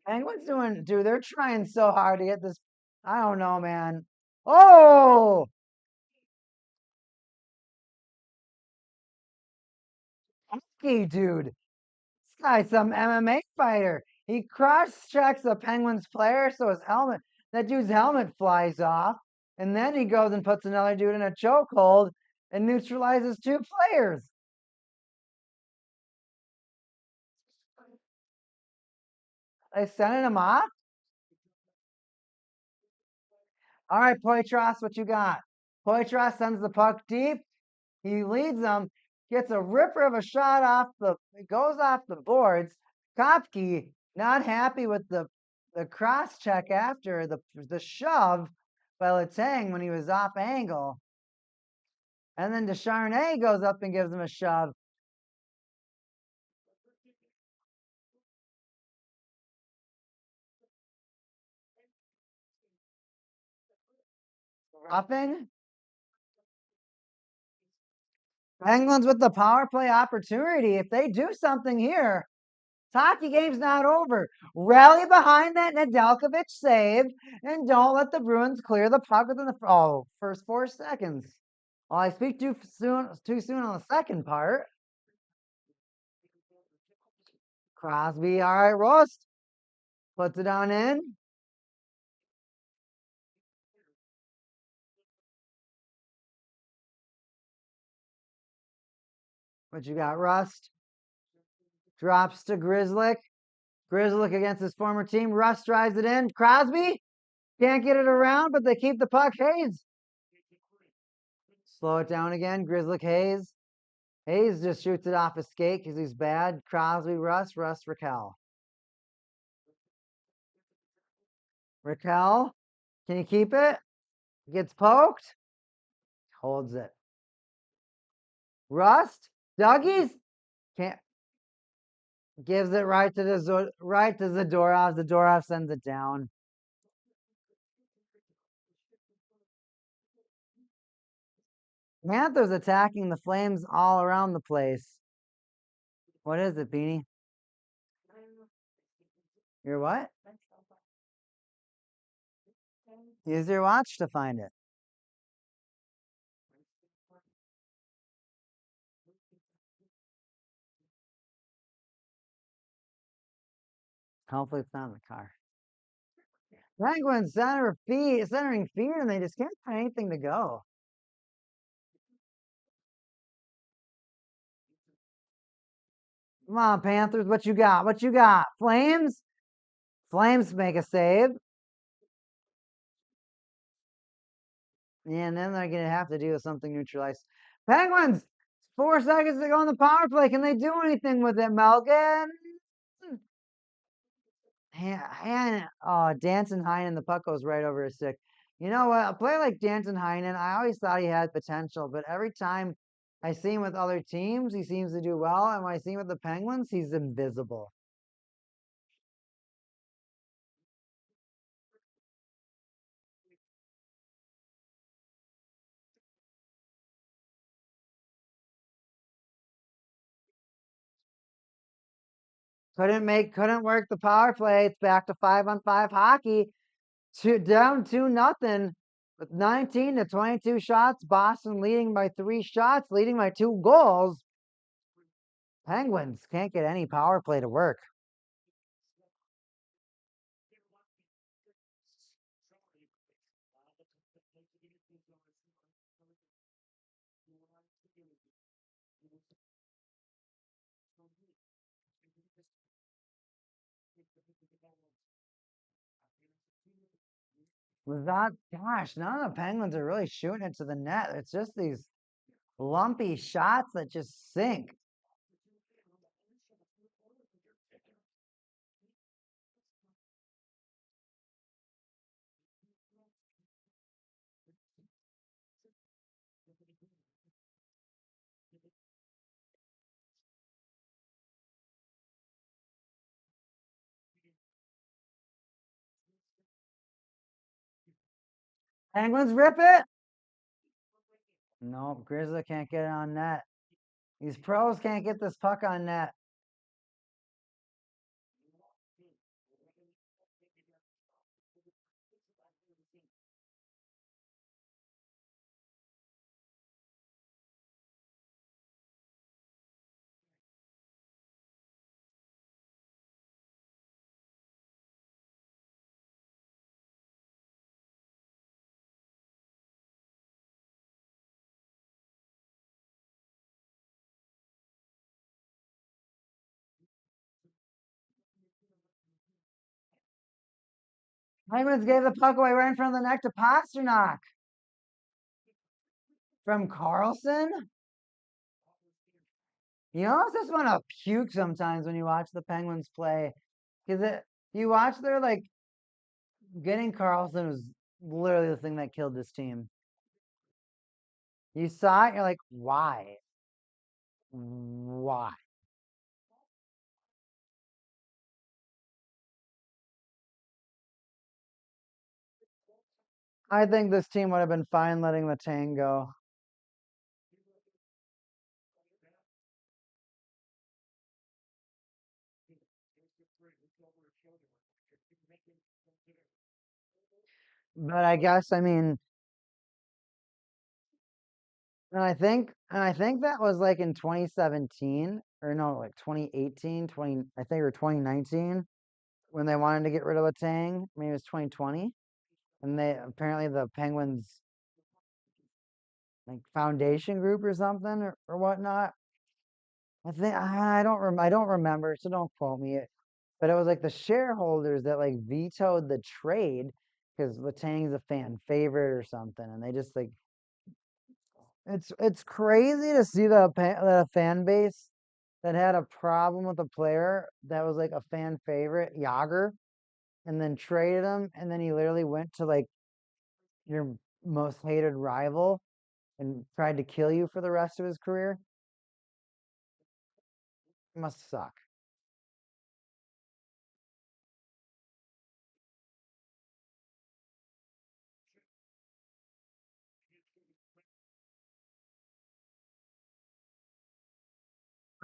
Penguins doing, dude, they're trying so hard to get this. I don't know, man. Oh, hockey, dude. This guy's some MMA fighter. He cross-checks the Penguins player, so that dude's helmet flies off. And then he goes and puts another dude in a chokehold and neutralizes two players. They sending him off? All right, Poitras, what you got? Poitras sends the puck deep. He leads them, gets a ripper of a shot it goes off the boards. Kopke not happy with the cross check after the shove by Letang when he was off angle. And then Desharnais goes up and gives him a shove. Roughing. Penguins with the power play opportunity. If they do something here, hockey game's not over. Rally behind that Nedeljkovic save and don't let the Bruins clear the puck within the first 4 seconds. Well, I speak too soon on the second part. Crosby, all right, Rost puts it on in. What you got? Rust drops to Grizzlick. Grizzlick against his former team. Rust drives it in. Crosby can't get it around, but they keep the puck. Hayes. Slow it down again. Grizzlick Hayes. Hayes just shoots it off his skate because he's bad. Crosby, Rust, Raquel. Raquel, can you keep it? Gets poked. Holds it. Rust, Dougie's can't. Gives it right to Zadorov. Zadorov sends it down. Panthers attacking the Flames all around the place. What is it, Beanie? Your what? Use your watch to find it. Hopefully it's not in the car. Penguins centering feed, and they just can't find anything to go. Come on, Panthers, what you got? What you got? Flames? Flames make a save. And then they're going to have to do something neutralized. Penguins, 4 seconds to go on the power play. Can they do anything with it, Melkin? Danton Heinen, the puck goes right over his stick. You know what? A player like Danton Heinen, I always thought he had potential, but every time I see him with other teams, he seems to do well. And when I see him with the Penguins, he's invisible. Couldn't work the power play. It's back to 5-on-5 hockey. Down 2-0 with 19 to 22 shots. Boston leading by 3 shots, leading by 2 goals. Penguins can't get any power play to work. Gosh, none of the Penguins are really shooting it to the net. It's just these lumpy shots that just sink. Penguins rip it. Nope, Grizzly can't get it on net. These pros can't get this puck on net. Penguins gave the puck away right in front of the net to Pasternak. From Carlson? You almost just want to puke sometimes when you watch the Penguins play. Because you watch their, getting Carlson was literally the thing that killed this team. You saw it, you're like, why? Why? I think this team would have been fine letting Letang go. But I guess, I mean, and I think that was like in 2017 or no, like 2018, I think or 2019 when they wanted to get rid of Letang. Maybe it was 2020. And they apparently the Penguins like foundation group or something or whatnot I don't remember, so don't quote me. But it was like the shareholders that like vetoed the trade because Letang's a fan favorite or something, and they just like it's crazy to see the fan base that had a problem with a player that was like a fan favorite, Yager, and then traded him, and then he literally went to like your most hated rival and tried to kill you for the rest of his career. It must suck.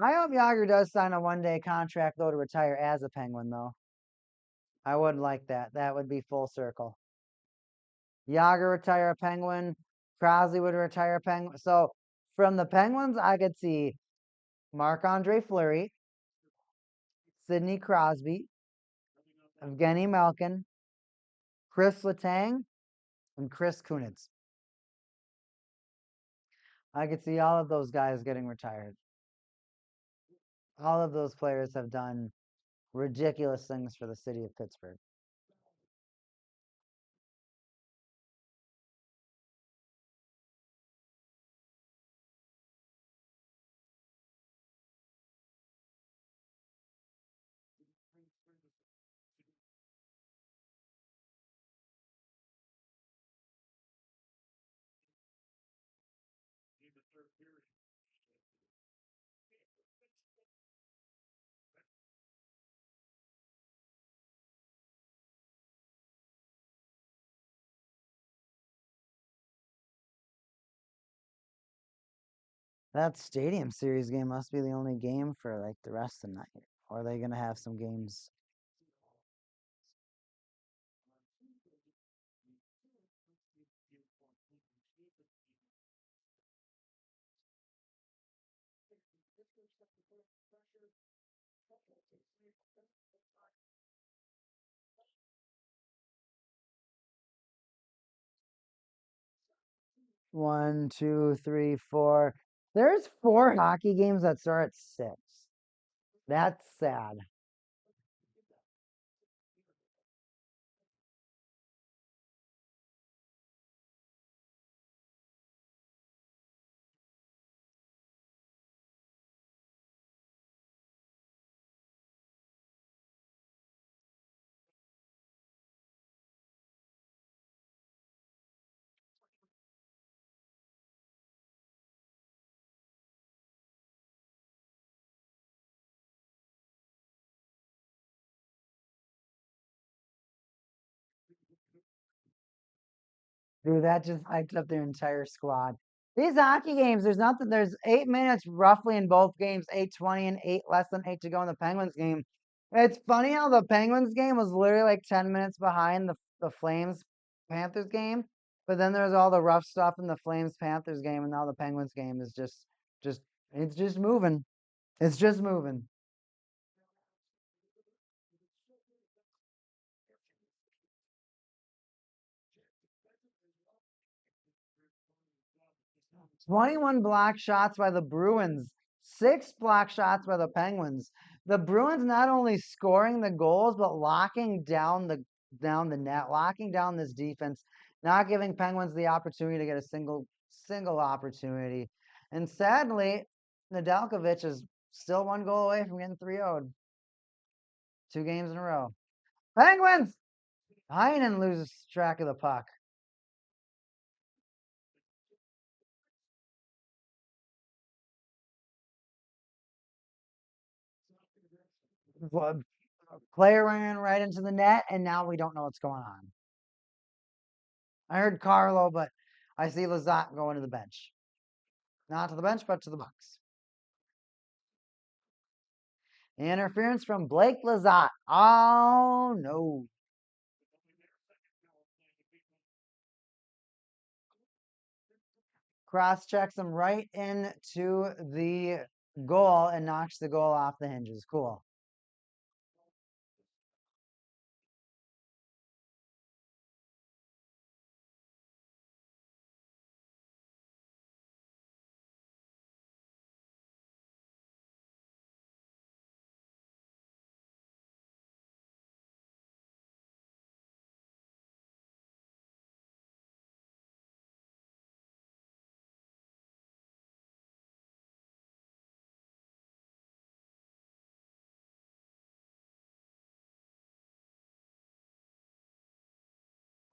I hope Yager does sign a 1-day contract though to retire as a Penguin though. I would like that. That would be full circle. Yager retire a Penguin. Crosby would retire a Penguin. So from the Penguins, I could see Marc-Andre Fleury, Sidney Crosby, Evgeny Malkin, Chris Letang, and Chris Kunitz. I could see all of those guys getting retired. All of those players have done ridiculous things for the city of Pittsburgh. That Stadium Series game must be the only game for like the rest of the night. Or are they gonna have some games? 1, 2, 3, 4. There's 4 hockey games that start at 6. That's sad. Dude, that just hyped up their entire squad. These hockey games, there's 8 minutes roughly in both games, 8:20 and less than 8 to go in the Penguins game. It's funny how the Penguins game was literally like 10 minutes behind the Flames Panthers game, but then there's all the rough stuff in the Flames Panthers game, and now the Penguins game is just it's just moving. It's just moving. 21 block shots by the Bruins, 6 block shots by the Penguins. The Bruins not only scoring the goals, but locking down the net, locking down this defense, not giving Penguins the opportunity to get a single opportunity. And sadly, Nedeljkovic is still 1 goal away from getting 3-0'd. 2 games in a row. Penguins! Heinen loses track of the puck. Player ran right into the net, and now we don't know what's going on. I heard Carlo, but I see Lizotte going to the bench. Not to the bench, but to the box. Interference from Blake Lizotte. Oh, no. Cross checks him right into the goal and knocks the goal off the hinges. Cool.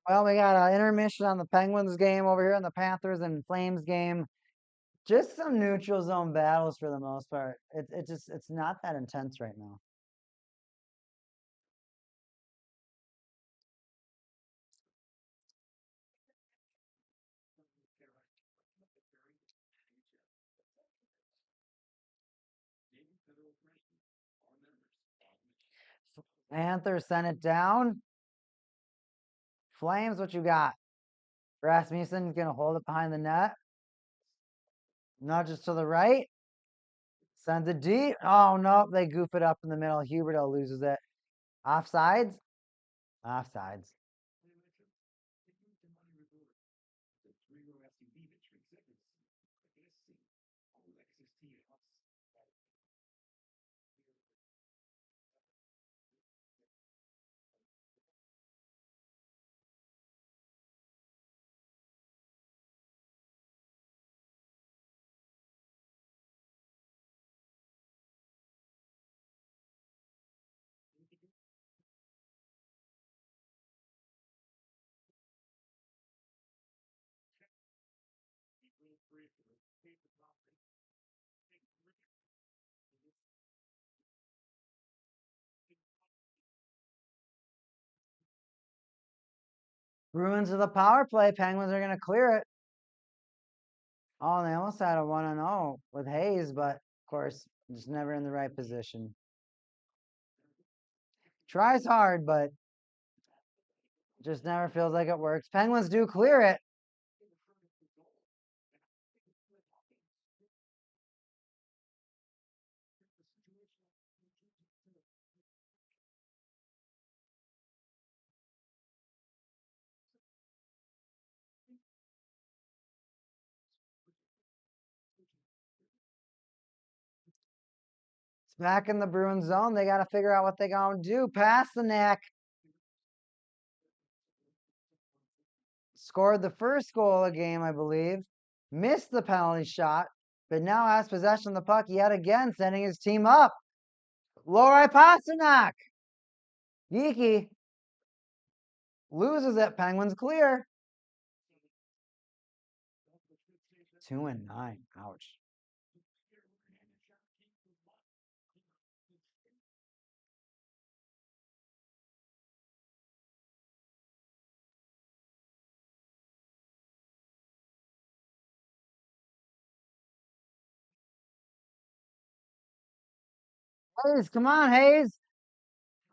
Well, we got an intermission on the Penguins game over here on the Panthers and Flames game. Just some neutral zone battles for the most part. It's not that intense right now. Panthers sent it down. Flames, what you got? Rasmussen's gonna hold it behind the net. Nudges to the right. Sends it deep. Oh no, they goof it up in the middle. Huberdeau loses it. Offsides? Offsides. Bruins of the power play. Penguins are gonna clear it. Oh, they almost had a 1-0 with Hayes, but of course, just never in the right position. Tries hard, but just never feels like it works. Penguins do clear it. It's back in the Bruins zone. They got to figure out what they gonna do. Pass the neck. Scored the first goal of the game, I believe. Missed the penalty shot, but now has possession of the puck yet again, sending his team up. Lori Pasternak. Geeky loses it. Penguins clear. 2-9. Ouch. Hayes, come on, Hayes.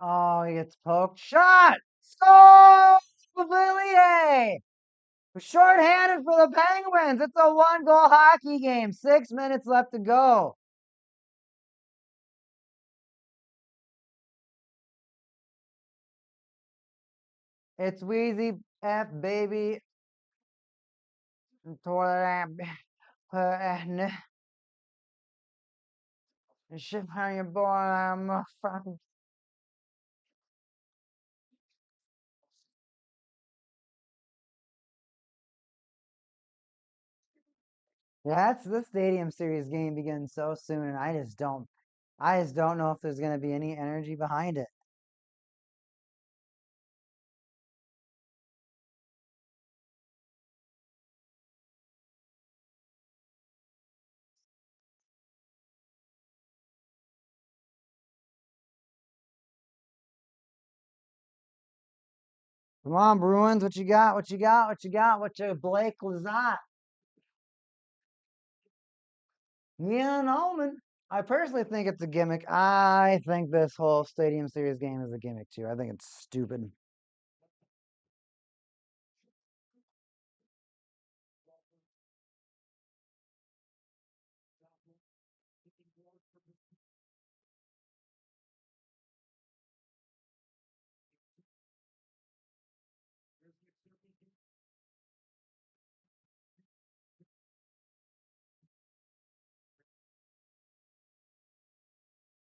Oh, he gets poked. Shot! Score! Villiers! Short-handed for the Penguins. It's a one-goal hockey game. 6 minutes left to go. It's Wheezy F, baby. Shit on your boy. I'm a fucking. Yeah, that's the Stadium Series game begins so soon, and I just don't know if there's gonna be any energy behind it. Come on, Bruins, what you got? What you got? What you got? What you Blake Lizotte? Yeah, Nolman. I personally think it's a gimmick. I think this whole Stadium Series game is a gimmick too. I think it's stupid.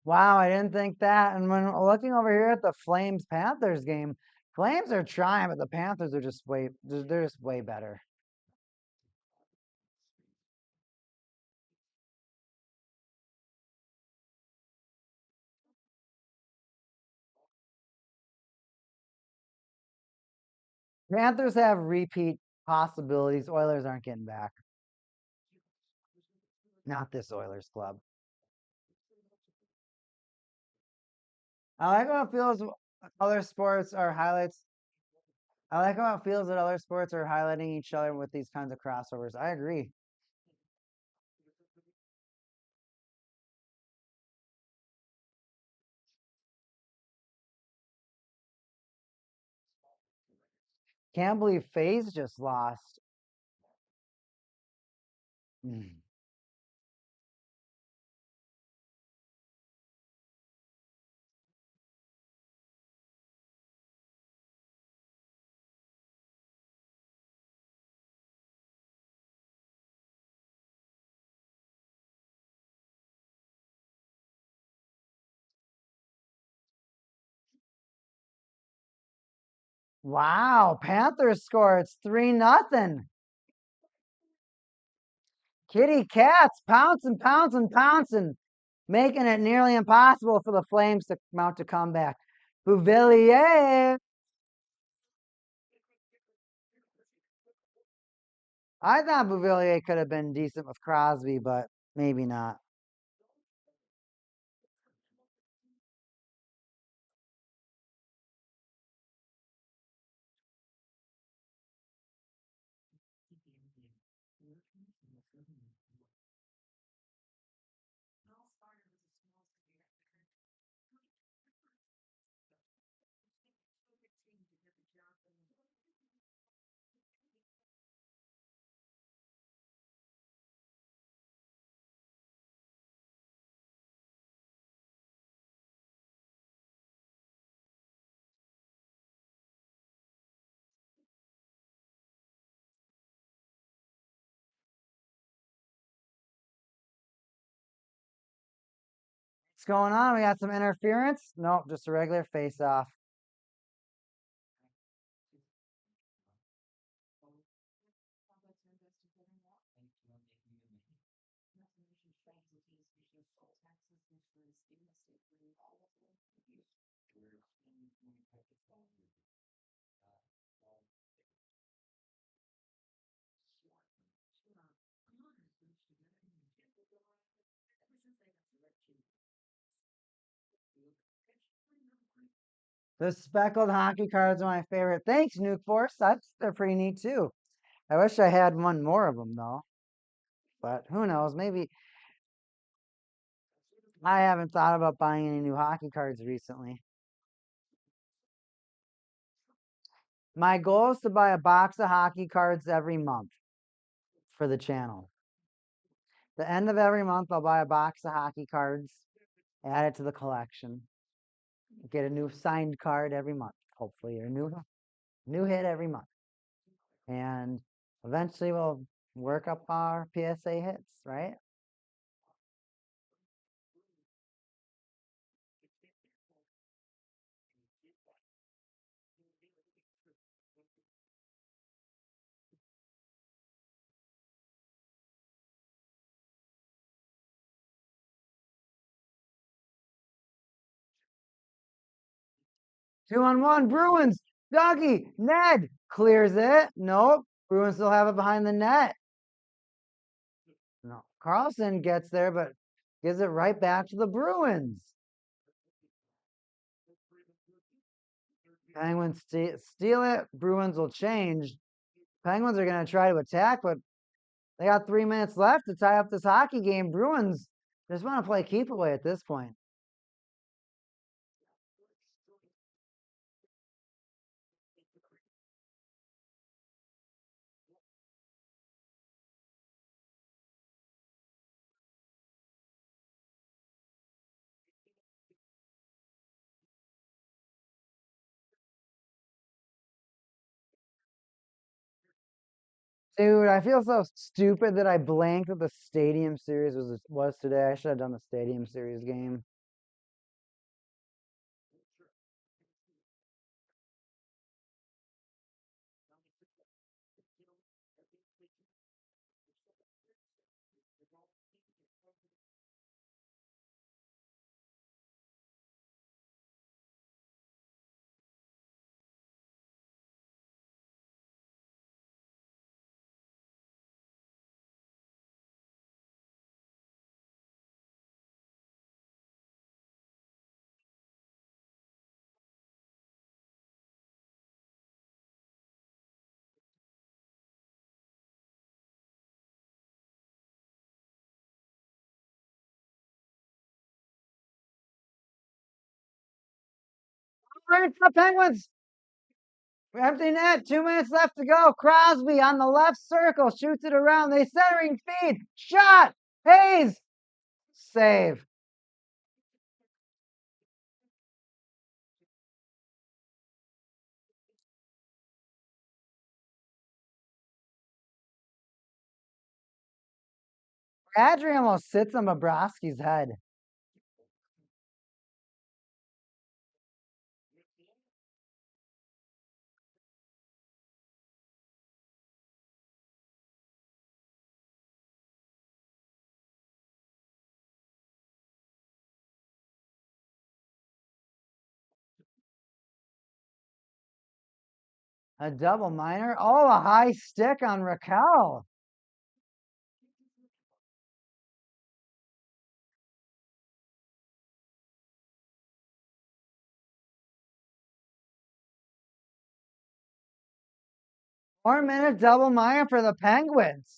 Wow, I didn't think that. And when looking over here at the Flames Panthers game, Flames are trying, but the Panthers are just they're just way better. Panthers have repeat possibilities. Oilers aren't getting back. Not this Oilers club. I like how it feels other sports are highlights. I like how it feels that other sports are highlighting each other with these kinds of crossovers. I agree. Can't believe FaZe just lost. Mm. Wow, Panthers score. It's 3-0. Kitty Cats pouncing, pouncing, pouncing, making it nearly impossible for the Flames to mount a comeback. Bouvillier. I thought Bouvillier could have been decent with Crosby, but maybe not. What's going on? We got some interference? Nope, just a regular face-off. The speckled hockey cards are my favorite. Thanks, Nuke Force. They're pretty neat too. I wish I had one more of them though. But who knows? Maybe I haven't thought about buying any new hockey cards recently. My goal is to buy a box of hockey cards every month for the channel. The end of every month, I'll buy a box of hockey cards, add it to the collection, get a new signed card every month, hopefully, or a new hit every month. And eventually we'll work up our PSA hits, right? 2-on-1, Bruins, Dougie, Ned clears it. Nope, Bruins still have it behind the net. No, Carlson gets there, but gives it right back to the Bruins. Penguins steal it. Bruins will change. Penguins are going to try to attack, but they got 3 minutes left to tie up this hockey game. Bruins just want to play keep away at this point. Dude, I feel so stupid that I blanked that the Stadium Series was today. I should have done the Stadium Series game. Right, the Penguins. Empty net. 2 minutes left to go. Crosby on the left circle shoots it around. They centering feed. Shot. Hayes. Save. Kadri almost sits on Bobrovsky's head. A double minor. Oh, a high stick on Raquel. Four-minute double minor for the Penguins.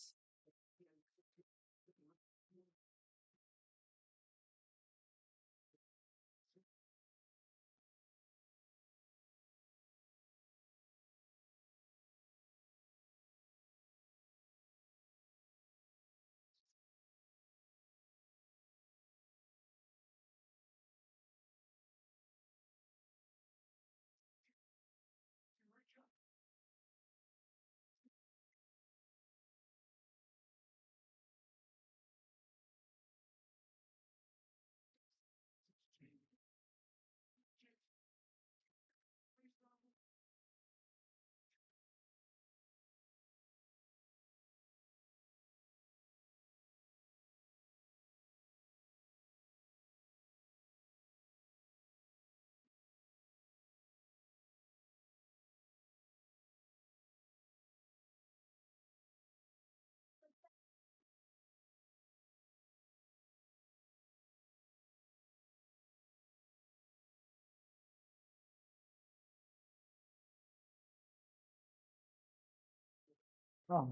Oh,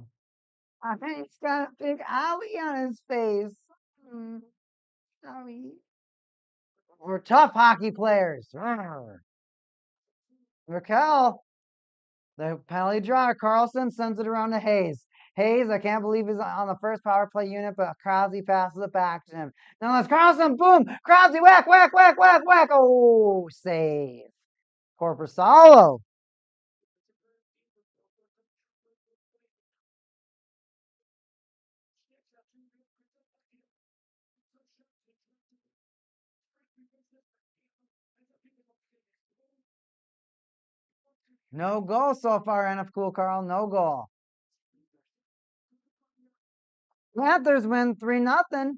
I think he's got a big owie on his face. Owie. We're tough hockey players. Raquel, the penalty draw. Carlson sends it around to Hayes. Hayes, I can't believe he's on the first power play unit, but Crosby passes it back to him. Now it's Carlson. Boom. Crosby, whack, whack, whack, whack, whack. Oh, save. Corpusalo. No goal so far, NF Cool Carl. No goal. Panthers win 3-0.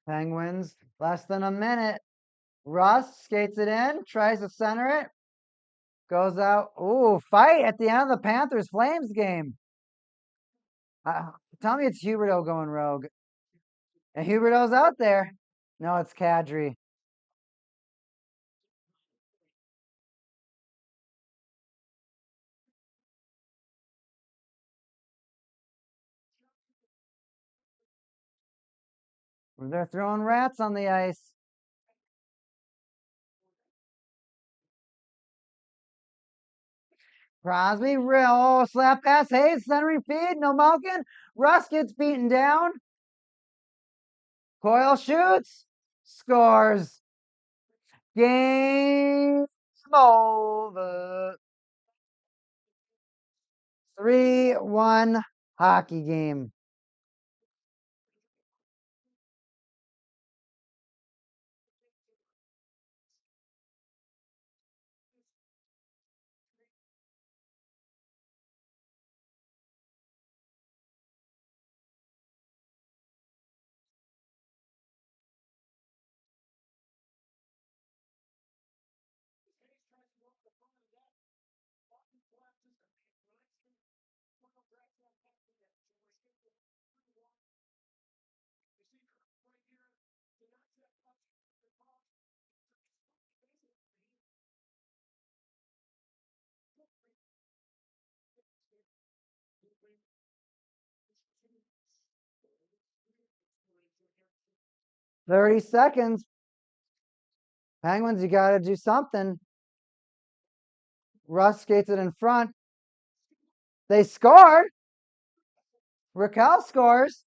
Penguins, less than a minute. Russ skates it in, tries to center it, goes out. Ooh, fight at the end of the Panthers Flames game. Tell me it's Huberdeau going rogue. And Huberdeau's out there. No, it's Kadri. They're throwing rats on the ice. Crosby, real slap pass. Hayes, centering feed. No Malkin. Russ gets beaten down. Coyle shoots. Scores. Game over. 3-1 hockey game. 30 seconds. Penguins, you got to do something. Russ skates it in front. They scored. Raquel scores.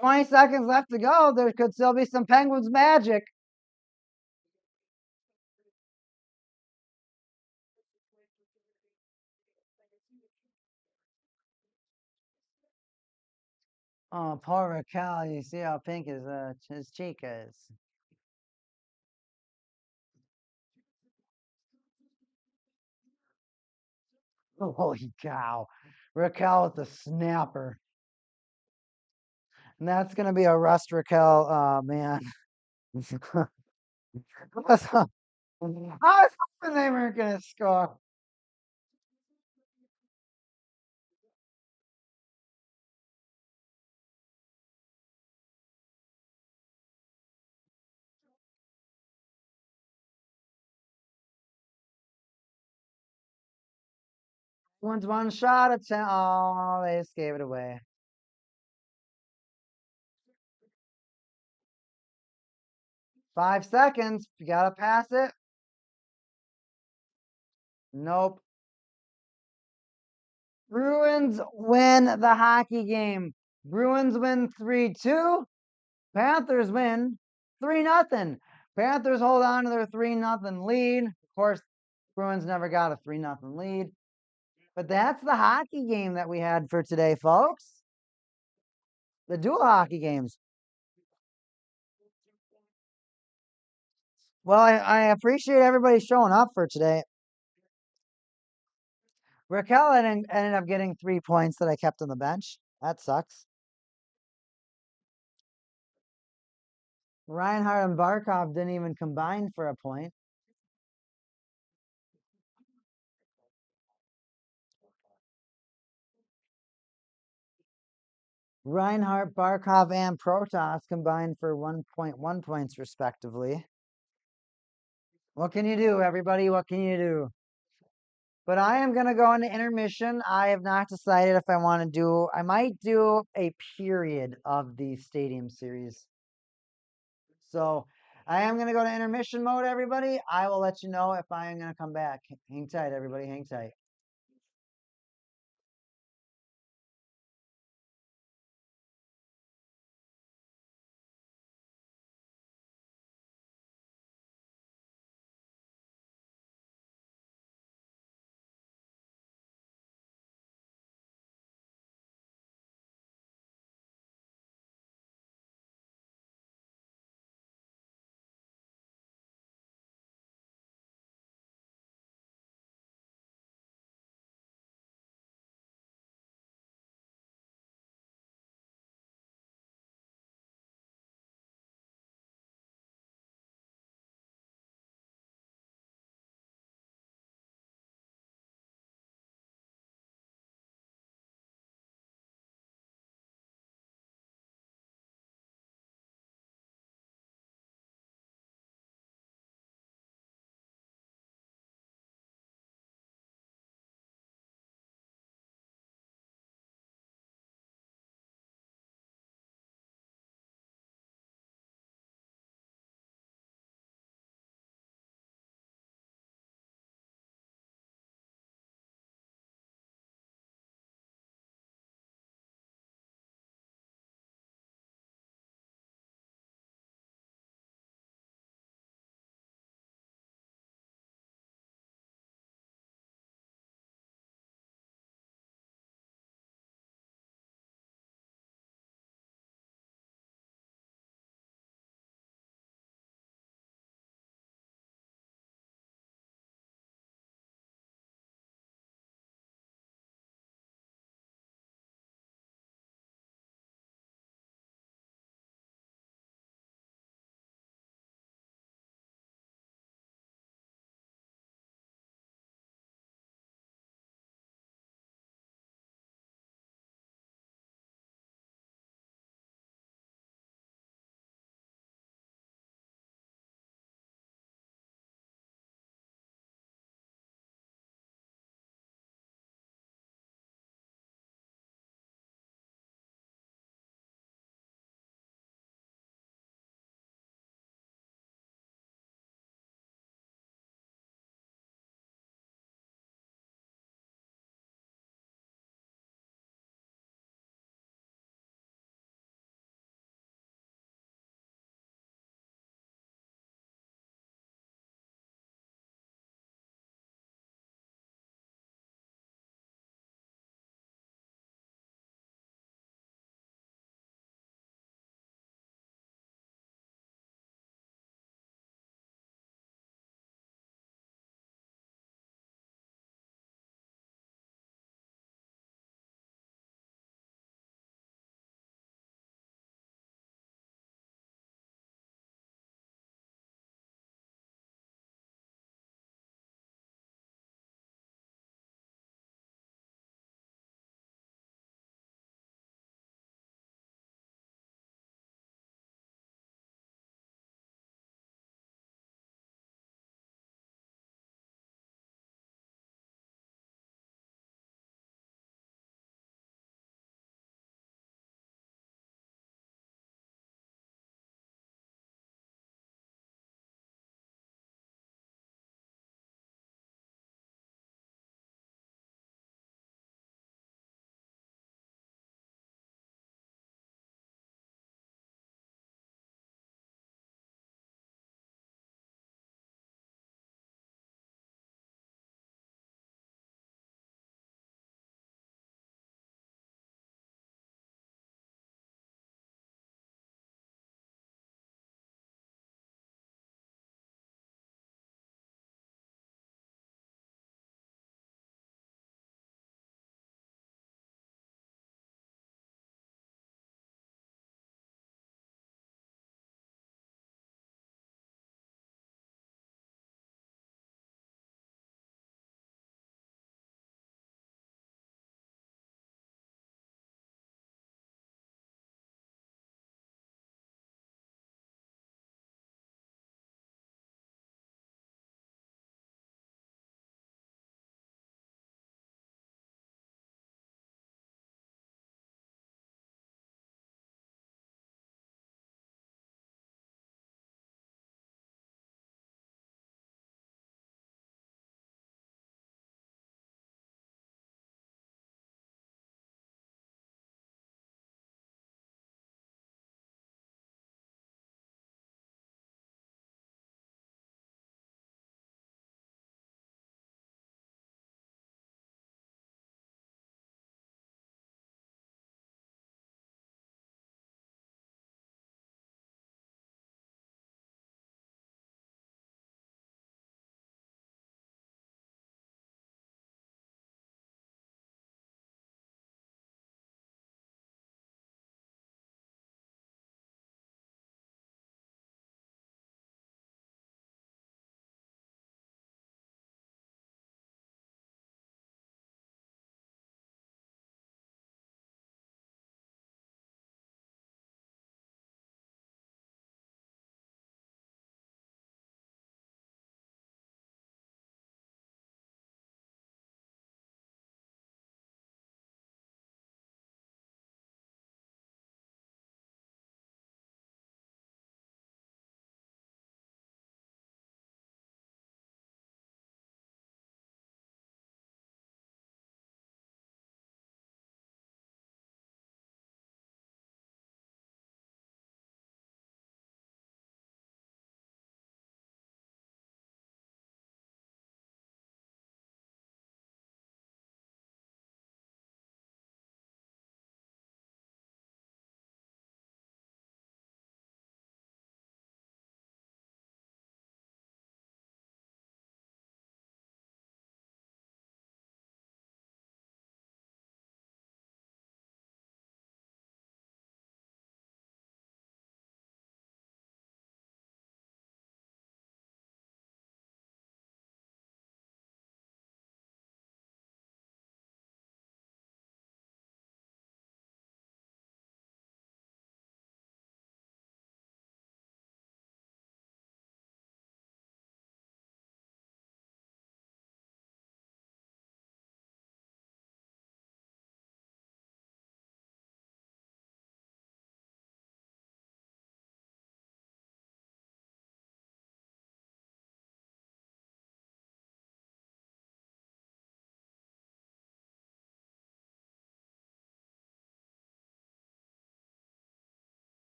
20 seconds left to go. There could still be some Penguins magic. Oh, poor Raquel. You see how pink his cheek is. Holy cow. Raquel with the snapper. And that's going to be a rust Raquel. Oh, man. I was hoping they weren't going to score. One's one shot at 10. Oh, they just gave it away. 5 seconds. You got to pass it. Nope. Bruins win the hockey game. Bruins win 3-2. Panthers win 3-0. Panthers hold on to their 3-0 lead. Of course, Bruins never got a 3-0 lead. But that's the hockey game that we had for today, folks. The dual hockey games. Well, I appreciate everybody showing up for today. Raquel ended up getting 3 points that I kept on the bench. That sucks. Reinhardt and Barkov didn't even combine for a point. Reinhardt, Barkov, and Protas combined for 1.1 points respectively. What can you do, everybody? What can you do? But I am going to go into intermission. I have not decided if I want to do, I might do a period of the Stadium Series. So I am going to go to intermission mode, everybody. I will let you know if I am going to come back. Hang tight, everybody. Hang tight.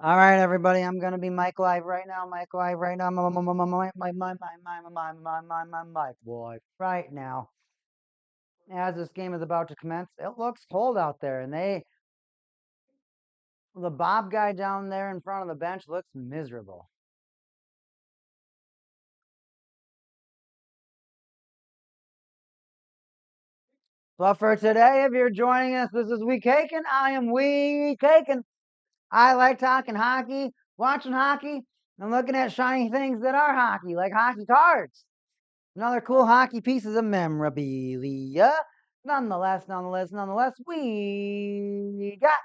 All right, everybody. I'm gonna be Mike Live right now. Mike Live right now. Mike Live right now. As this game is about to commence, it looks cold out there, and the Bob guy down there in front of the bench looks miserable. But for today, if you're joining us, this is Week Haken. I am Week Haken. I like talking hockey, watching hockey, and looking at shiny things that are hockey, like hockey cards. Another cool hockey pieces of memorabilia. Nonetheless, we got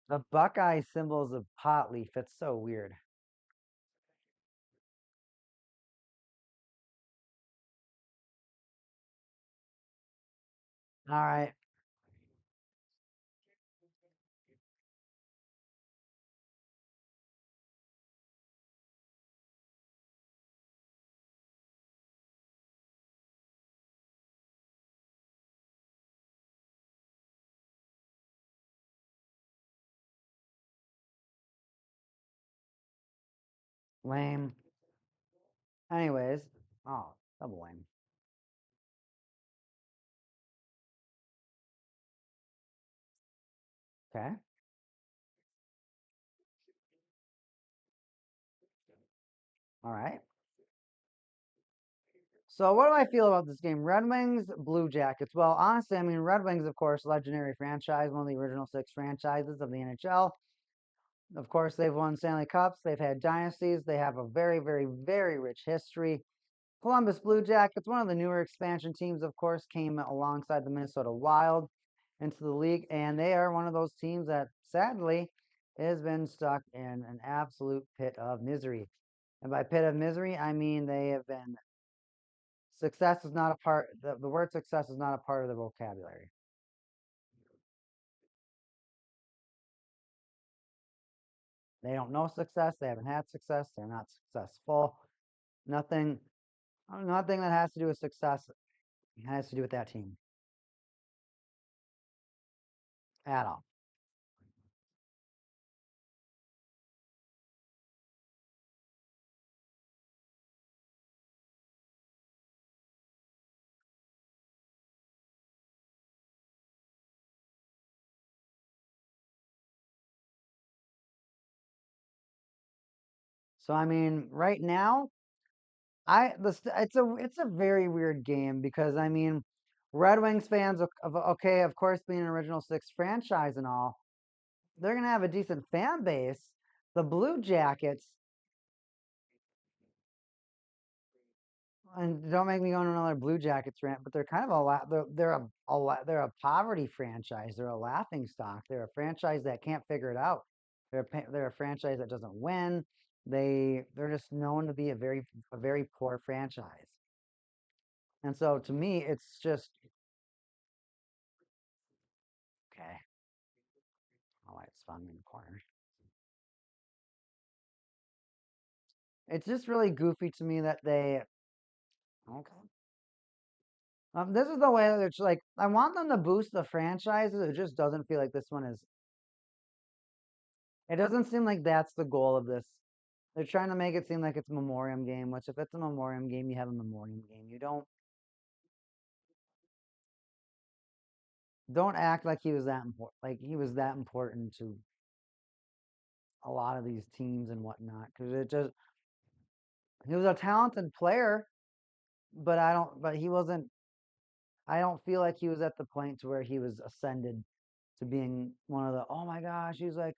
the Buckeye symbols of pot leaf. It's so weird. All right. Lame. Anyways. Oh, double lame. Okay. All right. So what do I feel about this game? Red Wings, Blue Jackets. Well, honestly, I mean, Red Wings, of course, legendary franchise, one of the original 6 franchises of the NHL. Of course, they've won Stanley Cups. They've had dynasties. They have a very, very, very rich history. Columbus Blue Jackets, one of the newer expansion teams, of course, came alongside the Minnesota Wild into the league, and they are one of those teams that sadly has been stuck in an absolute pit of misery. And by pit of misery, I mean they have been success is not a part the word success is not a part of the vocabulary. They don't know success, they haven't had success, they're not successful. Nothing nothing that has to do with success has to do with that team at all. So I mean, right now, it's a very weird game because I mean, Red Wings fans, okay, of course, being an original 6 franchise and all, they're gonna have a decent fan base. The Blue Jackets, and don't make me go on another Blue Jackets rant, but they're kind of they're a poverty franchise. They're a laughing stock. They're a franchise that can't figure it out. They're a franchise that doesn't win. They're just known to be a very poor franchise. And so to me, it's just okay. Oh, it's fun in the corner. It's just really goofy to me that they okay. This is the way that it's like I want them to boost the franchises. It just doesn't feel like this one is. It doesn't seem like that's the goal of this. They're trying to make it seem like it's a memoriam game, which if it's a memoriam game, you have a memoriam game. You don't act like he was that important. Like he was that important to a lot of these teams and whatnot. Because it just he was a talented player, but I don't. But he wasn't. I don't feel like he was at the point to where he was ascended to being one of the. Oh my gosh, he's like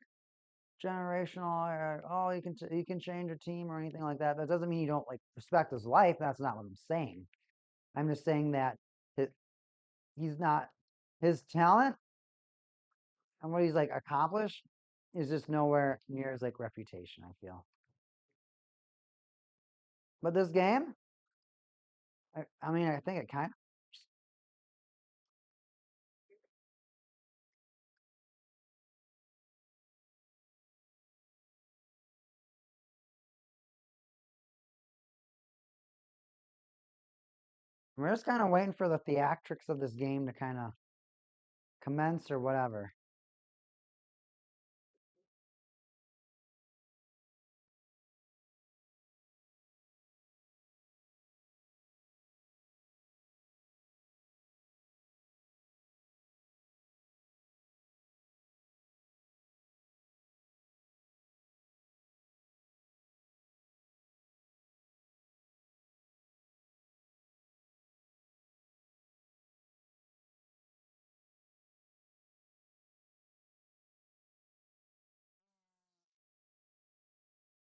generational. Or, oh, he can change a team or anything like that. That doesn't mean you don't like respect his life. That's not what I'm saying. I'm just saying that he's not his talent and what he's like accomplished is just nowhere near his like reputation, I feel. But this game, I mean, I think it kind of We're just kind of waiting for the theatrics of this game to kind of commence or whatever.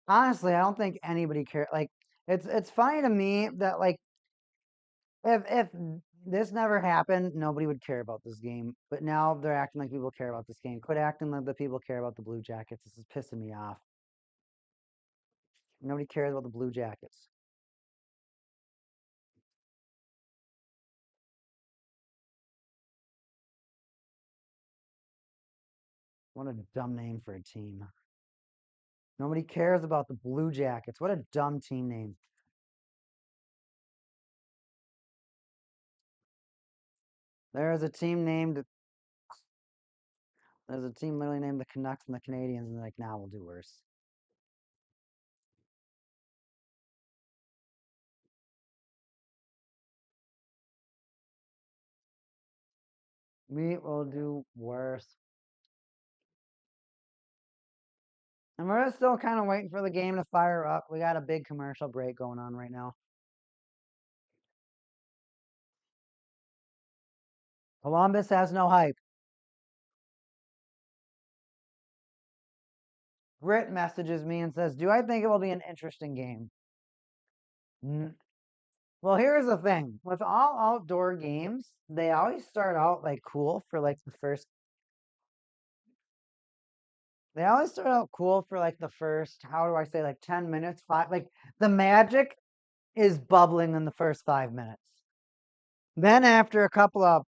Honestly, I don't think anybody cares. Like, it's funny to me that like if this never happened, nobody would care about this game. But now they're acting like people care about this game. Quit acting like the people care about the Blue Jackets. This is pissing me off. Nobody cares about the Blue Jackets. What a dumb name for a team. Nobody cares about the Blue Jackets. What a dumb team name. There is a team named There's a team literally named the Canucks and the Canadians, and they're like, nah, we'll do worse. We will do worse. And we're still kind of waiting for the game to fire up. We got a big commercial break going on right now. Columbus has no hype. Grit messages me and says, do I think it will be an interesting game? Well, here's the thing. With all outdoor games, they always start out like cool for like the first they always start out cool for like the first, how do I say, like 10 minutes, five, like the magic is bubbling in the first 5 minutes. Then after a couple of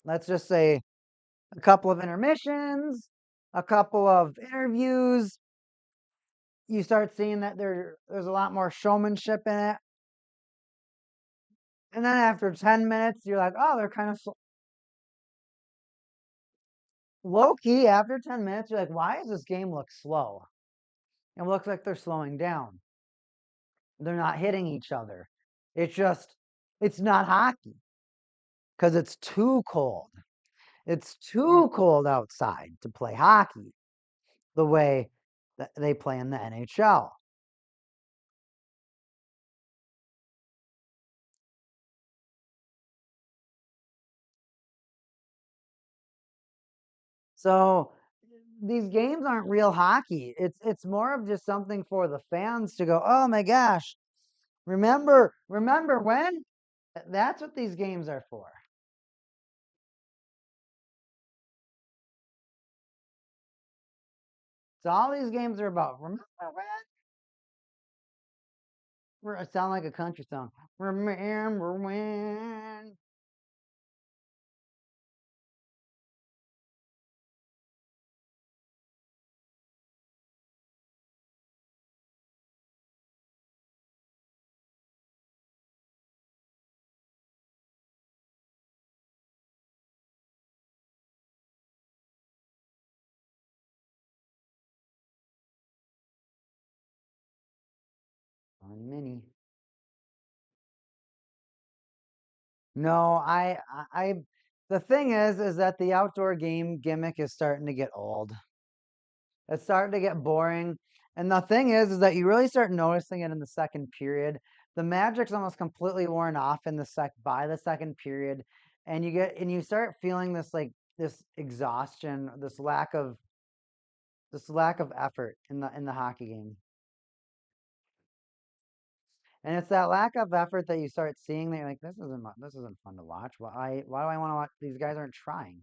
let's just say a couple of intermissions, a couple of interviews, you start seeing that there's a lot more showmanship in it. And then after 10 minutes, you're like, oh, they're kind of low key. After 10 minutes, you're like, why does this game look slow? It looks like they're slowing down. They're not hitting each other. It's just, it's not hockey because it's too cold. It's too cold outside to play hockey the way that they play in the NHL. So these games aren't real hockey. It's more of just something for the fans to go, "Oh my gosh, remember when?" That's what these games are for. So all these games are about. Remember when? I sound like a country song. Remember when? On mini. No, the thing is that the outdoor game gimmick is starting to get old. It's starting to get boring. And the thing is that you really start noticing it in the second period. The magic's almost completely worn off in the by the second period. And you start feeling this like this exhaustion, this lack of effort in the hockey game. And it's that lack of effort that you start seeing that you're like, this isn't fun to watch. Why do I want to watch? These guys aren't trying.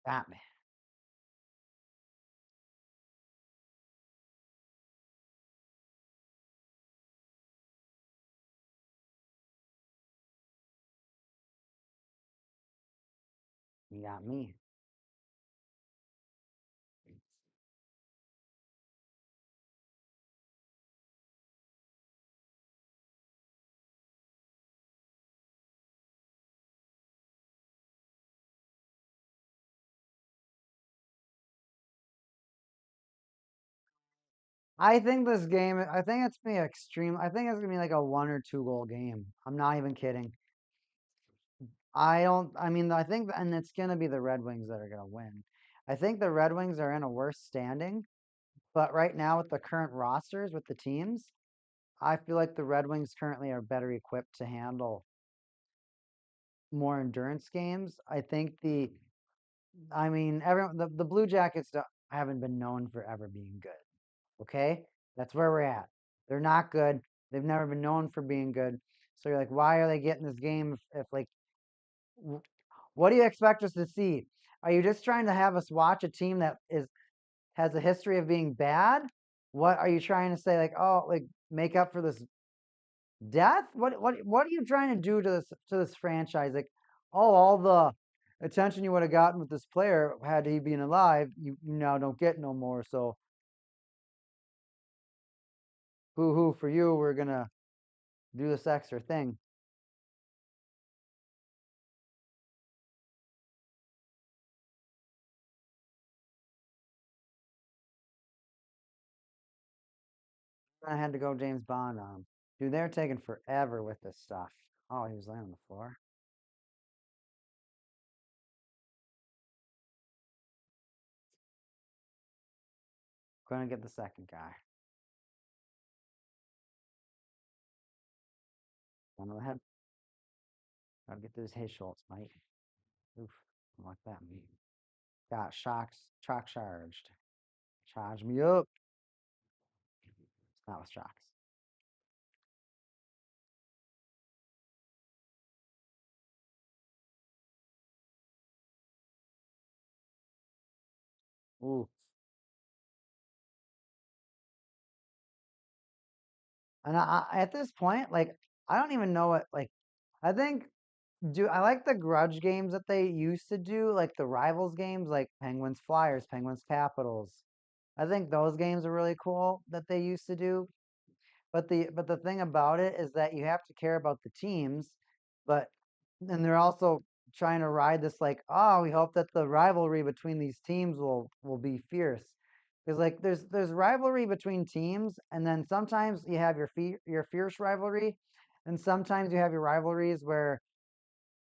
Batman. You got me. I think it's gonna be extreme. I think it's gonna be like a 1 or 2 goal game. I'm not even kidding. I mean, I think, and it's gonna be the Red Wings that are gonna win. I think the Red Wings are in a worse standing, but right now with the current rosters with the teams, I feel like the Red Wings currently are better equipped to handle more endurance games. I mean, the Blue Jackets haven't been known for ever being good. Okay, that's where we're at. They're not good. They've never been known for being good. So you're like, why are they getting this game if like, what do you expect us to see? Are you just trying to have us watch a team that is has a history of being bad? What are you trying to say? Like, oh, like make up for this death? What are you trying to do to this franchise? Like, oh, all the attention you would have gotten with this player had he been alive, you now don't get no more. So boo hoo for you. We're gonna do this extra thing. I had to go James Bond on him. Dude, they're taking forever with this stuff. Oh, he was laying on the floor. Gonna get the second guy. One of the head. Gotta get those his Schultz, mate. Oof. I like that, mate. Got shock charged. Charge me up. It's not with shocks. Ooh. And at this point, like, I don't even know what, like, I think, I like the grudge games that they used to do, like the rivals games, like Penguins Flyers, Penguins Capitals. I think those games are really cool that they used to do. But the thing about it is that you have to care about the teams, but and they're also trying to ride this like, oh, we hope that the rivalry between these teams will be fierce. Because like there's rivalry between teams, and then sometimes you have your fierce rivalry, and sometimes you have your rivalries where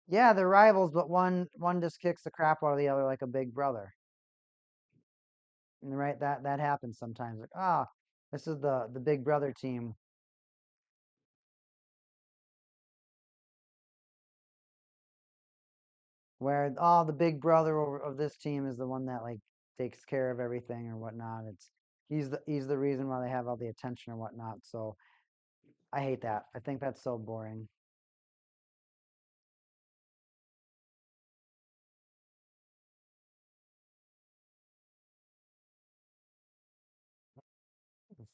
yeah, they're rivals, but one just kicks the crap out of the other like a big brother. And right, that happens sometimes. Like, ah, this is the big brother team. Where the big brother of this team is the one that like takes care of everything or whatnot. He's the reason why they have all the attention or whatnot. So I hate that. I think that's so boring.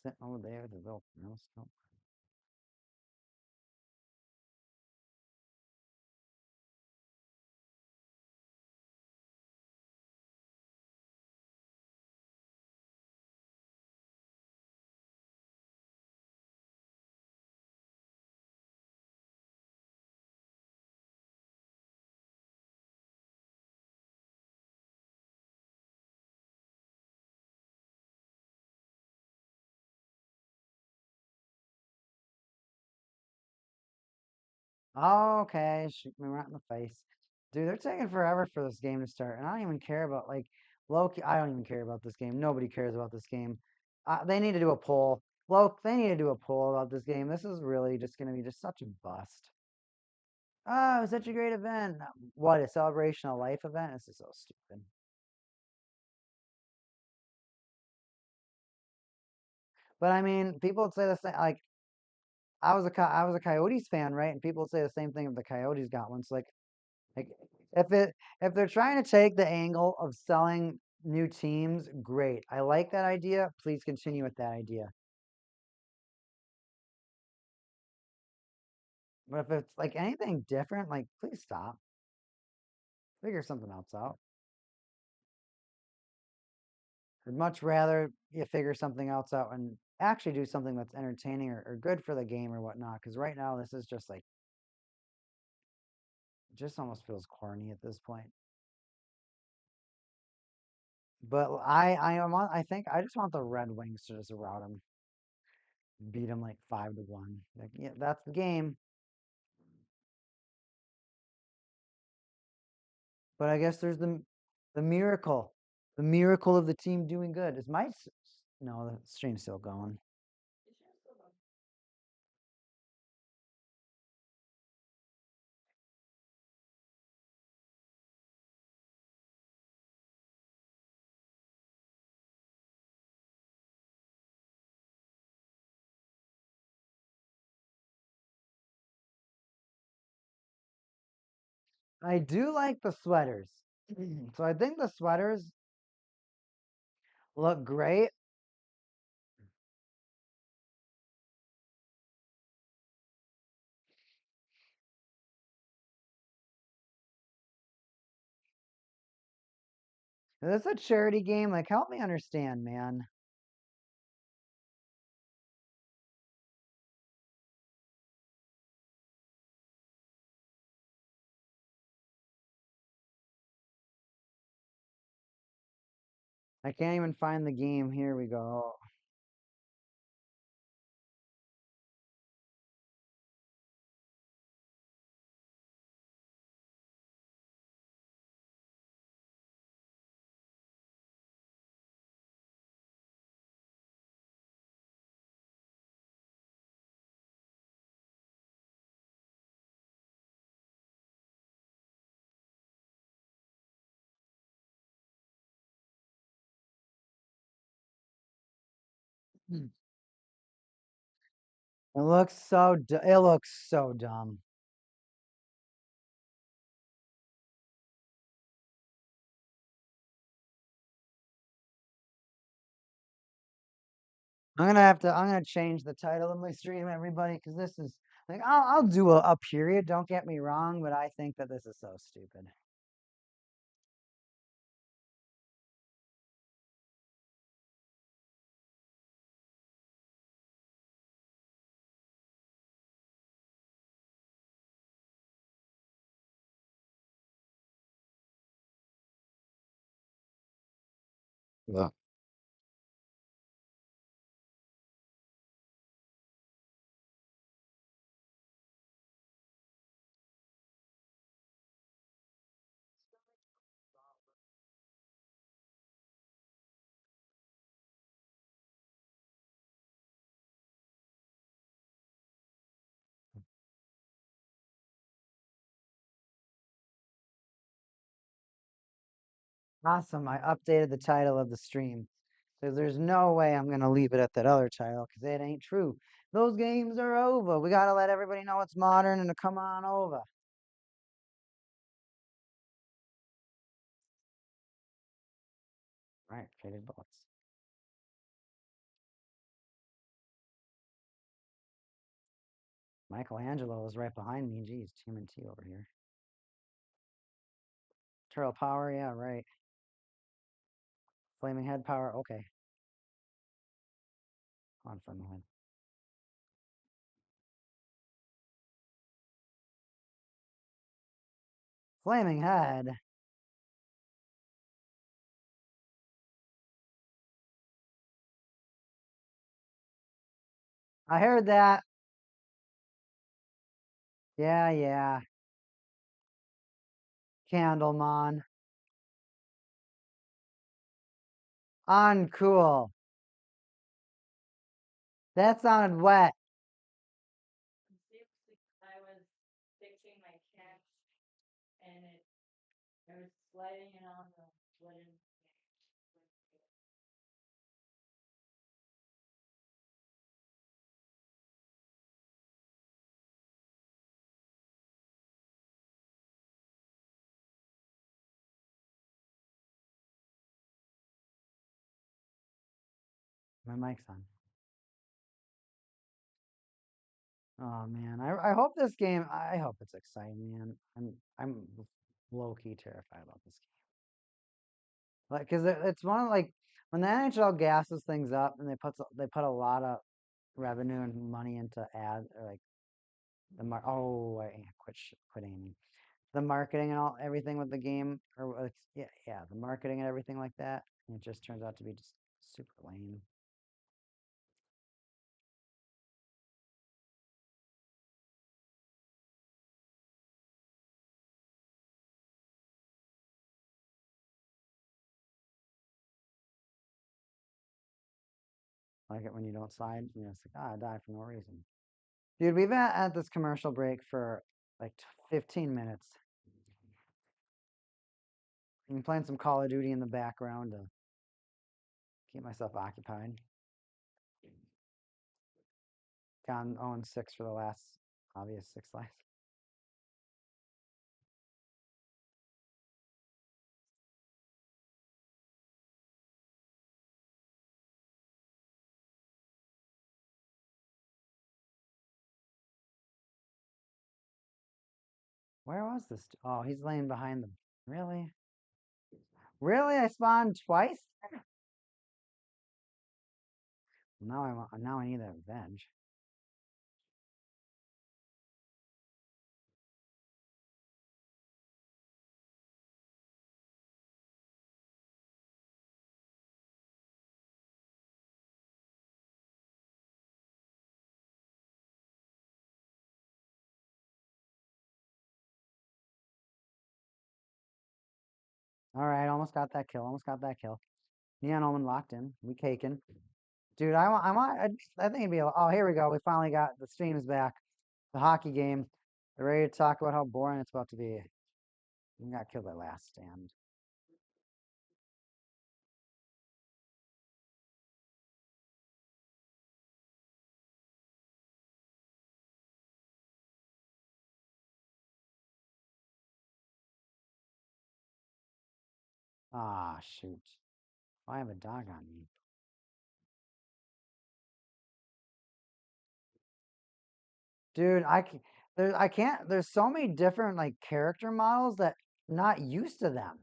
Sitting over there, the little no snow. Oh, okay, shoot me right in the face, dude. They're taking forever for this game to start, and I don't even care about like Loki. I don't even care about this game. Nobody cares about this game. They need to do a poll. They need to do a poll about this game. This is really just going to be just such a bust. Oh, it was such a great event. What, a celebration of life event? This is so stupid. But I mean, people would say the same. Like, I was a Coyotes fan, right? And people would say the same thing if the Coyotes got one. So like if they're trying to take the angle of selling new teams, great. I like that idea. Please continue with that idea. But if it's like anything different, like please stop. Figure something else out. I'd much rather you figure something else out and actually do something that's entertaining or good for the game or whatnot. Because right now, this is just like, just almost feels corny at this point. But I think I just want the Red Wings to just rout them, beat them like 5-1. Like, yeah, that's the game. But I guess there's the miracle, the miracle of the team doing good. Is my no, the stream's still going. I do like the sweaters. So I think the sweaters look great. Is this a charity game? Like, help me understand, man. I can't even find the game. Here we go. Hmm. It looks so dumb. I'm gonna change the title of my stream, everybody, because this is like I'll do a period. Don't get me wrong, but I think that this is so stupid. Yeah. Awesome. I updated the title of the stream. Because there's no way I'm gonna leave it at that other title because it ain't true. Those games are over. We gotta let everybody know it's modern and to come on over. Right, traded bullets. Michelangelo is right behind me. Geez, TMNT over here. Turtle power, yeah, right. Flaming head power, okay. On flaming head. Flaming head. I heard that. Yeah, yeah. Candlemon. Uncool. That sounded wet. My mic's on. Oh man, I hope this game. I hope it's exciting, man. I'm low key terrified about this game. Like, cause it's one of like when the NHL gasses things up and they put a lot of revenue and money into ads or like quit aiming. The marketing and all everything with the game yeah, the marketing and everything like that. And it just turns out to be just super lame. Like it when you don't slide, it's like, I died for no reason. Dude, we've been at this commercial break for like 15 minutes. I'm playing some Call of Duty in the background to keep myself occupied. Gone 0-6 for the last obvious 6 lives. Where was this? Oh, he's laying behind them. Really? Really? I spawned twice? Now I need that revenge. All right, almost got that kill. Almost got that kill. Neon Omen locked in. We caking. Dude, I think it'd be, oh, here we go. We finally got the streams back. The hockey game. We're ready to talk about how boring it's about to be. We got killed by last stand. Ah, shoot. I have a dog on me. Dude, I can't, there's so many different like character models that I'm not used to them.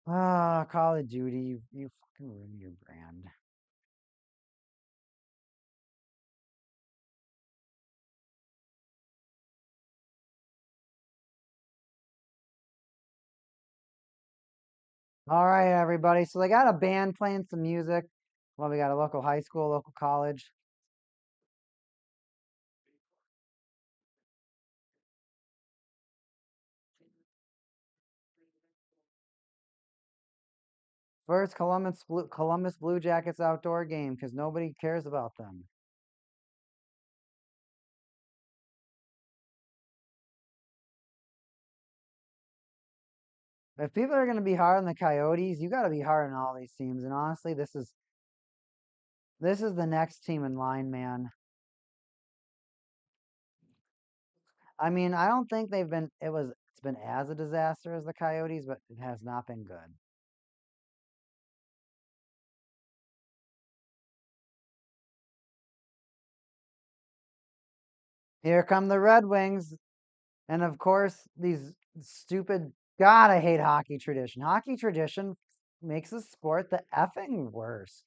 Ah, Call of Duty, you fucking ruined your brand. All right, everybody. So they got a band playing some music. Well, we got a local high school, local college. First Columbus Blue Jackets outdoor game because nobody cares about them. If people are going to be hard on the Coyotes, you got to be hard on all these teams. And honestly, this is the next team in line, man. I mean, I don't think it's been as a disaster as the Coyotes, but it has not been good. Here come the Red Wings. And of course, these stupid, God, I hate hockey tradition. Hockey tradition makes the sport the effing worse.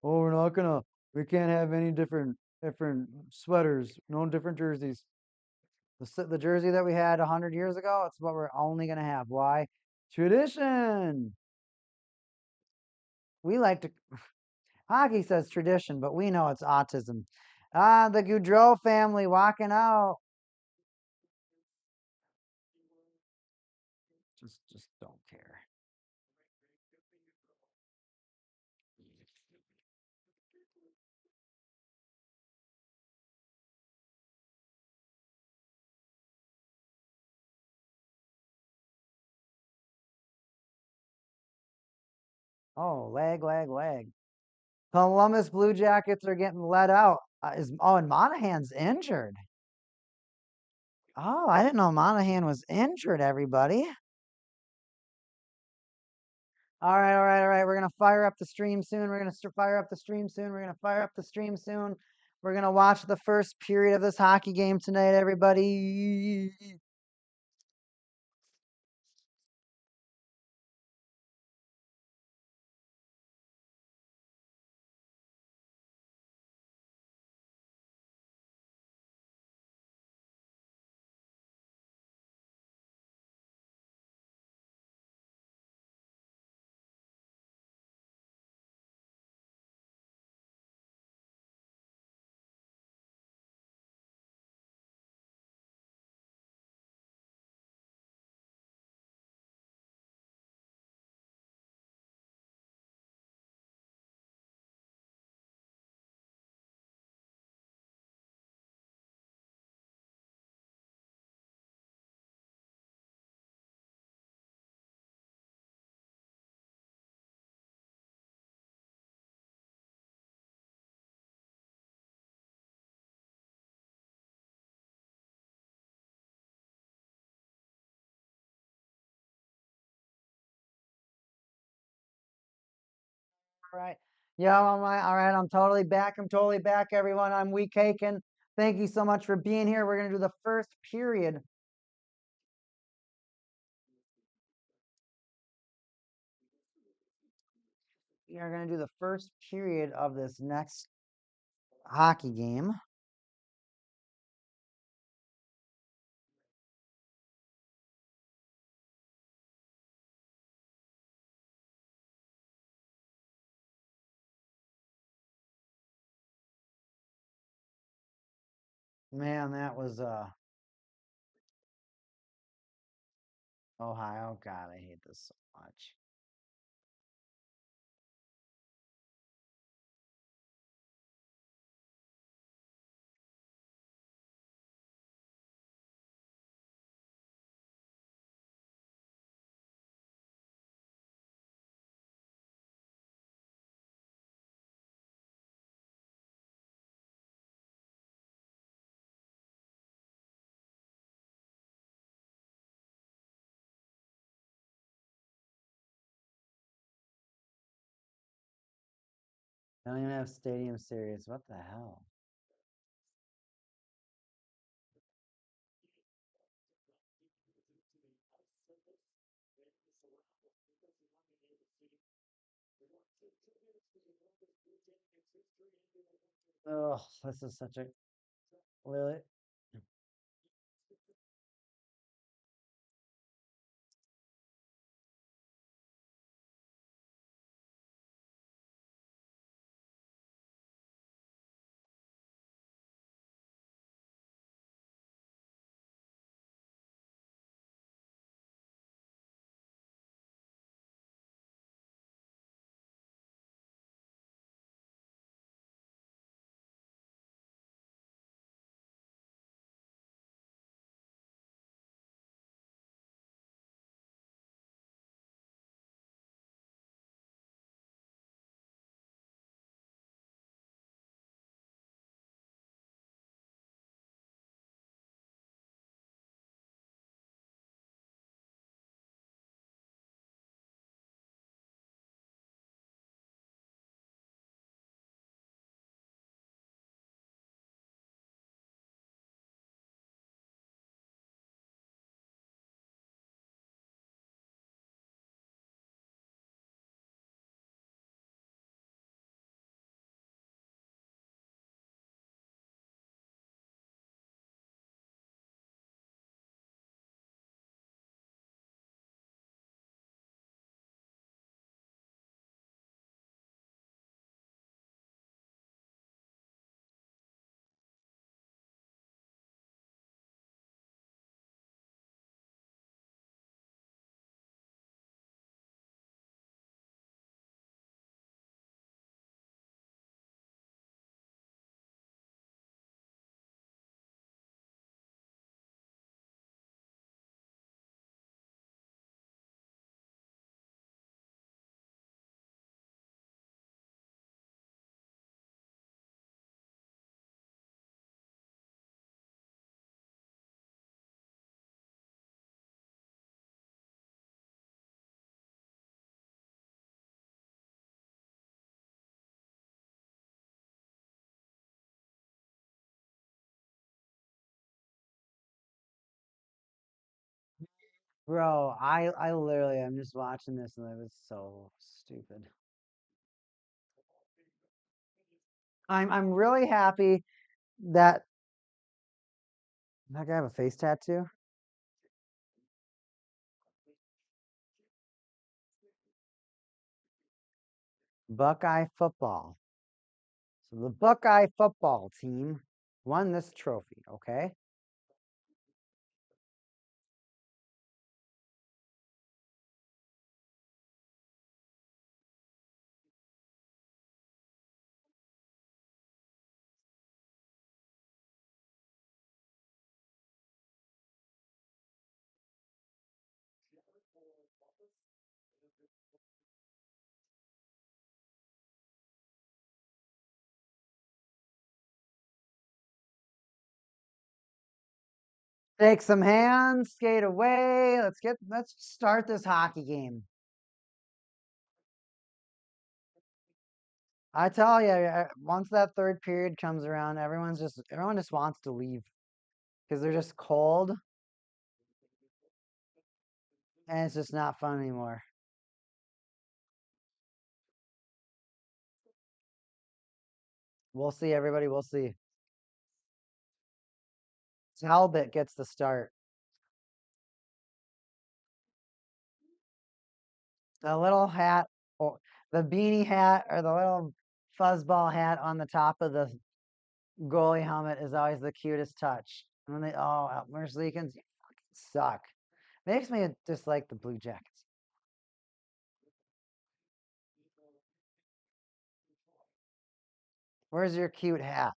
Oh, we can't have any different sweaters, no different jerseys. The jersey that we had 100 years ago, it's what we're only going to have. Why? Tradition. We like to, hockey says tradition, but we know it's autism. Ah, the Goudreau family walking out. Just don't care. Oh, lag. Columbus Blue Jackets are getting let out. And Monahan's injured. Oh, I didn't know Monahan was injured, everybody. All right. We're gonna fire up the stream soon. We're gonna fire up the stream soon. We're gonna fire up the stream soon. We're gonna watch the first period of this hockey game tonight, everybody. All right. Yeah, all right. All right. I'm totally back. I'm totally back, everyone. I'm Week Haken. Thank you so much for being here. We're going to do the first period. We are going to do the first period of this next hockey game. Man, that was Ohio. God, I hate this so much. I don't even have Stadium Series. What the hell? Oh, this is such a really. Bro, I literally I'm just watching this and it was so stupid. I'm really happy that that guy have a face tattoo. Buckeye football. So the Buckeye football team won this trophy, okay? Shake some hands, skate away. Let's start this hockey game. I tell you, once that third period comes around, everyone just wants to leave because they're just cold and it's just not fun anymore. We'll see, everybody. We'll see. Talbot gets the start. The little hat, or the beanie hat, or the little fuzzball hat on the top of the goalie helmet is always the cutest touch. And when Merzlikins, you fucking suck. Makes me dislike the Blue Jackets. Where's your cute hat?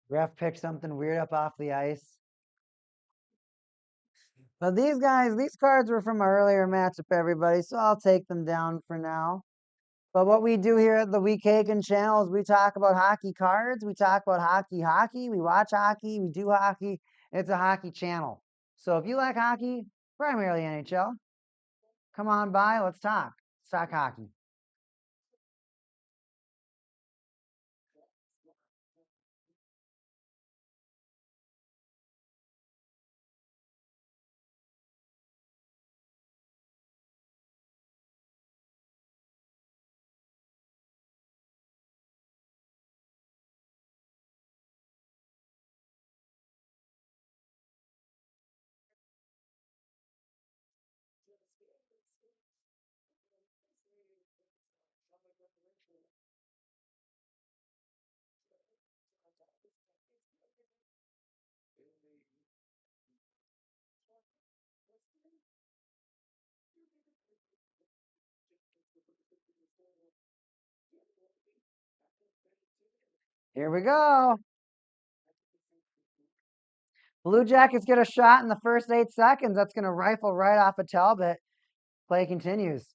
Ref picked something weird up off the ice. But these guys, these cards were from an earlier matchup, everybody, so I'll take them down for now. But what we do here at the Week Hagen channel is we talk about hockey cards, we talk about hockey, we watch hockey, we do hockey. It's a hockey channel. So if you like hockey, primarily NHL, come on by, let's talk. Let's talk hockey. Here we go. Blue Jackets get a shot in the first 8 seconds. That's going to rifle right off of Talbot. Play continues.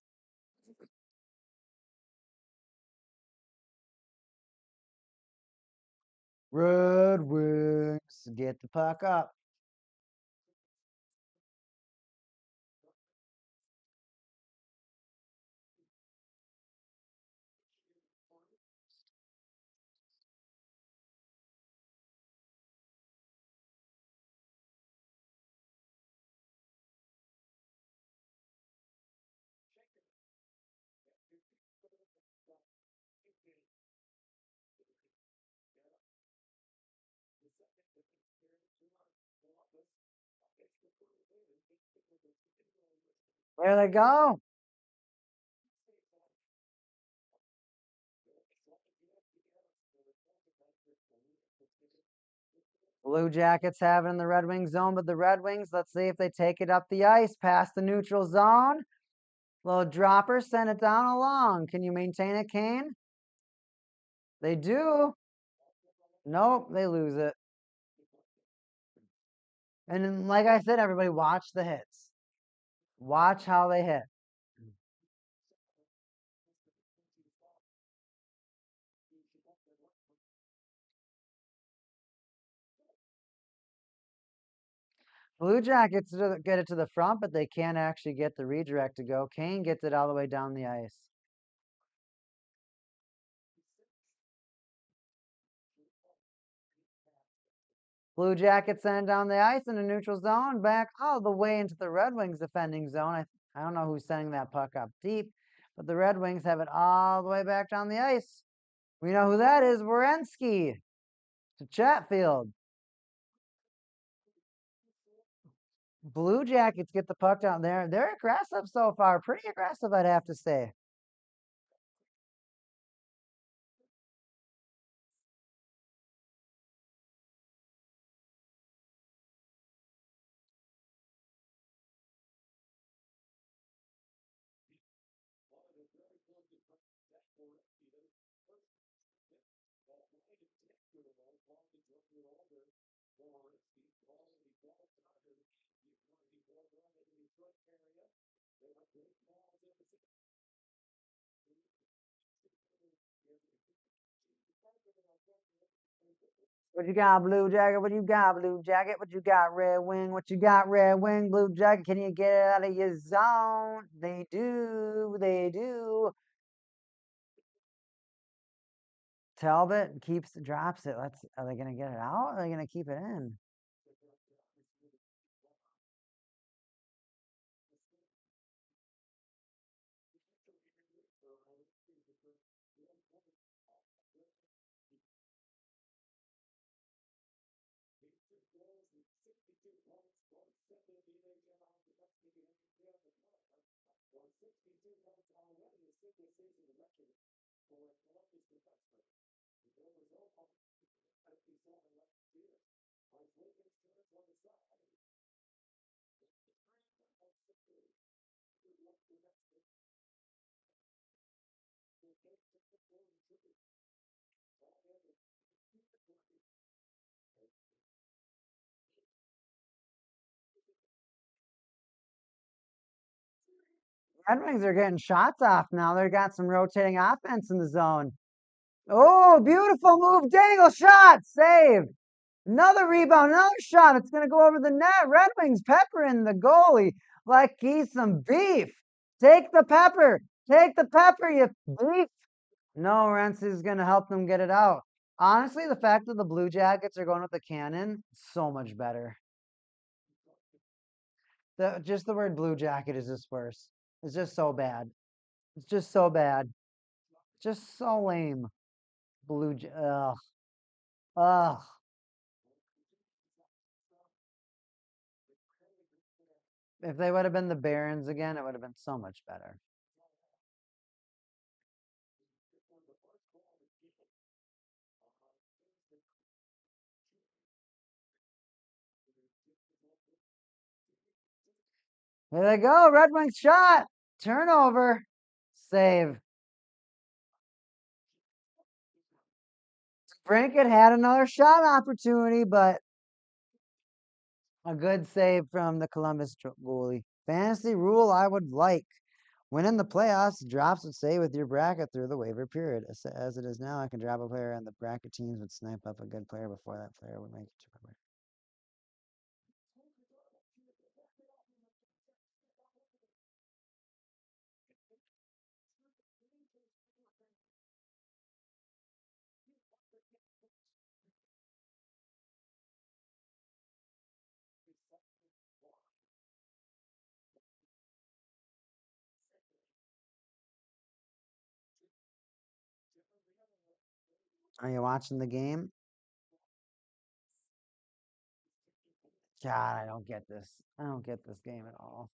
Red Wings get the puck up. There they go. Blue Jackets have it in the Red Wings zone, but the Red Wings, let's see if they take it up the ice past the neutral zone. Little dropper, send it down along. Can you maintain it, Kane? They do. Nope, they lose it. And then, like I said, everybody watch the hits. Watch how they hit. Blue Jackets get it to the front, but they can't actually get the redirect to go. Kane gets it all the way down the ice. Blue Jackets send it down the ice in a neutral zone, back all the way into the Red Wings defending zone. I don't know who's sending that puck up deep, but the Red Wings have it all the way back down the ice. We know who that is, Werenski to Chatfield. Blue Jackets get the puck down there. They're aggressive so far. Pretty aggressive, I'd have to say. What you got, Blue Jacket? What you got, Blue Jacket? What you got, Red Wing? What you got, Red Wing? Blue Jacket, can you get it out of your zone? They do. They do. Talbot drops it. Are they gonna get it out? Or are they gonna keep it in? Red Wings are getting shots off now. They've got some rotating offense in the zone. Oh, beautiful move. Dangle shot. Save. Another rebound, another shot. It's going to go over the net. Red Wings peppering the goalie like he's some beef. Take the pepper. Take the pepper, you beef. No, Rentz is going to help them get it out. Honestly, the fact that the Blue Jackets are going with the cannon, so much better. Just the word Blue Jacket is just worse. It's just so bad. It's just so bad. Just so lame. Ugh. Ugh. If they would have been the Barons again, it would have been so much better. There they go. Red Wings shot. Turnover. Save. Brinkett had another shot opportunity, but a good save from the Columbus goalie. Fantasy rule I would like. When in the playoffs, drops would stay with your bracket through the waiver period. As it is now, I can drop a player and the bracket teams would snipe up a good player before that player would make it to cover. Are you watching the game? God, I don't get this. I don't get this game at all.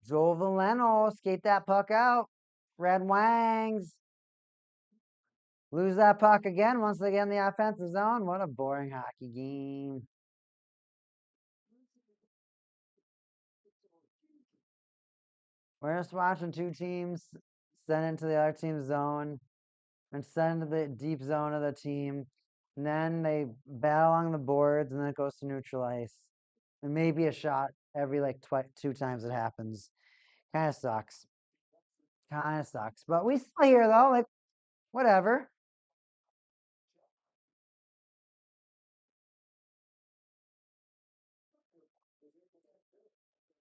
Joel Valeno, skate that puck out. Red Wings. Lose that puck again once they get in the offensive zone. What a boring hockey game. We're just watching two teams send into the other team's zone and send into the deep zone of the team. And then they battle along the boards and then it goes to neutral ice. And maybe a shot every like 2 times it happens. Kind of sucks. Kind of sucks. But we still here though. Like, whatever.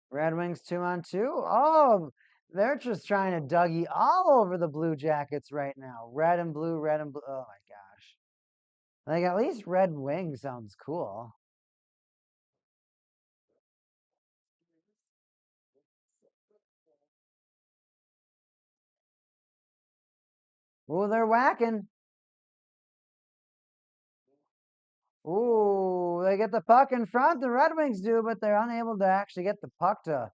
Red Wings 2-on-2. Oh, they're just trying to Dougie all over the Blue Jackets right now. Red and blue, red and blue. Oh my gosh. Like, at least Red Wing sounds cool. Ooh, they're whacking. Ooh, they get the puck in front. The Red Wings do, but they're unable to actually get the puck to.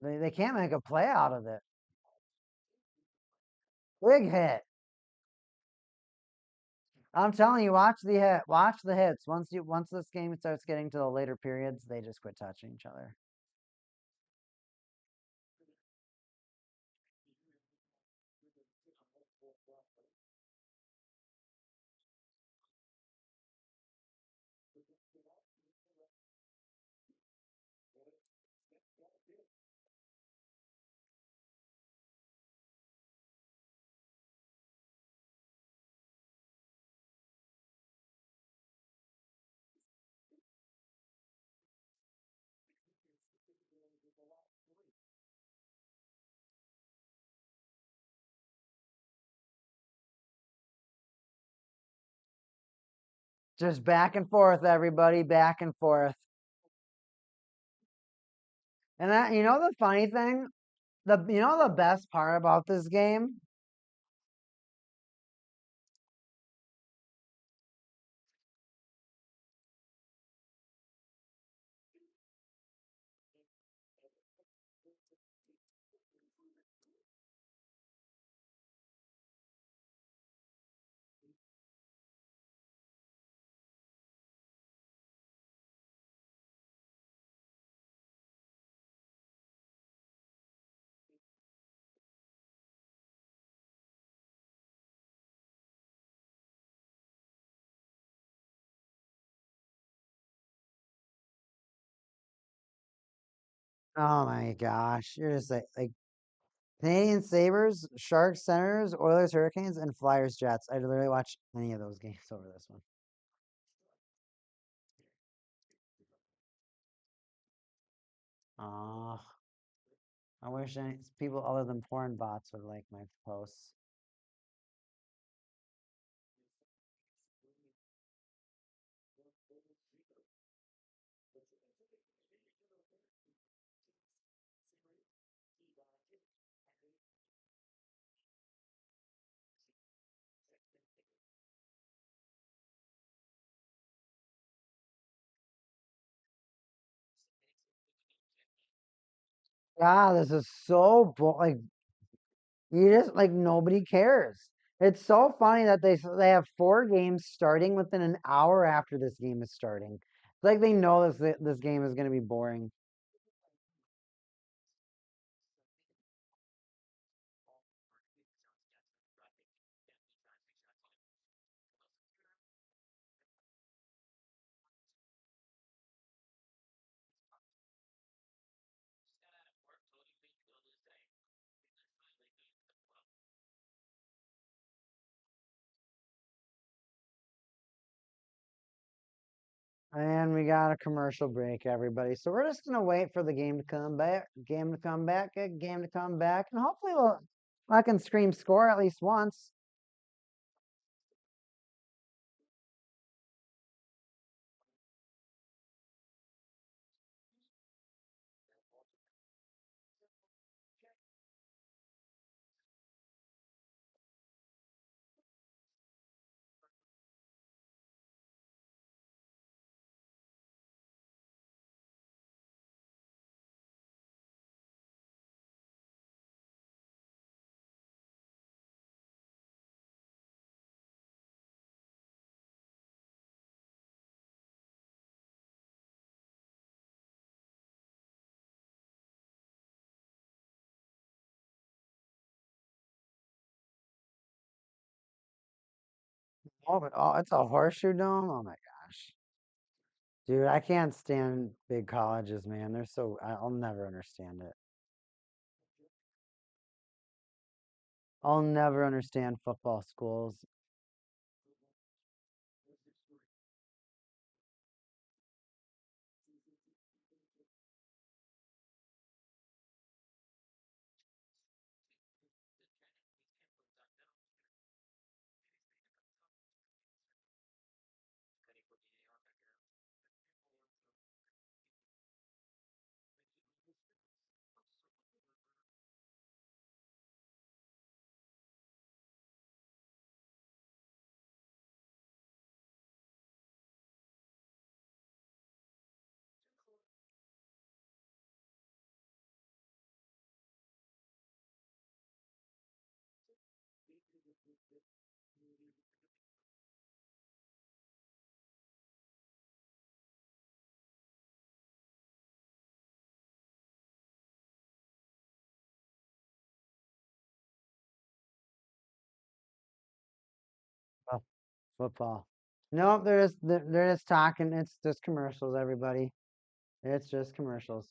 They can't make a play out of it. Big hit. I'm telling you, watch the hit, watch the hits. Once this game starts getting to the later periods, they just quit touching each other. Just back and forth, everybody, back and forth. And that, the funny thing, the best part about this game. Oh my gosh, you're just like Canadian Sabres, Sharks, Senators, Oilers, Hurricanes, and Flyers, Jets. I'd literally watch any of those games over this one. Oh, I wish people other than porn bots would like my posts. God, this is so like you just like nobody cares. It's so funny that they have 4 games starting within an hour after this game is starting. It's like they know this game is going to be boring. And we got a commercial break, everybody. So we're just gonna wait for the game to come back, game to come back, and hopefully I can scream score at least once. Oh, but it's a horseshoe dome. Oh my gosh, dude, I can't stand big colleges, man. I'll never understand it. I'll never understand football schools. Football. Nope, they're just talking. It's just commercials, everybody. It's just commercials.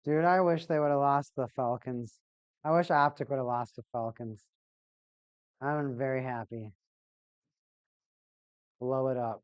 Dude, I wish they would have lost the Falcons. I wish Optic would have lost the Falcons. I'm very happy. Blow it up.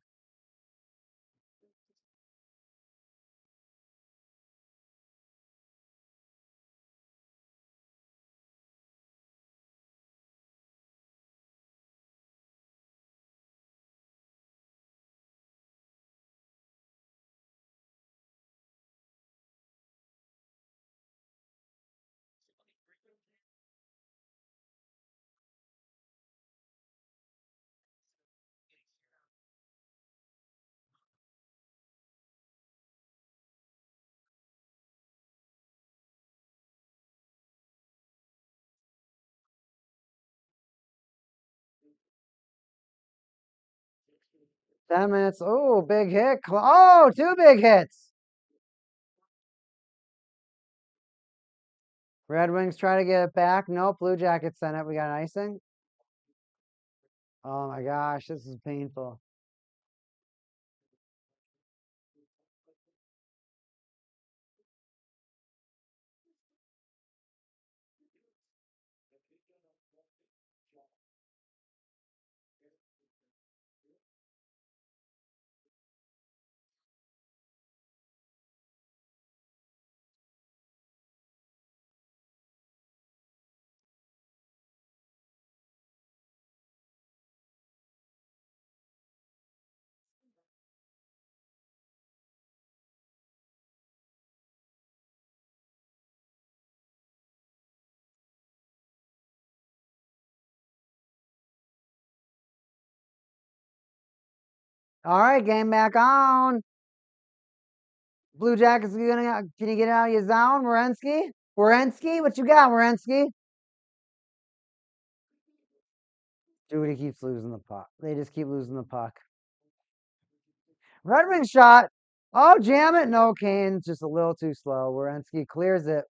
Ten minutes. Oh, big hit. Oh, two big hits. Red Wings try to get it back. Nope. Blue Jackets sent it. We got icing. Oh my gosh, this is painful. All right, game back on. Blue Jackets gonna. Can you get out of your zone, Werenski? Werenski, what you got, Werenski? Dude, he keeps losing the puck. They just keep losing the puck. Red Wing shot. Oh, jam it. No, Kane's just a little too slow. Werenski clears it.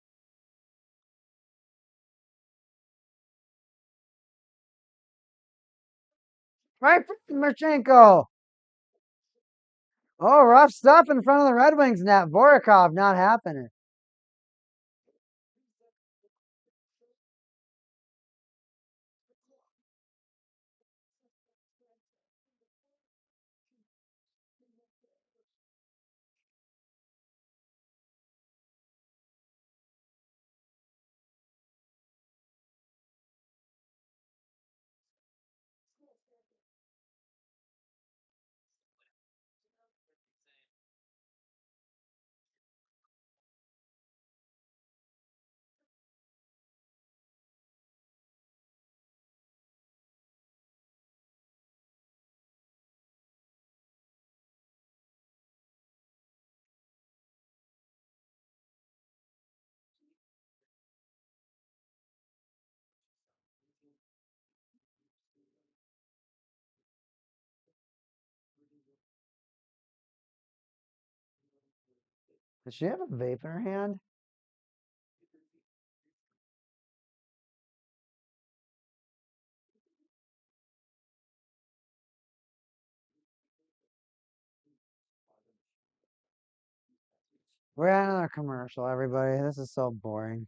Right for Marchenko. Oh, rough stuff in front of the Red Wings net. Vorikov not happening. Does she have a vape in her hand? We're at another commercial, everybody. This is so boring.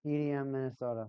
EDM, Minnesota.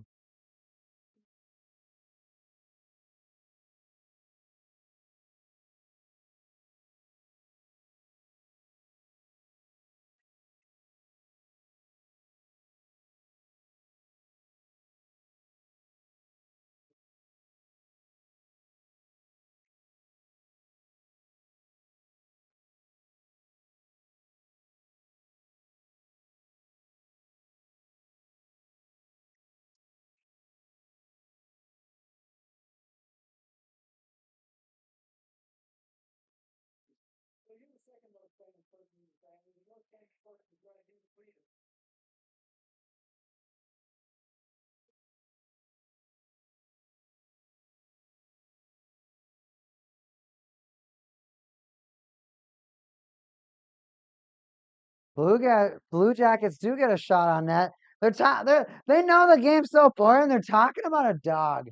Blue Jackets do get a shot on net. They know the game's so boring. They're talking about a dog.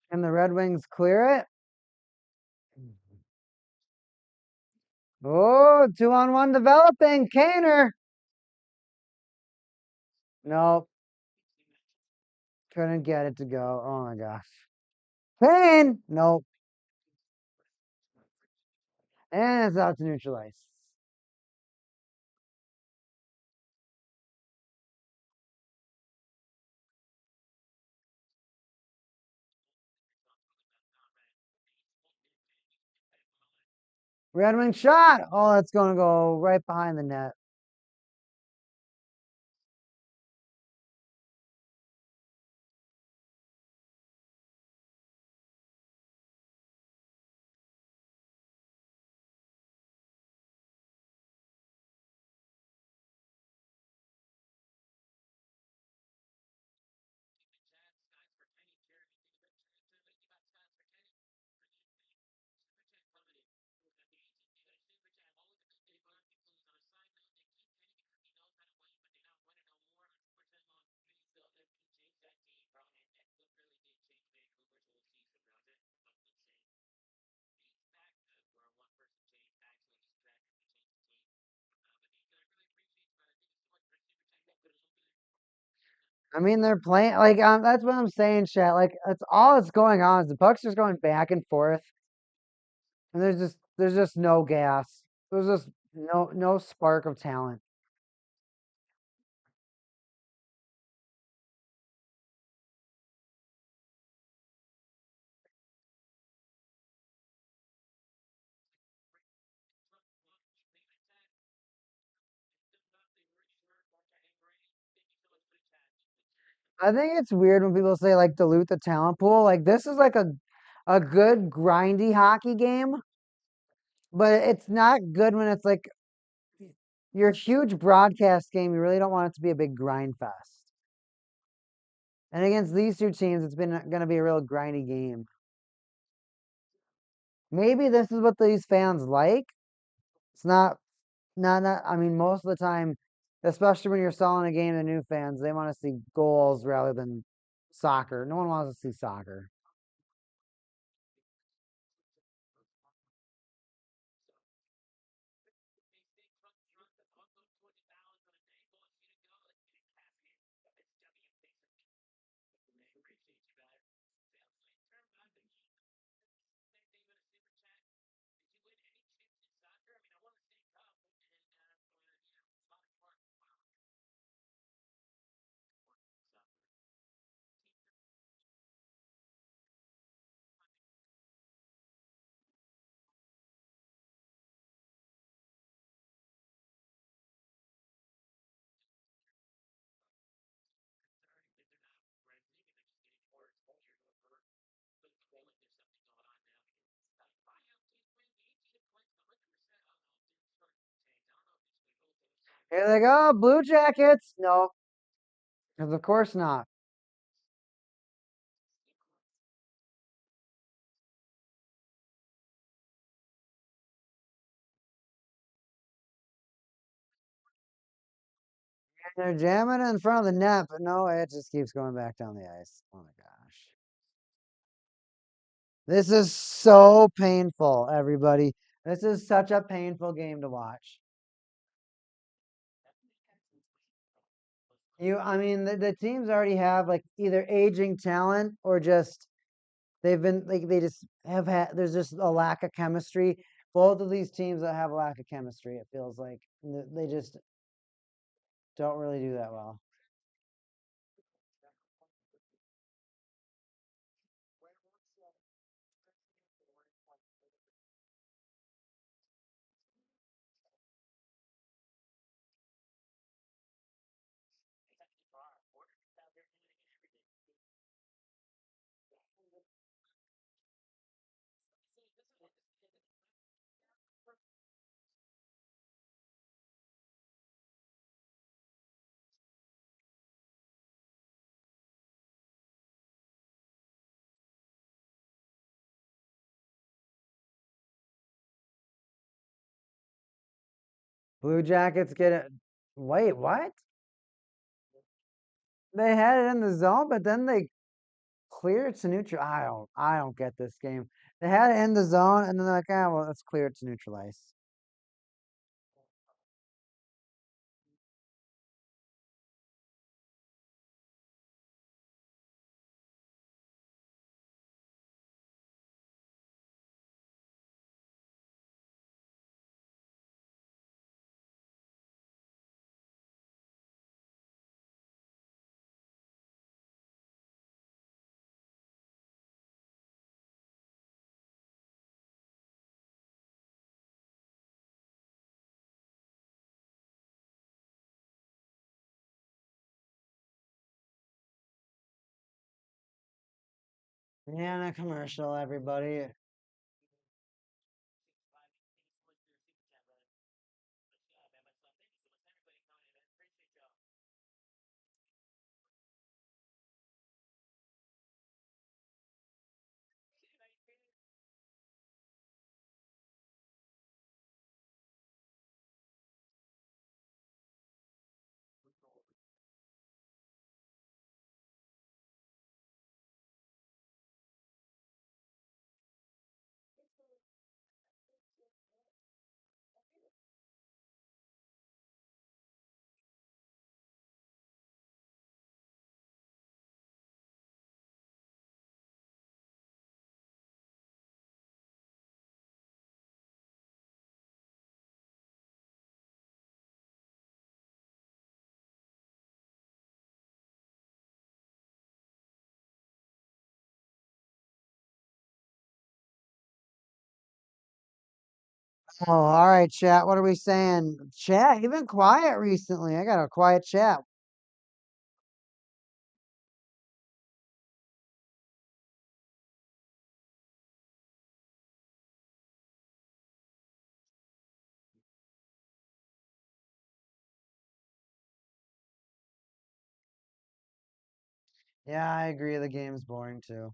And the Red Wings clear it. Oh, 2-on-1 developing. Kaner. Nope. Couldn't get it to go. Oh my gosh. Kane. Nope. And it's out to neutralize. Red Wing shot. Oh, that's going to go right behind the net. I mean, they're playing like that's what I'm saying, chat. Like that's all that's going on is the puck's just going back and forth, and there's just no gas. There's just no spark of talent. I think it's weird when people say like dilute the talent pool. Like this is like a good grindy hockey game, but it's not good when it's like your huge broadcast game. You really don't want it to be a big grind fest. And against these two teams, it's been going to be a real grindy game. Maybe this is what these fans like. It's not. I mean, most of the time, especially when you're selling a game to new fans, they want to see goals rather than soccer. No one wants to see soccer. You're like, oh, Blue Jackets. No, because of course not. They're jamming in front of the net, but no, it just keeps going back down the ice. Oh my gosh. This is so painful, everybody. This is such a painful game to watch. I mean, the teams already have like either aging talent or just they've been like they just have had. There's just a lack of chemistry. Both of these teams that have a lack of chemistry, it feels like they just don't really do that well. Blue Jackets get it. Wait, what? They had it in the zone, but then they clear it to neutral. I don't get this game. They had it in the zone, and then they're like, ah, well, let's clear it to neutral ice. Yeah, a commercial, everybody. Oh, all right, chat. What are we saying? Chat, you've been quiet recently. I got a quiet chat. Yeah, I agree. The game's boring too.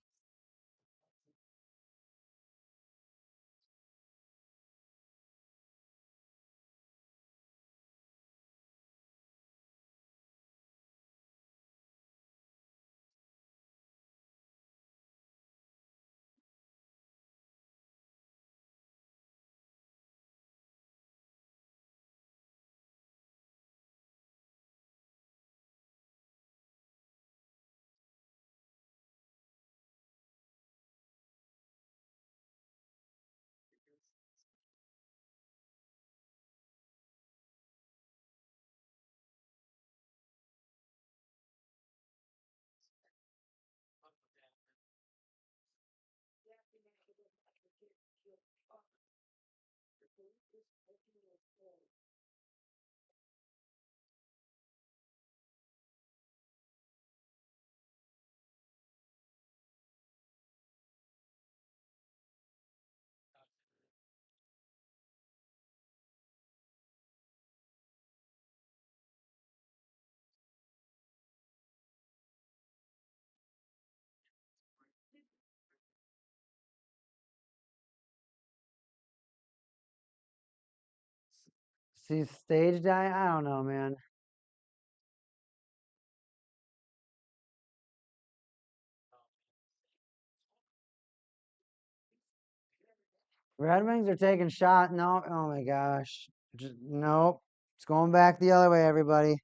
See stage die? I don't know, man. Red Wings are taking shot. No, oh my gosh. Just, nope. It's going back the other way, everybody.